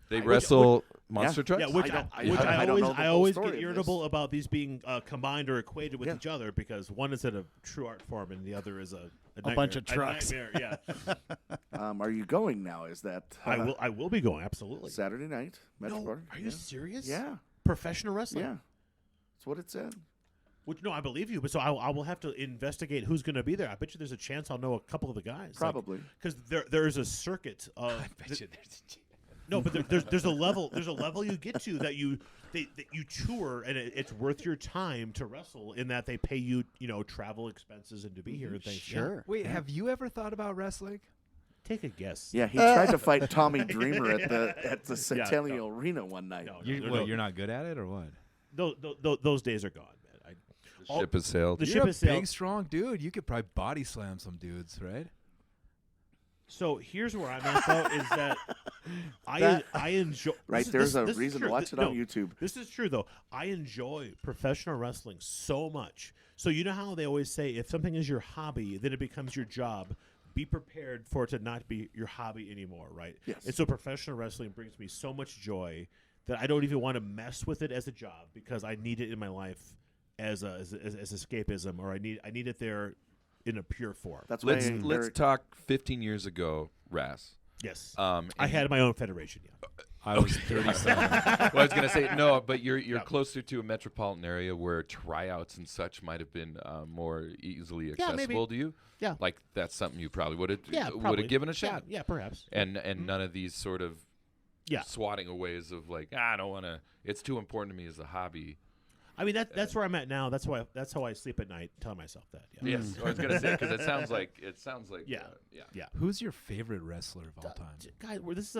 Speaker 1: They wrestle
Speaker 3: Yeah.
Speaker 1: monster trucks.
Speaker 6: Yeah, which
Speaker 3: I don't-
Speaker 6: I,
Speaker 3: I-
Speaker 6: which
Speaker 3: I
Speaker 6: I
Speaker 3: don't know
Speaker 6: always
Speaker 3: the
Speaker 6: I
Speaker 3: full
Speaker 6: always
Speaker 3: story
Speaker 6: get
Speaker 3: of
Speaker 6: irritable about these being combined or equated with
Speaker 3: Yeah.
Speaker 6: each other because one is in a true art form and the other is a
Speaker 2: bunch of
Speaker 6: nightmare.
Speaker 2: trucks.
Speaker 6: A nightmare, yeah.
Speaker 3: Are you going now? Is that
Speaker 6: I will be going absolutely.
Speaker 3: Saturday night? Metro
Speaker 6: No,
Speaker 3: Park?
Speaker 6: are you
Speaker 3: Yeah.
Speaker 6: serious?
Speaker 3: Yeah,
Speaker 6: Professional wrestling.
Speaker 3: yeah. That's what it said.
Speaker 6: Which no, I believe you, but so I will have to investigate who's going to be there. I bet you there's a chance I'll know a couple of the guys.
Speaker 3: Probably.
Speaker 6: Because there is a circuit of.
Speaker 5: I bet you there's.
Speaker 6: No, but there's a level you get to that you tour, and it's worth your time to wrestle in that they pay you travel expenses and to be here and things.
Speaker 2: Sure.
Speaker 5: Wait, have you ever thought about wrestling?
Speaker 6: Take a guess.
Speaker 3: Yeah, he tried to fight Tommy Dreamer at the Centennial Arena one night.
Speaker 6: No,
Speaker 5: You're not good at it, or what?
Speaker 6: Those days are gone, man.
Speaker 1: The ship has sailed.
Speaker 6: The
Speaker 5: You're
Speaker 6: ship
Speaker 5: a
Speaker 6: has sailed.
Speaker 5: big, strong dude. You could probably body slam some dudes, right?
Speaker 6: So here's where I'm at, though, is that I enjoy.
Speaker 3: Right, there's a reason to watch it on YouTube.
Speaker 6: This is true, though. I enjoy professional wrestling so much. So you know how they always say if something is your hobby, then it becomes your job. Be prepared for it to not be your hobby anymore, right?
Speaker 3: Yes.
Speaker 6: And so professional wrestling brings me so much joy that I don't even want to mess with it as a job because I need it in my life as escapism, or I need it there in a pure form.
Speaker 3: That's why
Speaker 1: Let's talk 15 years ago, Ras.
Speaker 6: Yes.
Speaker 1: I
Speaker 6: I had my own federation. Yeah.
Speaker 5: I was 37.
Speaker 1: Well, I was gonna say no, but you're
Speaker 6: Yeah.
Speaker 1: closer to a metropolitan area where tryouts and such might have been more easily
Speaker 6: Yeah, maybe.
Speaker 1: accessible to you.
Speaker 6: Yeah.
Speaker 1: Like that's something you probably would
Speaker 6: Probably.
Speaker 1: have given a shot.
Speaker 6: Yeah, perhaps.
Speaker 1: And none of these sort of
Speaker 6: Yeah.
Speaker 1: swatting aways of like I don't want to. It's too important to me as a hobby.
Speaker 6: I mean that's where I'm at now. That's how I sleep at night, telling myself that. Yeah.
Speaker 1: Yes, I was gonna say because it sounds like
Speaker 6: Yeah.
Speaker 1: yeah.
Speaker 6: Yeah.
Speaker 5: Who's your favorite wrestler of all time?
Speaker 6: Guys, this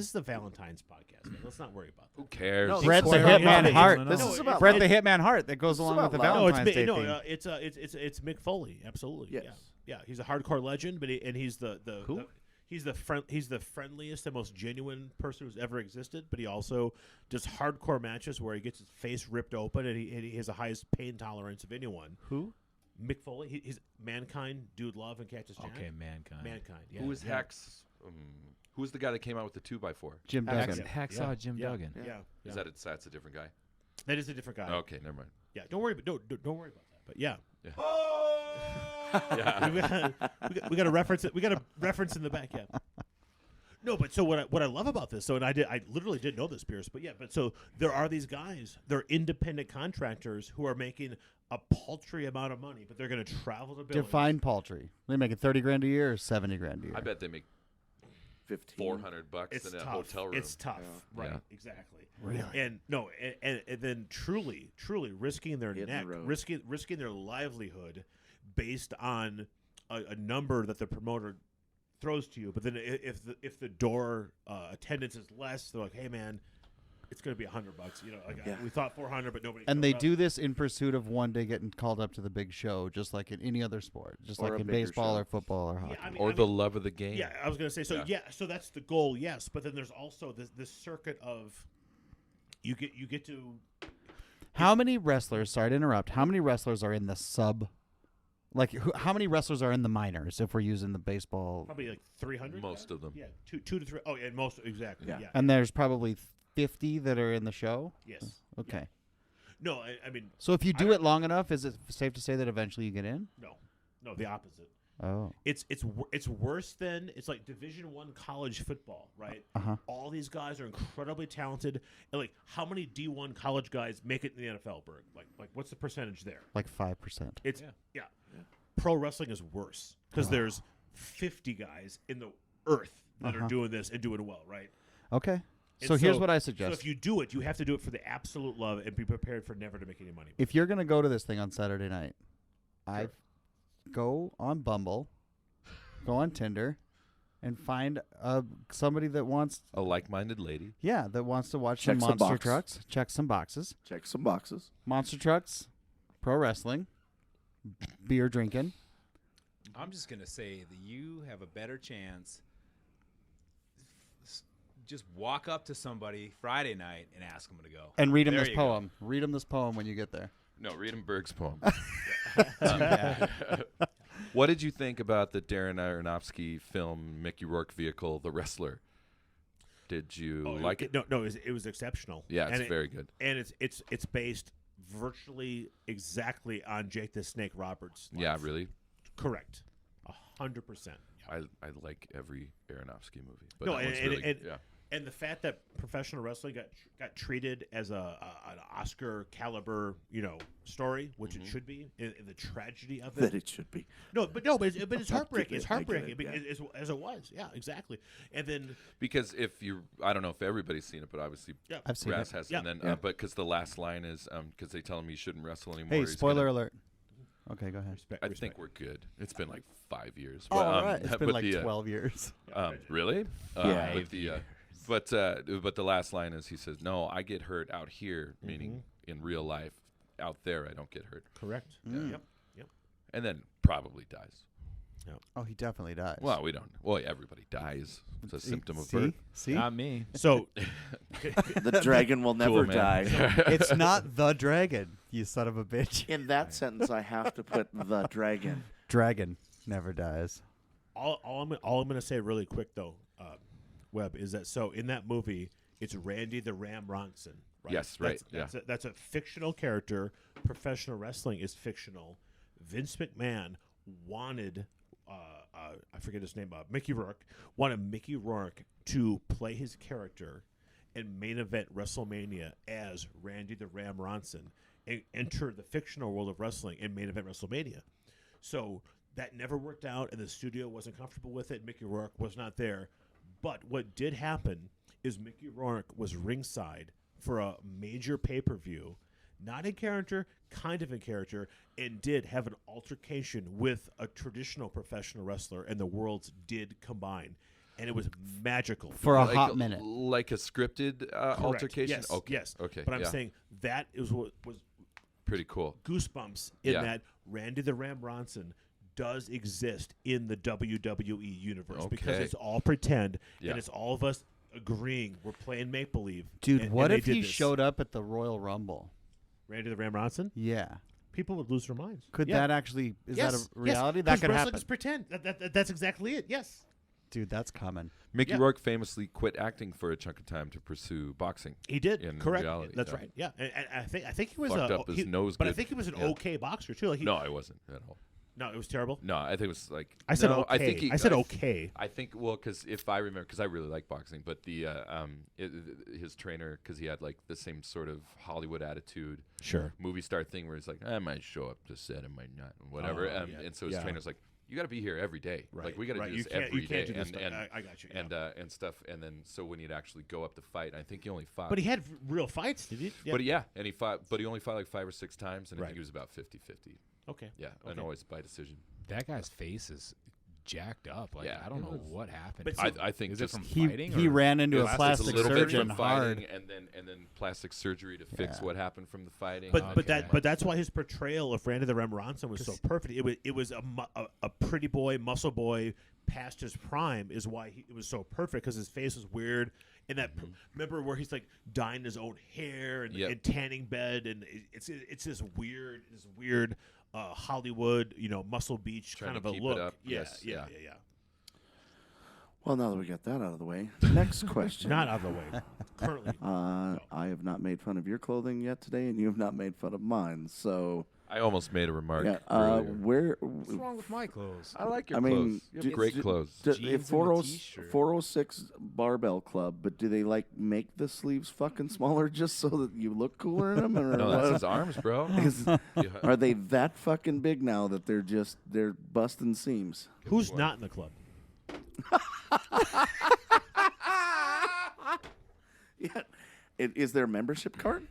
Speaker 6: is a Valentine's podcast. Man. Let's not worry about that.
Speaker 1: Who cares?
Speaker 3: No,
Speaker 2: Bret the
Speaker 3: Well,
Speaker 2: Hitman
Speaker 6: no,
Speaker 2: Hart.
Speaker 5: no,
Speaker 2: This
Speaker 5: no,
Speaker 2: is
Speaker 6: no,
Speaker 2: about
Speaker 6: it-
Speaker 2: Bret the
Speaker 6: it-
Speaker 2: Hitman Hart that goes along with the
Speaker 3: about
Speaker 6: No,
Speaker 2: Valentine's Day theme.
Speaker 6: it's Mick Foley. Absolutely.
Speaker 3: Yes.
Speaker 6: Yeah. He's a hardcore legend, but he's the
Speaker 2: Who?
Speaker 6: he's the friendliest and most genuine person who's ever existed. But he also does hardcore matches where he gets his face ripped open and he has the highest pain tolerance of anyone.
Speaker 2: Who?
Speaker 6: Mick Foley. He's Mankind, Dude Love, and Cactus Jack.
Speaker 5: Okay, Mankind.
Speaker 6: Mankind. Yeah.
Speaker 1: Who was
Speaker 6: yeah.
Speaker 1: Hex? Who's the guy that came out with the 2x4?
Speaker 2: Jim
Speaker 5: Hacksaw
Speaker 2: Duggan.
Speaker 5: Hacksaw Jim
Speaker 6: Yeah.
Speaker 5: Duggan.
Speaker 6: Yeah.
Speaker 1: Is that's a different guy?
Speaker 6: That is a different guy.
Speaker 1: Okay, never mind.
Speaker 6: Yeah. Don't worry. Don't worry about that. But yeah.
Speaker 1: Yeah.
Speaker 6: we got a reference. We got a reference in the back. Yeah. No, but so what I love about this, so and I literally didn't know this, Pierce, but yeah, but so there are these guys, they're independent contractors who are making a paltry amount of money, but they're going to travel to Billings.
Speaker 2: Define paltry. They making $30,000 a year or $70,000 a year.
Speaker 1: I bet they make
Speaker 3: 15.
Speaker 1: $400
Speaker 6: It's
Speaker 1: in a
Speaker 6: tough.
Speaker 1: hotel room.
Speaker 6: It's tough, right?
Speaker 1: Yeah.
Speaker 6: Exactly.
Speaker 2: Really?
Speaker 6: And no, and then truly risking their
Speaker 3: Hitting
Speaker 6: neck,
Speaker 3: the road.
Speaker 6: risking their livelihood, based on a number that the promoter throws to you. But then if the door attendance is less, they're like, hey man, it's going to be $100. You know, like
Speaker 3: Yeah.
Speaker 6: we thought 400, but nobody.
Speaker 2: And
Speaker 6: showed
Speaker 2: they
Speaker 6: up.
Speaker 2: do this in pursuit of one day getting called up to the big show, just like in any other sport, just
Speaker 3: Or
Speaker 2: like
Speaker 3: a
Speaker 2: in
Speaker 3: bigger
Speaker 2: baseball
Speaker 3: show.
Speaker 2: or football or hockey.
Speaker 6: Yeah, I mean,
Speaker 1: Or the love of the game.
Speaker 6: Yeah, I was going to say so.
Speaker 1: Yeah.
Speaker 6: So that's the goal. Yes, but then there's also this circuit of you get to.
Speaker 2: How many wrestlers? Sorry to interrupt. How many wrestlers are in the sub? Like, how many wrestlers are in the minors? If we're using the baseball,
Speaker 6: Probably like 300.
Speaker 1: Most of them.
Speaker 6: Yeah, two to three. Oh, yeah, most exactly.
Speaker 3: Yeah.
Speaker 6: Yeah.
Speaker 2: and there's probably 50 that are in the show.
Speaker 6: Yes.
Speaker 2: Okay.
Speaker 6: No, I mean,
Speaker 2: So if you do it long enough, is it safe to say that eventually you get in?
Speaker 6: no, the opposite.
Speaker 2: Oh.
Speaker 6: It's worse than it's like Division I college football, right?
Speaker 2: Uh-huh.
Speaker 6: All these guys are incredibly talented, and like how many D1 college guys make it in the NFL, Berg? Like what's the percentage there?
Speaker 2: Like 5%.
Speaker 6: It's yeah. Pro wrestling is worse because there's 50 guys in the earth that are doing this and doing well, right?
Speaker 2: Okay.
Speaker 6: And
Speaker 2: So here's what I suggest.
Speaker 6: So if you do it, you have to do it for the absolute love and be prepared for never to make any money.
Speaker 2: If you're going to go to this thing on Saturday night, I go on Bumble, go on Tinder, and find somebody that wants,
Speaker 1: A like-minded lady.
Speaker 2: that wants to watch
Speaker 3: Check
Speaker 2: some
Speaker 3: some
Speaker 2: monster
Speaker 3: box.
Speaker 2: trucks, check some boxes,
Speaker 3: Check some boxes.
Speaker 2: monster trucks, pro wrestling, beer drinking.
Speaker 5: I'm just going to say that you have a better chance. Just walk up to somebody Friday night and ask them to go.
Speaker 2: And read them
Speaker 5: There
Speaker 2: this
Speaker 5: you go.
Speaker 2: poem. Read them this poem when you get there.
Speaker 1: No, read him Berg's poem.
Speaker 5: bad.
Speaker 1: What did you think about the Darren Aronofsky film Mickey Rourke vehicle, The Wrestler? Did you like it?
Speaker 6: No, it was exceptional.
Speaker 1: Yeah,
Speaker 6: And
Speaker 1: it's very good.
Speaker 6: And it's based virtually exactly on Jake the Snake Roberts.
Speaker 1: Yeah,
Speaker 6: life.
Speaker 1: really.
Speaker 6: Correct. 100%.
Speaker 1: I like every Aronofsky movie. But
Speaker 6: No,
Speaker 1: that one's
Speaker 6: and-
Speaker 1: really,
Speaker 6: and-
Speaker 1: yeah.
Speaker 6: And the fact that professional wrestling got treated as an Oscar caliber, story, which it should be, in the tragedy of it.
Speaker 3: That it should be.
Speaker 6: But it's heartbreaking. It's
Speaker 3: I get
Speaker 6: heartbreaking
Speaker 3: it,
Speaker 6: as it was. Yeah, exactly. And then
Speaker 1: Because I don't know if everybody's seen it, but obviously
Speaker 2: I've seen
Speaker 1: Raz
Speaker 2: it.
Speaker 1: has.
Speaker 6: Yeah.
Speaker 1: And then, but because the last line is, because they tell him he shouldn't wrestle anymore.
Speaker 2: Hey,
Speaker 1: he's
Speaker 2: spoiler
Speaker 1: gonna-
Speaker 2: alert. Okay, go ahead.
Speaker 6: respect.
Speaker 1: I
Speaker 6: respect.
Speaker 1: think we're good. It's been like 5 years.
Speaker 2: Oh,
Speaker 1: But,
Speaker 2: all right. It's been
Speaker 1: but
Speaker 2: like
Speaker 1: the,
Speaker 2: 12 years.
Speaker 1: Really?
Speaker 3: Yeah.
Speaker 1: But the last line is he says, "No, I get hurt out here," meaning in real life. Out there, I don't get hurt.
Speaker 6: Correct.
Speaker 2: Mm.
Speaker 6: Yep.
Speaker 1: And then probably dies.
Speaker 2: Oh, he definitely dies.
Speaker 1: Well, we don't. Well, everybody dies. It's a symptom of
Speaker 2: See?
Speaker 1: birth.
Speaker 2: See?
Speaker 5: Not me.
Speaker 6: So
Speaker 3: The dragon will never
Speaker 1: Cool, man.
Speaker 3: die.
Speaker 2: It's not the dragon, you son of a bitch.
Speaker 3: In that sentence, I have to put the dragon.
Speaker 2: Dragon never dies.
Speaker 6: all I'm going to say really quick though, Webb, is that in that movie it's Randy the Ram Ronson. Right?
Speaker 1: Yes, right,
Speaker 6: That's a fictional character. Professional wrestling is fictional. Vince McMahon wanted, I forget his name, Mickey Rourke, wanted Mickey Rourke to play his character and main event WrestleMania as Randy the Ram Ronson and enter the fictional world of wrestling and main event WrestleMania. So that never worked out, and the studio wasn't comfortable with it. Mickey Rourke was not there. But what did happen is Mickey Rourke was ringside for a major pay-per-view, not in character, kind of in character, and did have an altercation with a traditional professional wrestler, and the worlds did combine. And it was magical.
Speaker 2: For a
Speaker 1: Like
Speaker 2: hot minute.
Speaker 1: like a scripted
Speaker 6: Correct.
Speaker 1: altercation.
Speaker 6: Yes,
Speaker 1: Okay.
Speaker 6: yes.
Speaker 1: Okay.
Speaker 6: But I'm
Speaker 1: yeah.
Speaker 6: saying that is what was
Speaker 1: Pretty cool.
Speaker 6: goosebumps in
Speaker 1: Yeah.
Speaker 6: that Randy the Ram Ronson does exist in the WWE universe because
Speaker 1: Okay.
Speaker 6: it's all pretend
Speaker 1: Yeah.
Speaker 6: and it's all of us agreeing we're playing make believe.
Speaker 2: Dude, what
Speaker 6: they
Speaker 2: if
Speaker 6: did
Speaker 2: he
Speaker 6: this.
Speaker 2: showed up at the Royal Rumble?
Speaker 6: Randy the Ram Ronson?
Speaker 2: Yeah.
Speaker 6: People would lose their minds.
Speaker 2: Could
Speaker 6: Yeah.
Speaker 2: that actually, is
Speaker 6: Yes,
Speaker 2: that a reality?
Speaker 6: Yes,
Speaker 2: That
Speaker 6: 'cause
Speaker 2: could
Speaker 6: wrestling
Speaker 2: happen.
Speaker 6: is pretend. That's exactly it. Yes.
Speaker 2: Dude, that's coming.
Speaker 1: Mickey
Speaker 6: Yeah.
Speaker 1: Rourke famously quit acting for a chunk of time to pursue boxing.
Speaker 6: He did.
Speaker 1: In
Speaker 6: Correct.
Speaker 1: reality,
Speaker 6: That's
Speaker 1: yeah.
Speaker 6: right. Yeah. And I think he was
Speaker 1: Fucked up his nose
Speaker 6: but I
Speaker 1: good.
Speaker 6: think he was an
Speaker 1: Yeah.
Speaker 6: okay boxer too. Like
Speaker 1: No, I wasn't at all.
Speaker 6: no, it was terrible.
Speaker 1: No, I think it was like
Speaker 6: I said
Speaker 1: no,
Speaker 6: okay.
Speaker 1: I think
Speaker 6: I said okay.
Speaker 1: I think because if I remember, because I really like boxing, but his trainer, because he had like the same sort of Hollywood attitude,
Speaker 6: Sure.
Speaker 1: movie star thing where he's like, I might show up to set, I might not, and whatever.
Speaker 6: Oh,
Speaker 1: and,
Speaker 6: yeah.
Speaker 1: and so his
Speaker 6: Yeah.
Speaker 1: trainer's like, you got to be here every day.
Speaker 6: Right.
Speaker 1: Like we got to
Speaker 6: right.
Speaker 1: do
Speaker 6: You
Speaker 1: this
Speaker 6: can't,
Speaker 1: every
Speaker 6: you can't
Speaker 1: day.
Speaker 6: do this
Speaker 1: and
Speaker 6: stuff. I got you.
Speaker 1: and stuff. And then so when he'd actually go up to fight, I think he only fought.
Speaker 6: But he had real fights, did he?
Speaker 1: But and he fought, but he only fought like 5 or 6 times, and I
Speaker 6: Right.
Speaker 1: think he was about 50-50.
Speaker 6: Okay.
Speaker 1: Yeah, and
Speaker 6: Okay.
Speaker 1: always by decision.
Speaker 5: That guy's face is jacked up. Like
Speaker 1: Yeah,
Speaker 5: I don't
Speaker 1: it
Speaker 5: know
Speaker 1: was-
Speaker 5: what happened.
Speaker 6: But
Speaker 5: to him.
Speaker 1: I think
Speaker 5: is it
Speaker 1: just
Speaker 5: from
Speaker 2: He
Speaker 5: fighting?
Speaker 2: he
Speaker 5: or-
Speaker 2: ran into a
Speaker 1: It's
Speaker 2: plastic
Speaker 1: a little bit
Speaker 2: surgeon
Speaker 1: from
Speaker 2: hard.
Speaker 1: fighting, and then plastic surgery to fix
Speaker 2: Yeah.
Speaker 1: what happened from the fighting.
Speaker 6: But
Speaker 5: Okay.
Speaker 6: but that's why his portrayal of Randy the Ram Ronson was so perfect. It was a pretty boy, muscle boy past his prime is why it was so perfect because his face was weird. And that remember where he's like dyeing his own hair and,
Speaker 1: Yep.
Speaker 6: and tanning bed and it's this weird Hollywood Muscle Beach
Speaker 1: Trying
Speaker 6: kind of
Speaker 1: to
Speaker 6: a
Speaker 1: keep it
Speaker 6: look.
Speaker 1: up.
Speaker 6: Yeah,
Speaker 1: Yes,
Speaker 6: yeah,
Speaker 1: yeah.
Speaker 6: yeah.
Speaker 3: Well, now that we got that out of the way, next question.
Speaker 6: Not out of the way. Currently,
Speaker 3: I have not made fun of your clothing yet today, and you have not made fun of mine. So,
Speaker 1: I almost made a remark
Speaker 3: yeah,
Speaker 1: earlier.
Speaker 5: What's wrong with my clothes?
Speaker 1: I like your
Speaker 3: I mean,
Speaker 1: clothes. You have
Speaker 3: do-
Speaker 1: great
Speaker 3: do-
Speaker 1: clothes.
Speaker 3: do-
Speaker 5: Jeans
Speaker 3: if
Speaker 5: and a
Speaker 3: 40
Speaker 5: t-shirt.
Speaker 3: 406 Barbell Club, but do they like make the sleeves fucking smaller just so that you look cooler in them? Or
Speaker 1: No, that's
Speaker 3: what?
Speaker 1: his arms, bro. Yeah.
Speaker 3: Are they that fucking big now that they're busting seams?
Speaker 6: who's not in the club?
Speaker 3: Yeah. Is there a membership card?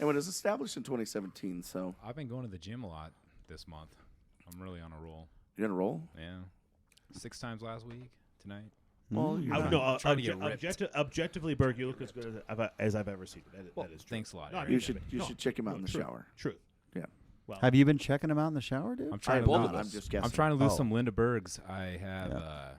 Speaker 3: And it was established in 2017, so
Speaker 5: I've been going to the gym a lot this month. I'm really on a roll.
Speaker 3: you're gonna roll.
Speaker 5: Yeah, 6 times last week. Tonight.
Speaker 3: Well, you're
Speaker 6: I
Speaker 3: not-
Speaker 6: would no,
Speaker 5: trying to get ripped.
Speaker 6: objectively, Berg, you look as good as I've ever seen. That is true.
Speaker 5: Thanks a lot.
Speaker 6: No,
Speaker 5: Eric.
Speaker 3: you should check him out in the
Speaker 6: true,
Speaker 3: shower.
Speaker 6: True.
Speaker 3: Yeah.
Speaker 6: Well,
Speaker 2: Have you been checking him out in the shower, dude?
Speaker 5: I'm trying to
Speaker 3: both
Speaker 5: lose.
Speaker 3: of us. I'm just guessing.
Speaker 5: I'm trying to lose
Speaker 2: Oh.
Speaker 5: some Linda Bergs. I have
Speaker 2: Yeah.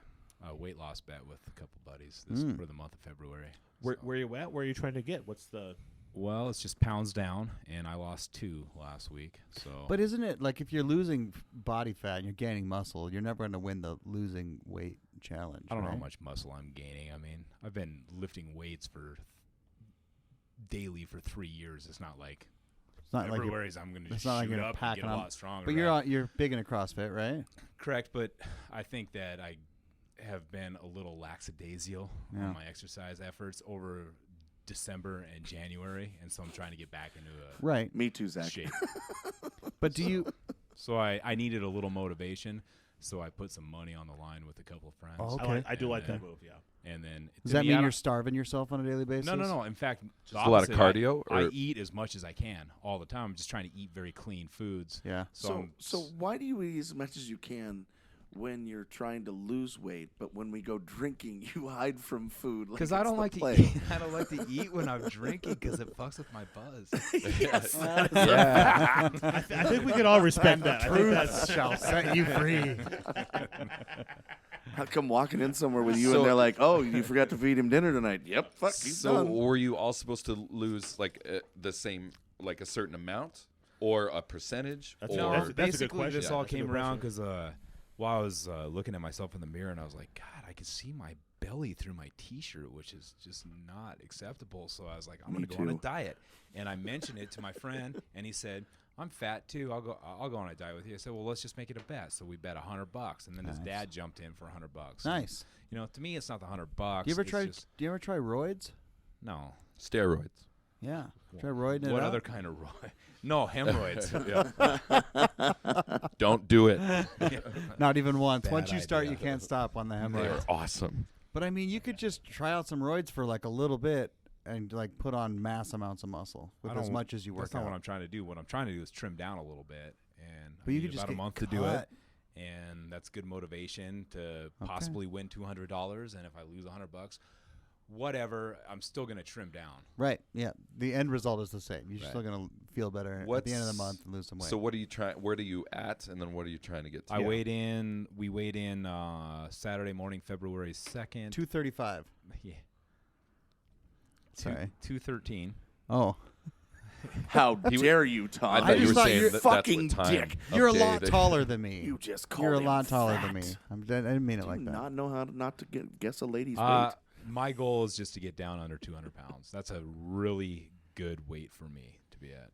Speaker 5: a weight loss bet with a couple buddies
Speaker 2: Mm.
Speaker 5: for the month of February.
Speaker 6: where
Speaker 5: So-
Speaker 6: you at? Where are you trying to get? What's the?
Speaker 5: Well, it's just pounds down, and I lost 2 last week. So,
Speaker 2: But isn't it like if you're losing body fat and you're gaining muscle, you're never going to win the losing weight challenge?
Speaker 5: I don't know how
Speaker 2: right?
Speaker 5: much muscle I'm gaining. I mean, I've been lifting weights daily for 3 years. It's not like
Speaker 2: It's not like you're,
Speaker 5: February's I'm going to
Speaker 2: it's
Speaker 5: shoot
Speaker 2: not like you're
Speaker 5: up and
Speaker 2: packing
Speaker 5: get a
Speaker 2: on.
Speaker 5: lot stronger.
Speaker 2: But
Speaker 5: right?
Speaker 2: you're big into CrossFit, right?
Speaker 5: Correct, but I think that have been a little lackadaisical
Speaker 2: Yeah.
Speaker 5: on my exercise efforts over December and January, and so I'm trying to get back into a
Speaker 2: Right.
Speaker 3: Me too, Zach.
Speaker 5: shape.
Speaker 2: But do you?
Speaker 5: So I needed a little motivation, so I put some money on the line with a couple of friends.
Speaker 2: Oh,
Speaker 6: I,
Speaker 2: okay.
Speaker 6: I do
Speaker 5: And
Speaker 6: like
Speaker 5: then-
Speaker 6: that move. Yeah.
Speaker 5: And then
Speaker 2: Does
Speaker 5: to
Speaker 2: that
Speaker 5: me,
Speaker 2: mean
Speaker 5: I
Speaker 2: you're
Speaker 5: don't-
Speaker 2: starving yourself on a daily basis?
Speaker 5: No. In fact,
Speaker 1: Just a lot of
Speaker 5: opposite.
Speaker 1: cardio,
Speaker 5: I
Speaker 1: or-
Speaker 5: eat as much as I can all the time. I'm just trying to eat very clean foods.
Speaker 2: Yeah.
Speaker 3: So why do you eat as much as you can when you're trying to lose weight, but when we go drinking, you hide from food?
Speaker 5: Because
Speaker 3: like
Speaker 5: I
Speaker 3: it's
Speaker 5: don't
Speaker 3: the
Speaker 5: like to
Speaker 3: plague.
Speaker 5: eat. I don't like to eat when I'm drinking because it fucks with my buzz.
Speaker 3: Yes.
Speaker 1: Yeah.
Speaker 6: I think we can all respect that. I think that's
Speaker 2: shall set you free.
Speaker 3: I'll come walking in somewhere with you,
Speaker 1: So-
Speaker 3: and they're like, "Oh, you forgot to feed him dinner tonight." Yep, fuck, he's
Speaker 1: So
Speaker 3: done.
Speaker 1: were you all supposed to lose like the same, like a certain amount or a percentage?
Speaker 6: That's-
Speaker 1: or
Speaker 6: that's a good
Speaker 5: basically
Speaker 6: question.
Speaker 5: this
Speaker 6: Yeah,
Speaker 5: all
Speaker 6: that's a
Speaker 5: came
Speaker 6: good
Speaker 5: around
Speaker 6: question.
Speaker 5: because while I was looking at myself in the mirror, and I was like, God, I can see my belly through my T-shirt, which is just not acceptable. So I was like, I'm
Speaker 3: Me
Speaker 5: going to go on a
Speaker 3: too.
Speaker 5: diet, and I mentioned it to my friend, and he said, I'm fat too. I'll go on a diet with you. I said, well, let's just make it a bet. So we bet $100, and then his
Speaker 2: Nice.
Speaker 5: dad jumped in for $100.
Speaker 2: Nice.
Speaker 5: You know, to me, it's not the $100.
Speaker 2: Do you ever
Speaker 5: it's
Speaker 2: try?
Speaker 5: just-
Speaker 2: Do you ever try roids?
Speaker 5: no.
Speaker 1: steroids?
Speaker 2: Yeah. Try roiding it
Speaker 5: What
Speaker 2: up?
Speaker 5: other kind of roid? No, hemorrhoids.
Speaker 1: Don't do it.
Speaker 2: Not even once.
Speaker 5: Bad
Speaker 2: Once you start,
Speaker 5: idea.
Speaker 2: you can't stop on the
Speaker 1: They're
Speaker 2: hemorrhoids.
Speaker 1: awesome.
Speaker 2: But I mean, you could just try out some roids for like a little bit and like put on mass amounts of muscle with
Speaker 5: I
Speaker 2: as
Speaker 5: don't-
Speaker 2: much as you work
Speaker 5: That's not
Speaker 2: out.
Speaker 5: what I'm trying to do. What I'm trying to do is trim down a little bit, and
Speaker 2: But
Speaker 5: I
Speaker 2: you
Speaker 5: need
Speaker 2: could just
Speaker 5: about a
Speaker 2: get
Speaker 5: month to do it,
Speaker 2: cut.
Speaker 5: and that's good motivation to possibly win $200. And if I lose $100, whatever, I'm still gonna trim down.
Speaker 2: Right. Yeah. The end result is the same. You're
Speaker 5: Right.
Speaker 2: still gonna feel better at the end of the month and lose some weight.
Speaker 1: So what are you trying? Where are you at? And then what are you trying to get to?
Speaker 5: I weighed in. We weighed in Saturday morning, February 2nd.
Speaker 2: 235.
Speaker 5: Yeah.
Speaker 2: Sorry.
Speaker 5: 213.
Speaker 2: Oh,
Speaker 3: How dare you, Tom?
Speaker 1: I thought you
Speaker 2: just
Speaker 1: were
Speaker 2: thought
Speaker 1: saying
Speaker 2: you're
Speaker 1: that
Speaker 3: fucking
Speaker 1: that's what time
Speaker 3: dick.
Speaker 1: of
Speaker 2: you're a
Speaker 1: day
Speaker 2: lot
Speaker 1: that-
Speaker 2: taller than me.
Speaker 3: You just called
Speaker 2: You're a
Speaker 3: him
Speaker 2: lot taller
Speaker 3: fat.
Speaker 2: than me. I didn't mean it
Speaker 3: Do
Speaker 2: like
Speaker 3: you
Speaker 2: that.
Speaker 3: not know how to not to guess a lady's
Speaker 5: My goal is just to get down under 200 pounds. That's a really good weight for me to be at.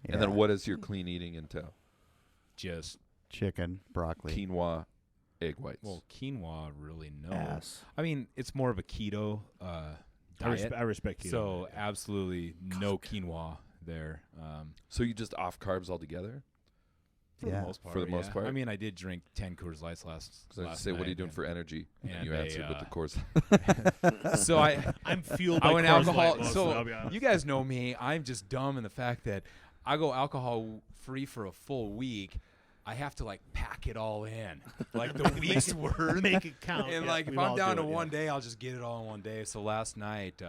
Speaker 1: And then what does your clean eating entail?
Speaker 5: Just
Speaker 2: Chicken, broccoli.
Speaker 1: Quinoa, egg whites.
Speaker 5: well, quinoa, really no.
Speaker 3: Ass.
Speaker 5: I mean, it's more of a keto diet.
Speaker 6: I respect keto.
Speaker 5: So absolutely no quinoa there.
Speaker 1: So you just off carbs altogether?
Speaker 5: For
Speaker 2: Yeah.
Speaker 5: the most part.
Speaker 1: For the most
Speaker 5: yeah.
Speaker 1: part?
Speaker 5: I mean, I did drink 10 Coors Lights last.
Speaker 1: Because I
Speaker 5: last
Speaker 1: say, what are you
Speaker 5: night,
Speaker 1: doing
Speaker 5: and-
Speaker 1: for energy? And
Speaker 5: and
Speaker 1: you
Speaker 5: they,
Speaker 1: answered with the course.
Speaker 5: So
Speaker 6: I'm fueled
Speaker 5: I
Speaker 6: by
Speaker 5: went
Speaker 6: Coors Light
Speaker 5: alcohol.
Speaker 6: mostly,
Speaker 5: So
Speaker 6: I'll be honest.
Speaker 5: you guys know me. I'm just dumb in the fact that I go alcohol free for a full week. I have to like pack it all in, like the week's worth.
Speaker 6: Make it count.
Speaker 5: And
Speaker 6: yeah,
Speaker 5: like if
Speaker 6: we
Speaker 5: I'm
Speaker 6: all
Speaker 5: down
Speaker 6: do
Speaker 5: to
Speaker 6: it, yeah.
Speaker 5: one day, I'll just get it all in one day. So last night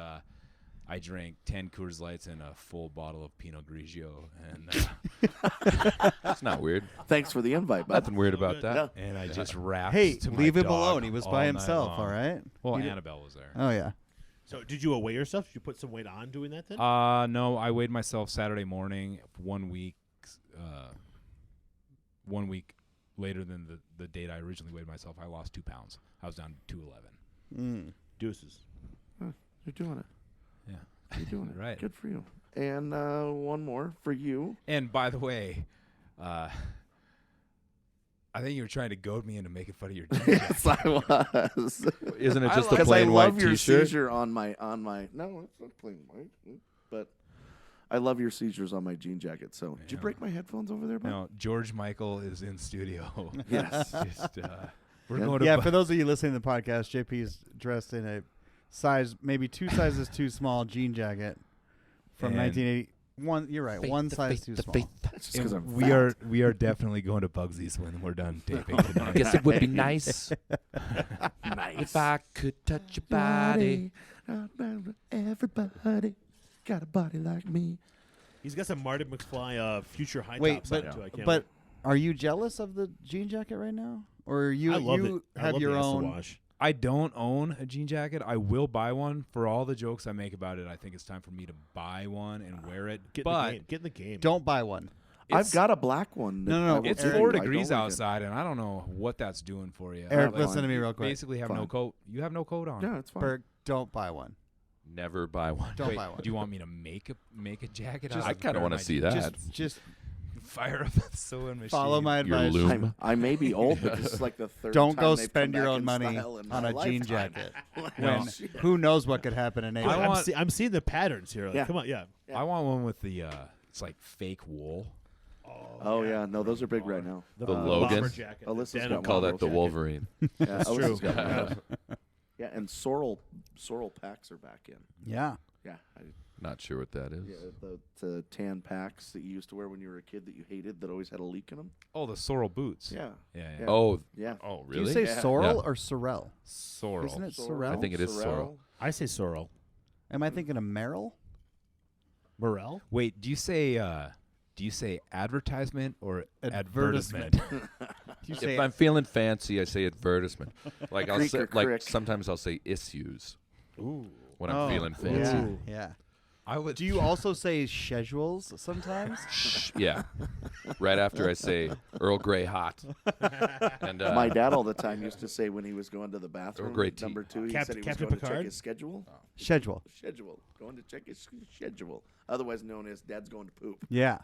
Speaker 5: I drank 10 Coors Lights and a full bottle of Pinot Grigio, and
Speaker 1: That's not weird.
Speaker 3: Thanks for the invite, bud.
Speaker 1: Nothing weird about
Speaker 6: good.
Speaker 1: that.
Speaker 5: and I just wrapped.
Speaker 2: Hey,
Speaker 5: to my
Speaker 2: leave him
Speaker 5: dog
Speaker 2: alone. He was
Speaker 5: all
Speaker 2: by
Speaker 5: night
Speaker 2: himself.
Speaker 5: long.
Speaker 2: All right.
Speaker 5: Well,
Speaker 2: He did-
Speaker 5: Annabelle was there.
Speaker 2: Oh yeah.
Speaker 6: So did you weigh yourself? Did you put some weight on doing that then?
Speaker 5: No, I weighed myself Saturday morning. 1 week, 1 week later than the date I originally weighed myself. I lost 2 pounds. I was down to 211.
Speaker 6: Deuces.
Speaker 3: You're doing it.
Speaker 5: Yeah.
Speaker 3: You're doing it.
Speaker 5: Right.
Speaker 3: Good for you. And one more for you.
Speaker 5: And by the way, I think you were trying to goad me into making fun of your jeans.
Speaker 3: Yes, I was.
Speaker 1: Isn't it
Speaker 5: I
Speaker 1: just
Speaker 5: like-
Speaker 1: a
Speaker 3: Because I
Speaker 1: plain white
Speaker 3: love your
Speaker 1: T-shirt?
Speaker 3: seizure on my no, it's not plain white, but I love your seizures on my jean jacket. So did you
Speaker 5: Yeah.
Speaker 3: break my headphones over there, bud?
Speaker 5: No, George Michael is in studio.
Speaker 3: Yes.
Speaker 5: Just, we're
Speaker 3: Yeah.
Speaker 5: going to
Speaker 2: Yeah. For those of you listening to the podcast, JP's dressed in a size, maybe 2 sizes too small jean jacket from
Speaker 5: And
Speaker 2: 1980. You're right. One size too small.
Speaker 3: That's just because I'm
Speaker 5: we
Speaker 3: fat.
Speaker 5: we are definitely going to Bugsy's when we're done taping tonight.
Speaker 1: Guess it would be nice if I could touch your body.
Speaker 3: Everybody got a body like me.
Speaker 6: He's got some Marty McFly future high
Speaker 2: Wait,
Speaker 6: tops
Speaker 2: but
Speaker 6: on too. I can't
Speaker 2: but are you jealous of the jean jacket right now, or
Speaker 6: wait. I love
Speaker 2: you
Speaker 6: it. I
Speaker 2: have
Speaker 6: love
Speaker 2: your
Speaker 6: the Acid
Speaker 2: own?
Speaker 6: Wash.
Speaker 5: I don't own a jean jacket. I will buy one. For all the jokes I make about it, I think it's time for me to buy one and wear it.
Speaker 6: Get
Speaker 5: but
Speaker 6: in the game. Get in the game.
Speaker 2: Don't buy one.
Speaker 3: I've got a black one. that
Speaker 2: No, no, no,
Speaker 3: I will
Speaker 5: it's
Speaker 3: take.
Speaker 5: 4
Speaker 3: I don't
Speaker 5: degrees
Speaker 3: like it.
Speaker 5: outside, and I don't know what that's doing for you.
Speaker 2: Eric,
Speaker 3: fine.
Speaker 2: listen to me real quick.
Speaker 5: Basically, have no
Speaker 3: Fine.
Speaker 5: coat. You have no coat on.
Speaker 3: Yeah, it's fine.
Speaker 2: Berg, don't buy one.
Speaker 1: Never buy one.
Speaker 2: Don't
Speaker 5: Wait,
Speaker 2: buy one.
Speaker 5: do you want me to make a jacket?
Speaker 2: Just-
Speaker 1: I kind of want to see that.
Speaker 2: Just
Speaker 5: Fire up the sewing machine.
Speaker 2: Follow my
Speaker 1: Your
Speaker 2: advice.
Speaker 1: loom.
Speaker 3: I may be old, but this is like the third
Speaker 2: Don't
Speaker 3: time
Speaker 2: go
Speaker 3: they've
Speaker 2: spend
Speaker 3: come
Speaker 2: your
Speaker 3: back
Speaker 2: own
Speaker 3: in
Speaker 2: money
Speaker 3: style in
Speaker 2: on
Speaker 3: my
Speaker 2: a jean
Speaker 3: lifetime.
Speaker 2: jacket.
Speaker 5: No.
Speaker 2: Who knows what could happen in April?
Speaker 6: I'm seeing the patterns here. Like,
Speaker 3: Yeah.
Speaker 6: Come on, yeah.
Speaker 5: I want one with the it's like fake wool.
Speaker 3: Oh yeah, no, those are big right now.
Speaker 1: The
Speaker 6: bomber
Speaker 1: Logan?
Speaker 6: jacket.
Speaker 3: Alyssa's
Speaker 6: Denim.
Speaker 3: got
Speaker 1: Call
Speaker 3: one
Speaker 1: that the
Speaker 3: jacket.
Speaker 1: Wolverine.
Speaker 3: Yeah,
Speaker 6: That's
Speaker 3: Alyssa's
Speaker 6: true.
Speaker 3: got one. Yeah, and sorrel packs are back in.
Speaker 2: Yeah.
Speaker 3: Yeah,
Speaker 1: Not sure what that is.
Speaker 3: the tan packs that you used to wear when you were a kid that you hated that always had a leak in them.
Speaker 5: Oh, the sorrel boots.
Speaker 3: Yeah,
Speaker 5: Yeah.
Speaker 3: Yeah.
Speaker 1: Oh,
Speaker 3: yeah.
Speaker 1: oh,
Speaker 2: Do you
Speaker 1: really?
Speaker 2: say
Speaker 3: Yeah.
Speaker 2: sorrel
Speaker 1: Yeah.
Speaker 2: or sorrel?
Speaker 5: Sorrel.
Speaker 2: Isn't it sorrel?
Speaker 1: I think it is sorrel.
Speaker 6: I say sorrel.
Speaker 2: Am I thinking of Merrill?
Speaker 6: Morel?
Speaker 5: Wait, do you say advertisement or
Speaker 2: Advertisement.
Speaker 5: advertisement?
Speaker 2: Do you say
Speaker 1: If I'm feeling fancy, I say advertisement. Like I'll
Speaker 3: Creek
Speaker 1: say,
Speaker 3: or
Speaker 1: like
Speaker 3: crick.
Speaker 1: sometimes I'll say issues
Speaker 6: Ooh.
Speaker 1: when I'm feeling fancy.
Speaker 2: Yeah,
Speaker 6: Ooh.
Speaker 2: yeah.
Speaker 5: I would.
Speaker 2: Do you also say schedules sometimes?
Speaker 1: Yeah. Right after I say Earl Grey hot. And
Speaker 3: My dad all the time used to say when he was going to the bathroom,
Speaker 1: great tea.
Speaker 3: number 2, he
Speaker 6: Cap-
Speaker 3: said he was
Speaker 6: Captain
Speaker 3: going to check
Speaker 6: Picard?
Speaker 3: his schedule.
Speaker 2: Schedule.
Speaker 3: Schedule. Going to check his schedule. Otherwise known as Dad's going to poop.
Speaker 2: Yeah.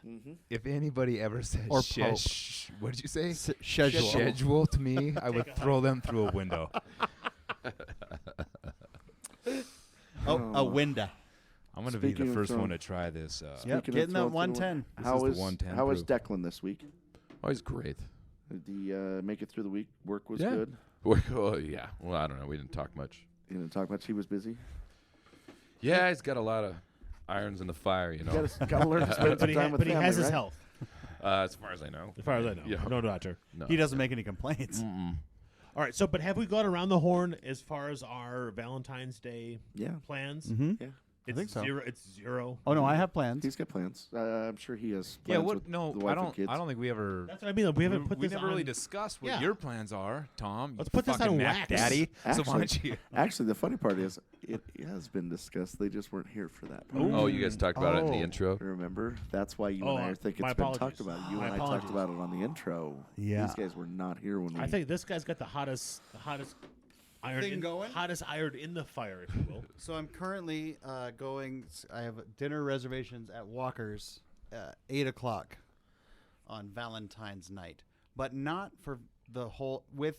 Speaker 5: If anybody ever said
Speaker 2: Or
Speaker 5: what did you say?
Speaker 2: Schedule.
Speaker 5: Schedule to me, I would throw them through a window.
Speaker 2: Oh, a window.
Speaker 5: I'm gonna be
Speaker 3: Speaking
Speaker 5: the
Speaker 3: of
Speaker 5: first
Speaker 3: throwing-
Speaker 5: one to try this.
Speaker 2: Yep,
Speaker 3: Speaking of
Speaker 2: getting that
Speaker 3: throwing
Speaker 2: 110.
Speaker 3: How
Speaker 5: is the
Speaker 3: is
Speaker 5: 110
Speaker 3: how is
Speaker 5: proof.
Speaker 3: Declan this week?
Speaker 1: oh, he's great.
Speaker 3: Did he make it through the week? Work was
Speaker 1: Yeah.
Speaker 3: good.
Speaker 1: Oh, yeah. Well, I don't know. We didn't talk much.
Speaker 3: He didn't talk much. He was busy.
Speaker 1: Yeah, he's got a lot of irons in the fire, you know.
Speaker 3: Got to learn to spend some time with
Speaker 6: but he
Speaker 3: family,
Speaker 6: has his
Speaker 3: right?
Speaker 6: health,
Speaker 1: As far as I know.
Speaker 6: as far as I know.
Speaker 1: Yeah.
Speaker 6: No doctor.
Speaker 1: No.
Speaker 2: He doesn't make any complaints.
Speaker 6: All right, so but have we gone around the horn as far as our Valentine's Day
Speaker 3: Yeah.
Speaker 6: plans?
Speaker 2: Mm-hmm.
Speaker 3: Yeah.
Speaker 6: It's
Speaker 2: think so.
Speaker 6: zero. It's zero.
Speaker 2: Oh, no, I have plans.
Speaker 3: He's got plans. I'm sure he has
Speaker 5: Yeah,
Speaker 3: plans
Speaker 5: what?
Speaker 3: with
Speaker 5: No,
Speaker 3: the wife
Speaker 5: I
Speaker 3: and kids.
Speaker 5: don't think we ever.
Speaker 6: That's what I mean. Like, we haven't put
Speaker 5: we
Speaker 6: this
Speaker 5: never
Speaker 6: on.
Speaker 5: really discussed what
Speaker 6: Yeah.
Speaker 5: your plans are, Tom.
Speaker 6: Let's
Speaker 5: you
Speaker 6: put this
Speaker 5: fucking
Speaker 6: on
Speaker 5: Mac
Speaker 6: wax.
Speaker 5: Daddy. So why don't
Speaker 3: Actually-
Speaker 5: you?
Speaker 3: Actually, the funny part is it has been discussed. They just weren't here for that. part.
Speaker 1: Oh, you guys talked about it in the
Speaker 2: Oh.
Speaker 1: intro?
Speaker 3: Remember? That's why you
Speaker 6: Oh,
Speaker 3: and I think
Speaker 6: my
Speaker 3: it's been
Speaker 6: apologies.
Speaker 3: talked about. You
Speaker 6: My
Speaker 3: and I talked
Speaker 6: apologies.
Speaker 3: about it on the intro.
Speaker 2: Yeah.
Speaker 3: These guys were not here when we.
Speaker 6: I think this guy's got the hottest iron
Speaker 2: Thing going?
Speaker 6: hottest iron in the fire, if you will.
Speaker 2: So I'm currently going. I have dinner reservations at Walker's 8 o'clock on Valentine's night, but not for the whole with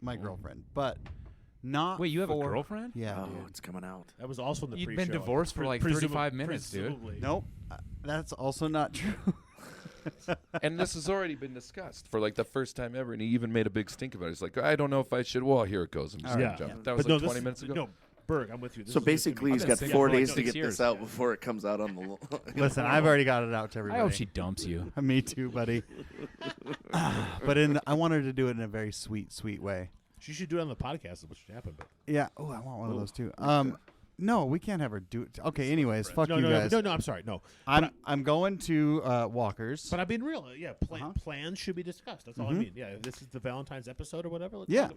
Speaker 2: my girlfriend, but not.
Speaker 5: Wait, you have a
Speaker 2: for-
Speaker 5: girlfriend?
Speaker 2: Yeah.
Speaker 3: Oh,
Speaker 2: dude.
Speaker 3: it's coming out.
Speaker 6: That was also in the
Speaker 5: You'd
Speaker 6: pre-show.
Speaker 5: been divorced for like 35 minutes, dude.
Speaker 6: presumably.
Speaker 2: Nope. That's also not true.
Speaker 1: And this has already been discussed for like the first time ever, and he even made a big stink about it. He's like, I don't know if I should. Well, here it goes. I'm just
Speaker 6: All
Speaker 1: gonna
Speaker 6: right.
Speaker 1: jump.
Speaker 6: Yeah.
Speaker 1: That was
Speaker 6: But no,
Speaker 1: like
Speaker 6: this
Speaker 1: 20 minutes ago.
Speaker 6: No, Berg, I'm with you. This
Speaker 3: So
Speaker 6: is just gonna
Speaker 3: basically,
Speaker 6: be-
Speaker 3: he's
Speaker 5: been
Speaker 3: got
Speaker 5: single
Speaker 3: 4
Speaker 5: for like
Speaker 3: days to
Speaker 5: 6
Speaker 3: get
Speaker 5: years.
Speaker 3: this out before it comes out on the.
Speaker 2: Listen, I've already got it out to
Speaker 5: I
Speaker 2: everybody.
Speaker 5: hope she dumps you.
Speaker 2: Me too, buddy. But I wanted to do it in a very sweet, sweet way.
Speaker 6: She should do it on the podcast. Is what should happen. But
Speaker 2: Yeah. Oh, I want one of those too. No, we can't have her do it. Okay. Anyways, fuck
Speaker 6: no,
Speaker 2: you
Speaker 6: no,
Speaker 2: guys.
Speaker 6: no, no. I'm sorry. No,
Speaker 2: I'm going to Walker's.
Speaker 6: but I've been real. Yeah,
Speaker 2: Uh-huh.
Speaker 6: plans should be discussed. That's all I mean. Yeah, if this is the Valentine's episode or whatever. Let's
Speaker 2: Yeah.
Speaker 6: talk-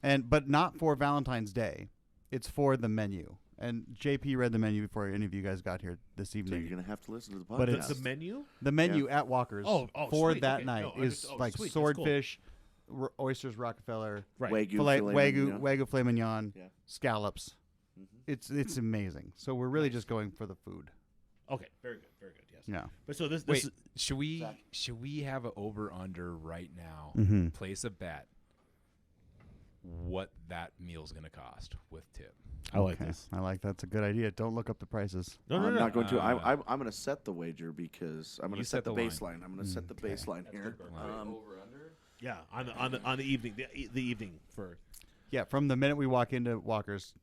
Speaker 6: yeah.
Speaker 2: But not for Valentine's Day. It's for the menu. And JP read the menu before any of you guys got here this
Speaker 3: So you're
Speaker 2: evening.
Speaker 3: gonna have to listen to the podcast.
Speaker 2: But
Speaker 6: The,
Speaker 2: it's-
Speaker 6: the menu.
Speaker 2: The menu at Walker's
Speaker 6: Oh,
Speaker 2: for
Speaker 6: sweet,
Speaker 2: that
Speaker 6: okay.
Speaker 2: night
Speaker 6: No, I
Speaker 2: is
Speaker 6: just-
Speaker 2: like
Speaker 6: sweet, that's cool.
Speaker 2: swordfish, oysters, Rockefeller,
Speaker 6: Right.
Speaker 3: Wagyu,
Speaker 2: Wagyu filet mignon,
Speaker 3: Yeah.
Speaker 2: scallops. It's amazing. So we're really just going for the food.
Speaker 6: Okay. Very good. Very good. Yes.
Speaker 2: Yeah.
Speaker 6: But so this
Speaker 5: Wait,
Speaker 6: is
Speaker 5: should we have an over under right now?
Speaker 2: Mm-hmm.
Speaker 5: Place a bet. What that meal's gonna cost with tip?
Speaker 6: I like this.
Speaker 2: I like that's a good idea. Don't look up the prices.
Speaker 6: No, no,
Speaker 3: I'm
Speaker 6: no.
Speaker 3: not going to. I'm going to set the wager because I'm going
Speaker 5: You
Speaker 3: to set
Speaker 5: set
Speaker 3: the
Speaker 5: the line.
Speaker 3: baseline. I'm going to set the baseline here.
Speaker 6: Yeah, on the evening, the evening for
Speaker 2: Yeah, from the minute we walk into Walker's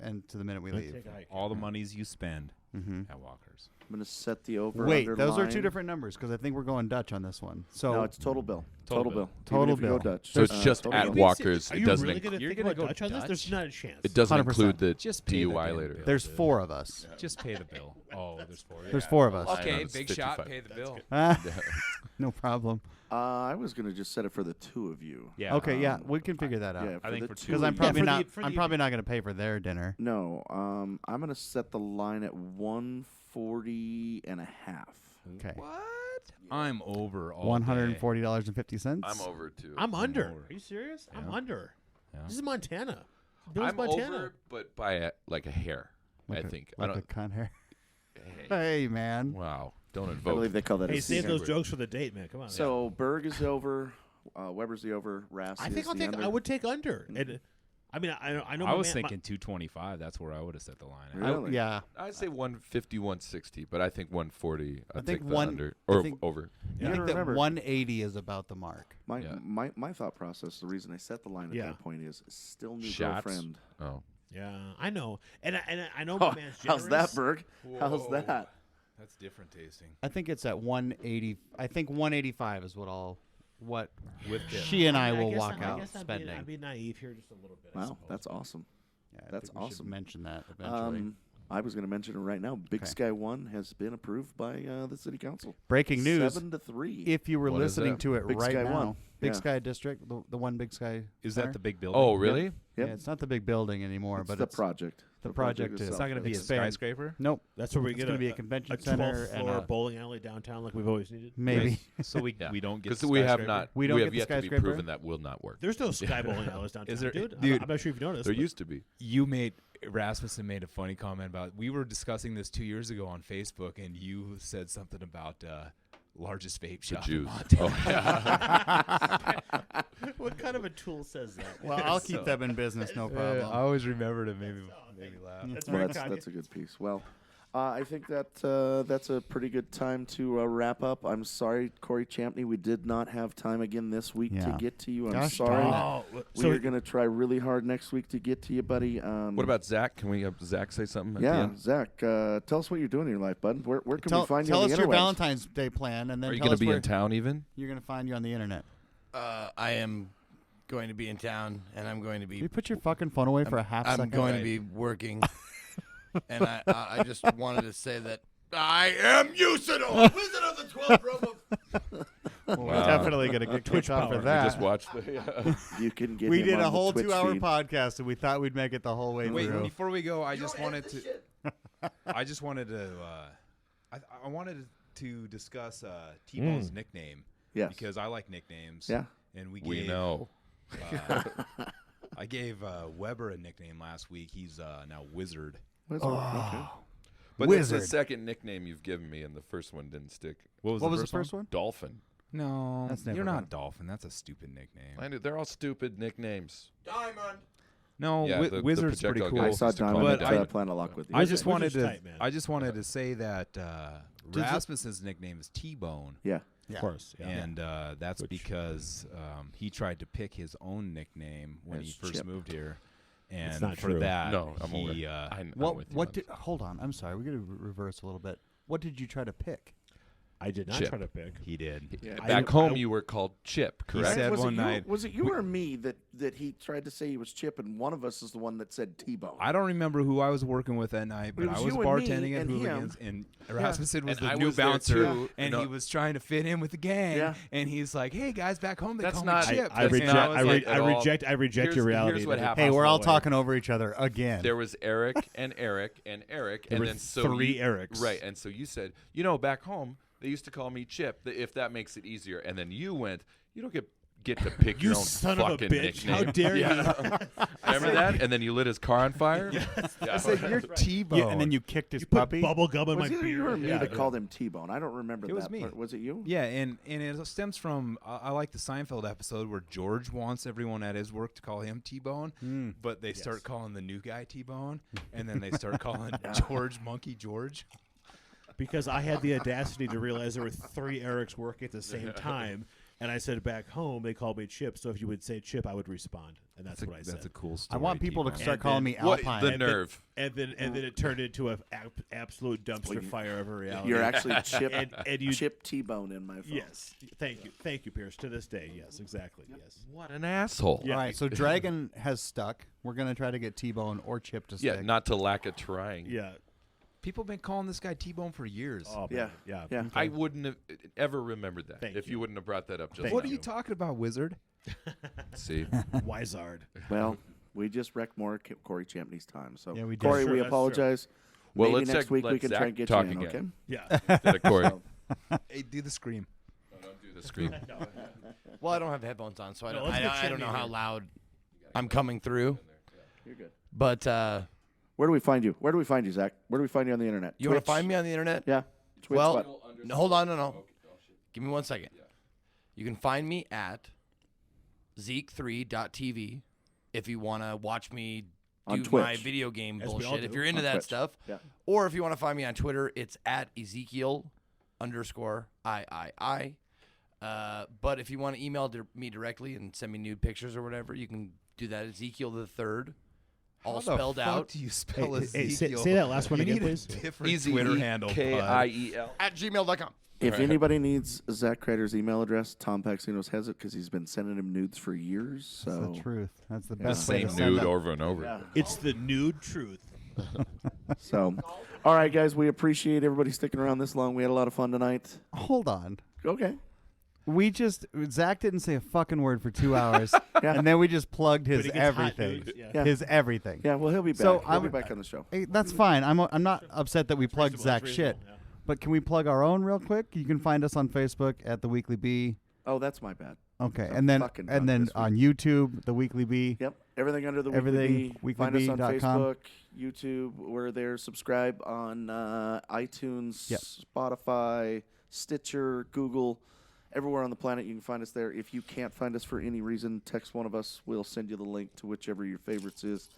Speaker 2: and to the minute we leave.
Speaker 6: take a hike.
Speaker 5: All the monies you spend
Speaker 2: Mm-hmm.
Speaker 5: at Walker's.
Speaker 3: I'm going to set the over.
Speaker 2: Wait,
Speaker 3: under
Speaker 2: those are
Speaker 3: line.
Speaker 2: two different numbers because I think we're going Dutch on this one. So
Speaker 3: No, it's total bill.
Speaker 5: Total
Speaker 3: bill.
Speaker 5: bill.
Speaker 2: Total
Speaker 3: Even if you go
Speaker 2: bill.
Speaker 3: Dutch.
Speaker 1: So it's just
Speaker 3: total
Speaker 1: at
Speaker 3: bill.
Speaker 1: Walker's.
Speaker 6: Are
Speaker 1: It
Speaker 6: you
Speaker 1: doesn't.
Speaker 6: really going to
Speaker 5: You're
Speaker 6: think
Speaker 5: gonna
Speaker 6: about
Speaker 5: go
Speaker 6: Dutch on this? There's
Speaker 5: Dutch?
Speaker 6: not a chance.
Speaker 1: It doesn't
Speaker 2: 100%.
Speaker 1: include the
Speaker 5: Just pay the
Speaker 1: DUI
Speaker 5: damn
Speaker 1: later.
Speaker 5: bill.
Speaker 2: there's four of us.
Speaker 5: Just pay the bill. Oh, there's four.
Speaker 2: There's four of us.
Speaker 5: Okay,
Speaker 1: it's
Speaker 5: big shot.
Speaker 1: 55.
Speaker 5: Pay the bill.
Speaker 2: No problem.
Speaker 3: I was going to just set it for the two of you.
Speaker 5: Yeah.
Speaker 2: Okay, yeah, we can figure that
Speaker 3: Yeah,
Speaker 2: out.
Speaker 3: for
Speaker 5: I think
Speaker 3: the
Speaker 5: for
Speaker 3: two
Speaker 2: Because
Speaker 3: of
Speaker 2: I'm
Speaker 3: you.
Speaker 2: probably
Speaker 6: for the-
Speaker 2: not.
Speaker 6: for the
Speaker 2: I'm probably not going to pay for their dinner.
Speaker 3: No, I'm going to set the line at 140 and a half.
Speaker 2: Okay.
Speaker 5: What? I'm over all
Speaker 2: $140.50.
Speaker 1: I'm over too.
Speaker 6: I'm under.
Speaker 5: over.
Speaker 6: Are you serious? I'm
Speaker 5: Yeah.
Speaker 6: under.
Speaker 5: Yeah.
Speaker 6: This is Montana. Bill's
Speaker 1: I'm
Speaker 6: Montana.
Speaker 1: over, but by like a hair. I think. I
Speaker 2: Like a
Speaker 1: don't.
Speaker 2: cunt hair.
Speaker 1: Hey.
Speaker 2: Hey, man.
Speaker 1: Wow. Don't
Speaker 3: I
Speaker 1: invoke.
Speaker 3: believe they call that
Speaker 6: Hey,
Speaker 3: a
Speaker 6: save
Speaker 3: secret.
Speaker 6: those jokes for the date, man. Come on.
Speaker 3: So Berg is over. Weber's the over. Rass
Speaker 6: I
Speaker 3: is
Speaker 6: think I'll
Speaker 3: the
Speaker 6: take.
Speaker 3: under.
Speaker 6: I would take under. And, I mean, I know.
Speaker 5: I
Speaker 6: my
Speaker 5: was
Speaker 6: man-
Speaker 5: thinking 225. That's where I would have set the line at.
Speaker 3: Really?
Speaker 2: Yeah.
Speaker 1: I'd say 150, 160, but I think 140. I
Speaker 2: think
Speaker 1: think the
Speaker 2: one-
Speaker 1: under
Speaker 2: I
Speaker 1: or
Speaker 2: think-
Speaker 1: over.
Speaker 3: You
Speaker 2: I
Speaker 3: gotta
Speaker 2: think that
Speaker 3: remember,
Speaker 2: 180 is about the mark.
Speaker 3: my,
Speaker 1: Yeah.
Speaker 3: my thought process, the reason I set the line at
Speaker 6: Yeah.
Speaker 3: that point is still new
Speaker 1: Shots.
Speaker 3: girlfriend.
Speaker 1: Oh,
Speaker 6: Yeah, I know, and I know my man's
Speaker 3: How's
Speaker 6: generous.
Speaker 3: that, Berg? How's
Speaker 5: Whoa.
Speaker 3: that?
Speaker 5: That's different tasting.
Speaker 2: I think it's at 180. I think 185 is what
Speaker 5: With dip.
Speaker 2: she and I
Speaker 6: mean,
Speaker 2: will
Speaker 6: guess
Speaker 2: walk
Speaker 6: I
Speaker 2: out
Speaker 6: guess
Speaker 2: spending.
Speaker 6: I'd be naive here just a little bit. I
Speaker 3: Wow,
Speaker 6: suppose.
Speaker 3: that's awesome.
Speaker 2: Yeah, I
Speaker 3: That's
Speaker 2: think we should
Speaker 3: awesome.
Speaker 2: mention that eventually.
Speaker 3: I was going to mention it right now. Big
Speaker 2: Okay.
Speaker 3: Sky 1 has been approved by the city council.
Speaker 2: Breaking news.
Speaker 3: 7-3.
Speaker 2: If you were
Speaker 1: What is
Speaker 2: listening
Speaker 1: that?
Speaker 2: to it
Speaker 3: Big
Speaker 2: right
Speaker 3: Sky
Speaker 2: now,
Speaker 3: 1.
Speaker 2: Big
Speaker 3: Yeah.
Speaker 2: Sky District, the one Big Sky.
Speaker 5: Is
Speaker 2: Center?
Speaker 5: that the big building?
Speaker 1: oh, really?
Speaker 3: Yep.
Speaker 2: Yeah, it's not the big building anymore,
Speaker 3: It's
Speaker 2: but
Speaker 3: the
Speaker 2: it's
Speaker 3: project.
Speaker 2: the project is-
Speaker 5: It's not going to be a
Speaker 2: Expand.
Speaker 5: skyscraper?
Speaker 2: Nope.
Speaker 6: That's where we
Speaker 2: It's
Speaker 6: get
Speaker 2: going to be a
Speaker 6: a
Speaker 2: convention
Speaker 6: 12th
Speaker 2: center and
Speaker 6: floor
Speaker 2: a,
Speaker 6: bowling alley downtown like we've always needed.
Speaker 2: maybe.
Speaker 5: So we don't get
Speaker 1: Because
Speaker 5: the
Speaker 1: we have
Speaker 5: skyscraper?
Speaker 1: not.
Speaker 2: We don't
Speaker 1: have
Speaker 2: get the
Speaker 1: yet to be
Speaker 2: skyscraper?
Speaker 1: proven that will not work.
Speaker 6: There's no sky bowling alleys downtown,
Speaker 5: Is there-
Speaker 6: dude.
Speaker 5: dude,
Speaker 6: I'm not sure if you noticed.
Speaker 1: There
Speaker 6: but-
Speaker 1: used to be.
Speaker 5: Rasmussen made a funny comment about. We were discussing this 2 years ago on Facebook, and you said something about largest vape
Speaker 1: The
Speaker 5: shop.
Speaker 1: Jews.
Speaker 5: In
Speaker 1: Oh, yeah.
Speaker 6: What kind of a tool says that?
Speaker 2: Well, I'll keep them in business, no problem.
Speaker 5: I always remember to maybe laugh.
Speaker 6: That's
Speaker 3: Well,
Speaker 6: very
Speaker 3: that's a good piece. Well, I think that that's a pretty good time to wrap up. I'm sorry, Corey Champney, we did not have time again this week to
Speaker 2: Yeah.
Speaker 3: get to you. I'm
Speaker 2: Gosh
Speaker 3: sorry.
Speaker 2: darn
Speaker 6: Oh,
Speaker 3: We are going to try really hard next week to get to you, buddy.
Speaker 1: What about Zach? Can we have Zach say something? At the
Speaker 3: Yeah,
Speaker 1: end?
Speaker 3: Zach, tell us what you're doing in your life, bud. Where can
Speaker 2: tell
Speaker 3: we find you
Speaker 2: tell
Speaker 3: on
Speaker 2: us
Speaker 3: the
Speaker 2: your
Speaker 3: interwebs?
Speaker 2: Valentine's Day plan, and then
Speaker 1: Are you
Speaker 2: tell
Speaker 1: going
Speaker 2: us
Speaker 1: to be
Speaker 2: where
Speaker 1: in town even?
Speaker 2: you're going to find you on the internet.
Speaker 7: I am going to be in town, and I'm going to
Speaker 2: Can you
Speaker 7: be.
Speaker 2: put your fucking phone away for a half
Speaker 7: I'm
Speaker 2: second?
Speaker 7: going
Speaker 1: Right.
Speaker 7: to be working, and I just wanted to say that I am Usador, Wizard of the 12 Realm of.
Speaker 2: Well, we're
Speaker 1: Wow.
Speaker 2: definitely going to get kicked off for
Speaker 6: power.
Speaker 2: that.
Speaker 1: We just watched the.
Speaker 3: You can get
Speaker 2: We
Speaker 3: him
Speaker 2: did
Speaker 3: on
Speaker 2: a
Speaker 3: the
Speaker 2: whole
Speaker 3: Twitch
Speaker 2: 2-hour
Speaker 3: feed.
Speaker 2: podcast, and we thought we'd make it the whole way
Speaker 5: Wait,
Speaker 2: through.
Speaker 5: before we go, I just wanted to. I just wanted to. I wanted to discuss T-Bone's nickname.
Speaker 3: Yes.
Speaker 5: Because I like nicknames.
Speaker 3: Yeah.
Speaker 5: And we
Speaker 1: We know.
Speaker 5: I gave Weber a nickname last week. He's now Wizard.
Speaker 3: Wizard. Okay.
Speaker 1: But that's
Speaker 2: Wizard.
Speaker 1: the second nickname you've given me, and the first one didn't stick.
Speaker 2: what was the first one?
Speaker 1: Dolphin.
Speaker 5: No,
Speaker 2: That's never
Speaker 5: you're
Speaker 2: been.
Speaker 5: not Dolphin. That's a stupid nickname.
Speaker 1: I knew they're all stupid nicknames.
Speaker 7: Diamond.
Speaker 5: No,
Speaker 1: Yeah, the
Speaker 5: Wizard's pretty
Speaker 1: projectile
Speaker 5: cool.
Speaker 1: guy
Speaker 3: I saw
Speaker 1: used to call
Speaker 3: Diamond
Speaker 1: me
Speaker 5: But
Speaker 3: at
Speaker 5: I-
Speaker 3: Planet Lock with you.
Speaker 5: I just wanted
Speaker 6: Wizard's
Speaker 5: to.
Speaker 6: tight, man.
Speaker 5: I just wanted to say that Rasmussen's nickname is T-Bone,
Speaker 3: Yeah.
Speaker 6: Of course. Yeah.
Speaker 5: and that's
Speaker 6: Which-
Speaker 5: because he tried to pick his own nickname when he
Speaker 3: As
Speaker 5: first
Speaker 3: Chip.
Speaker 5: moved here, and
Speaker 6: not
Speaker 5: for
Speaker 6: true.
Speaker 5: that,
Speaker 1: No, I'm
Speaker 5: he
Speaker 1: aware. I'm
Speaker 2: What?
Speaker 1: with you
Speaker 2: What
Speaker 1: on
Speaker 2: did? Hold on. I'm sorry. We got to reverse a little bit. What did you try to pick?
Speaker 6: I did not
Speaker 1: Chip.
Speaker 6: try to pick.
Speaker 5: he did.
Speaker 3: Yeah.
Speaker 1: Back home, you were called Chip,
Speaker 5: He
Speaker 1: correct?
Speaker 5: said
Speaker 3: was
Speaker 5: one
Speaker 3: it you,
Speaker 5: night.
Speaker 3: Was it you or me that he tried to say he was Chip, and one of us is the one that said T-Bone?
Speaker 5: I don't remember who I was working with that night, but
Speaker 3: It was
Speaker 5: I was
Speaker 3: you and me
Speaker 5: bartending at
Speaker 3: and him.
Speaker 5: Hooligans, and Rasmussen was
Speaker 1: And
Speaker 5: the
Speaker 1: I
Speaker 5: new
Speaker 1: was there
Speaker 5: bouncer,
Speaker 1: too.
Speaker 5: and
Speaker 1: No.
Speaker 5: he was trying to fit in with the gang.
Speaker 3: Yeah.
Speaker 5: And he's like, "Hey guys, back home they
Speaker 1: That's
Speaker 5: call
Speaker 1: not-
Speaker 5: me Chip."
Speaker 6: I
Speaker 5: And
Speaker 6: reject.
Speaker 5: I was
Speaker 6: I,
Speaker 5: like,
Speaker 1: at all.
Speaker 6: I reject your reality.
Speaker 1: Here's what
Speaker 6: It doesn't
Speaker 1: happened.
Speaker 2: Hey, we're
Speaker 6: pass
Speaker 2: all
Speaker 6: that way.
Speaker 2: talking over each other again.
Speaker 1: There was Eric and Eric and Eric,
Speaker 6: There
Speaker 1: and
Speaker 6: were
Speaker 1: then so
Speaker 6: three
Speaker 1: you-
Speaker 6: Erics.
Speaker 1: Right, and so you said, back home they used to call me Chip, if that makes it easier. And then you went, you don't get to pick
Speaker 6: You
Speaker 1: your own
Speaker 6: son of a
Speaker 1: fucking
Speaker 6: bitch.
Speaker 1: nickname.
Speaker 6: How dare you?
Speaker 1: Remember that? And then you lit his car on fire.
Speaker 5: I said, "You're T-Bone,"
Speaker 2: and then you kicked his
Speaker 6: You put
Speaker 2: puppy.
Speaker 6: bubble gum in
Speaker 3: Was
Speaker 6: my
Speaker 3: it
Speaker 6: beer.
Speaker 3: you or me
Speaker 6: Yeah,
Speaker 3: that
Speaker 6: yeah.
Speaker 3: called him T-Bone? I don't remember
Speaker 5: It was
Speaker 3: that
Speaker 5: me.
Speaker 3: part. Was it you?
Speaker 5: Yeah, and it stems from I like the Seinfeld episode where George wants everyone at his work to call him T-Bone, but they start calling the new guy T-Bone, and then they start calling George Monkey George.
Speaker 6: Because I had the audacity to realize there were three Erics working at the same time, and I said back home they called me Chip. So if you would say Chip, I would respond, and that's what I said.
Speaker 5: That's a cool
Speaker 2: I
Speaker 5: story.
Speaker 2: want people to
Speaker 5: T-Bone.
Speaker 2: start
Speaker 6: And
Speaker 2: calling
Speaker 6: then-
Speaker 2: me
Speaker 1: What
Speaker 2: Alpine.
Speaker 1: the nerve?
Speaker 6: And then it turned into an absolute dumpster fire of a reality.
Speaker 3: You're actually Chip
Speaker 6: and you
Speaker 3: Chip T-Bone in my phone.
Speaker 6: yes, thank you, Pierce. To this day, yes, exactly, yes.
Speaker 1: What an asshole.
Speaker 6: Yeah.
Speaker 2: All right, so Dragon has stuck. We're gonna try to get T-Bone or Chip to stick.
Speaker 1: Yeah, not to lack of trying.
Speaker 6: Yeah.
Speaker 5: People have been calling this guy T-Bone for years.
Speaker 6: Oh,
Speaker 3: Yeah.
Speaker 6: man. Yeah.
Speaker 3: Yeah.
Speaker 1: I wouldn't have ever remembered that
Speaker 6: Thank
Speaker 1: if
Speaker 6: you.
Speaker 1: you wouldn't have brought that up just
Speaker 6: Thank
Speaker 5: What
Speaker 1: now.
Speaker 5: are you talking about, Wizard?
Speaker 1: See?
Speaker 6: Wizard.
Speaker 3: Well, we just wrecked more Corey Champney's time. So,
Speaker 2: Yeah, we did.
Speaker 3: Corey,
Speaker 6: Sure,
Speaker 3: we
Speaker 6: that's
Speaker 3: apologize.
Speaker 1: Well,
Speaker 3: Maybe
Speaker 1: let's
Speaker 3: next week we
Speaker 1: let
Speaker 3: can
Speaker 1: Zach
Speaker 3: try and get
Speaker 1: talk
Speaker 3: you in,
Speaker 1: again.
Speaker 6: Yeah.
Speaker 1: Instead of Corey.
Speaker 5: Hey, do the scream.
Speaker 1: Don't do the scream.
Speaker 7: Well, I don't have headphones on, so I
Speaker 6: No,
Speaker 7: don't,
Speaker 6: let's get
Speaker 7: I don't
Speaker 6: Chimney
Speaker 7: know how
Speaker 6: here.
Speaker 7: loud I'm coming through.
Speaker 3: You're good.
Speaker 7: But
Speaker 3: Where do we find you? Where do we find you, Zach? Where do we find you on the internet?
Speaker 7: you want to
Speaker 3: Twitch?
Speaker 7: find me on the internet?
Speaker 3: Yeah. Twitch,
Speaker 7: Well,
Speaker 3: what?
Speaker 7: No, hold on, no. Give me 1 second. You can find me at Zeke3.tv if you want to watch me
Speaker 3: On
Speaker 7: do
Speaker 3: Twitch.
Speaker 7: my video game
Speaker 6: As we all
Speaker 7: bullshit.
Speaker 6: do.
Speaker 7: If you're into
Speaker 3: On
Speaker 7: that
Speaker 3: Twitch.
Speaker 7: stuff.
Speaker 3: Yeah.
Speaker 7: Or if you want to find me on Twitter, it's at Ezekiel_III. But if you want to email me directly and send me nude pictures or whatever, you can do that. Ezekiel the Third, all
Speaker 5: How
Speaker 7: spelled
Speaker 5: the fuck
Speaker 7: out
Speaker 5: do you spell
Speaker 6: Hey,
Speaker 5: Ezekiel?
Speaker 6: say that last one
Speaker 5: You
Speaker 6: again,
Speaker 5: need a
Speaker 6: please.
Speaker 5: different Twitter handle. bud.
Speaker 1: Kiel.
Speaker 7: at gmail.com.
Speaker 3: If anybody needs Zach Kreider's email address, Tom Paxinos has it because he's been sending him nudes for years.
Speaker 2: That's
Speaker 3: So
Speaker 2: the truth. That's the
Speaker 3: Yeah.
Speaker 2: best way
Speaker 1: Same
Speaker 2: to send
Speaker 1: nude
Speaker 2: that.
Speaker 1: over and over.
Speaker 3: Yeah.
Speaker 6: It's the nude truth.
Speaker 3: So, all right, guys, we appreciate everybody sticking around this long. We had a lot of fun tonight.
Speaker 2: Hold on.
Speaker 3: Okay.
Speaker 2: Zach didn't say a fucking word for 2 hours,
Speaker 3: Yeah.
Speaker 2: and then we just plugged his
Speaker 6: But it gets hot
Speaker 2: everything.
Speaker 6: nudes, yeah.
Speaker 3: Yeah.
Speaker 2: His everything.
Speaker 3: Yeah, well, he'll be back.
Speaker 2: So
Speaker 3: He'll be
Speaker 2: I'm-
Speaker 3: back on the show.
Speaker 2: Hey, that's fine. I'm not upset that we plugged
Speaker 6: Reasonable,
Speaker 2: Zach's
Speaker 6: it's
Speaker 2: shit.
Speaker 6: reasonable, yeah.
Speaker 2: But can we plug our own real quick? You can find us on Facebook at The Weekly Bee.
Speaker 3: Oh, that's my bad.
Speaker 2: Okay,
Speaker 3: I'm
Speaker 2: and then
Speaker 3: fucking drunk this week.
Speaker 2: on YouTube, The Weekly Bee.
Speaker 3: Yep. Everything under the
Speaker 2: Everything,
Speaker 3: Weekly Bee. Find us on
Speaker 2: weeklybee.com.
Speaker 3: Facebook, YouTube. We're there. Subscribe on iTunes,
Speaker 2: Yep.
Speaker 3: Spotify, Stitcher, Google. Everywhere on the planet, you can find us there. If you can't find us for any reason, text one of us. We'll send you the link to whichever your favorites is.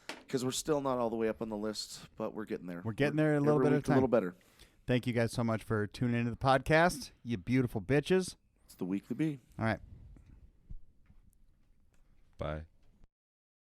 Speaker 3: Because we're still not all the way up on the list, but we're getting there.
Speaker 2: We're getting there a little
Speaker 3: every
Speaker 2: bit at a
Speaker 3: week
Speaker 2: time.
Speaker 3: A little better.
Speaker 2: Thank you guys so much for tuning into the podcast, you beautiful bitches.
Speaker 3: It's the Weekly Bee.
Speaker 2: All right.
Speaker 1: Bye.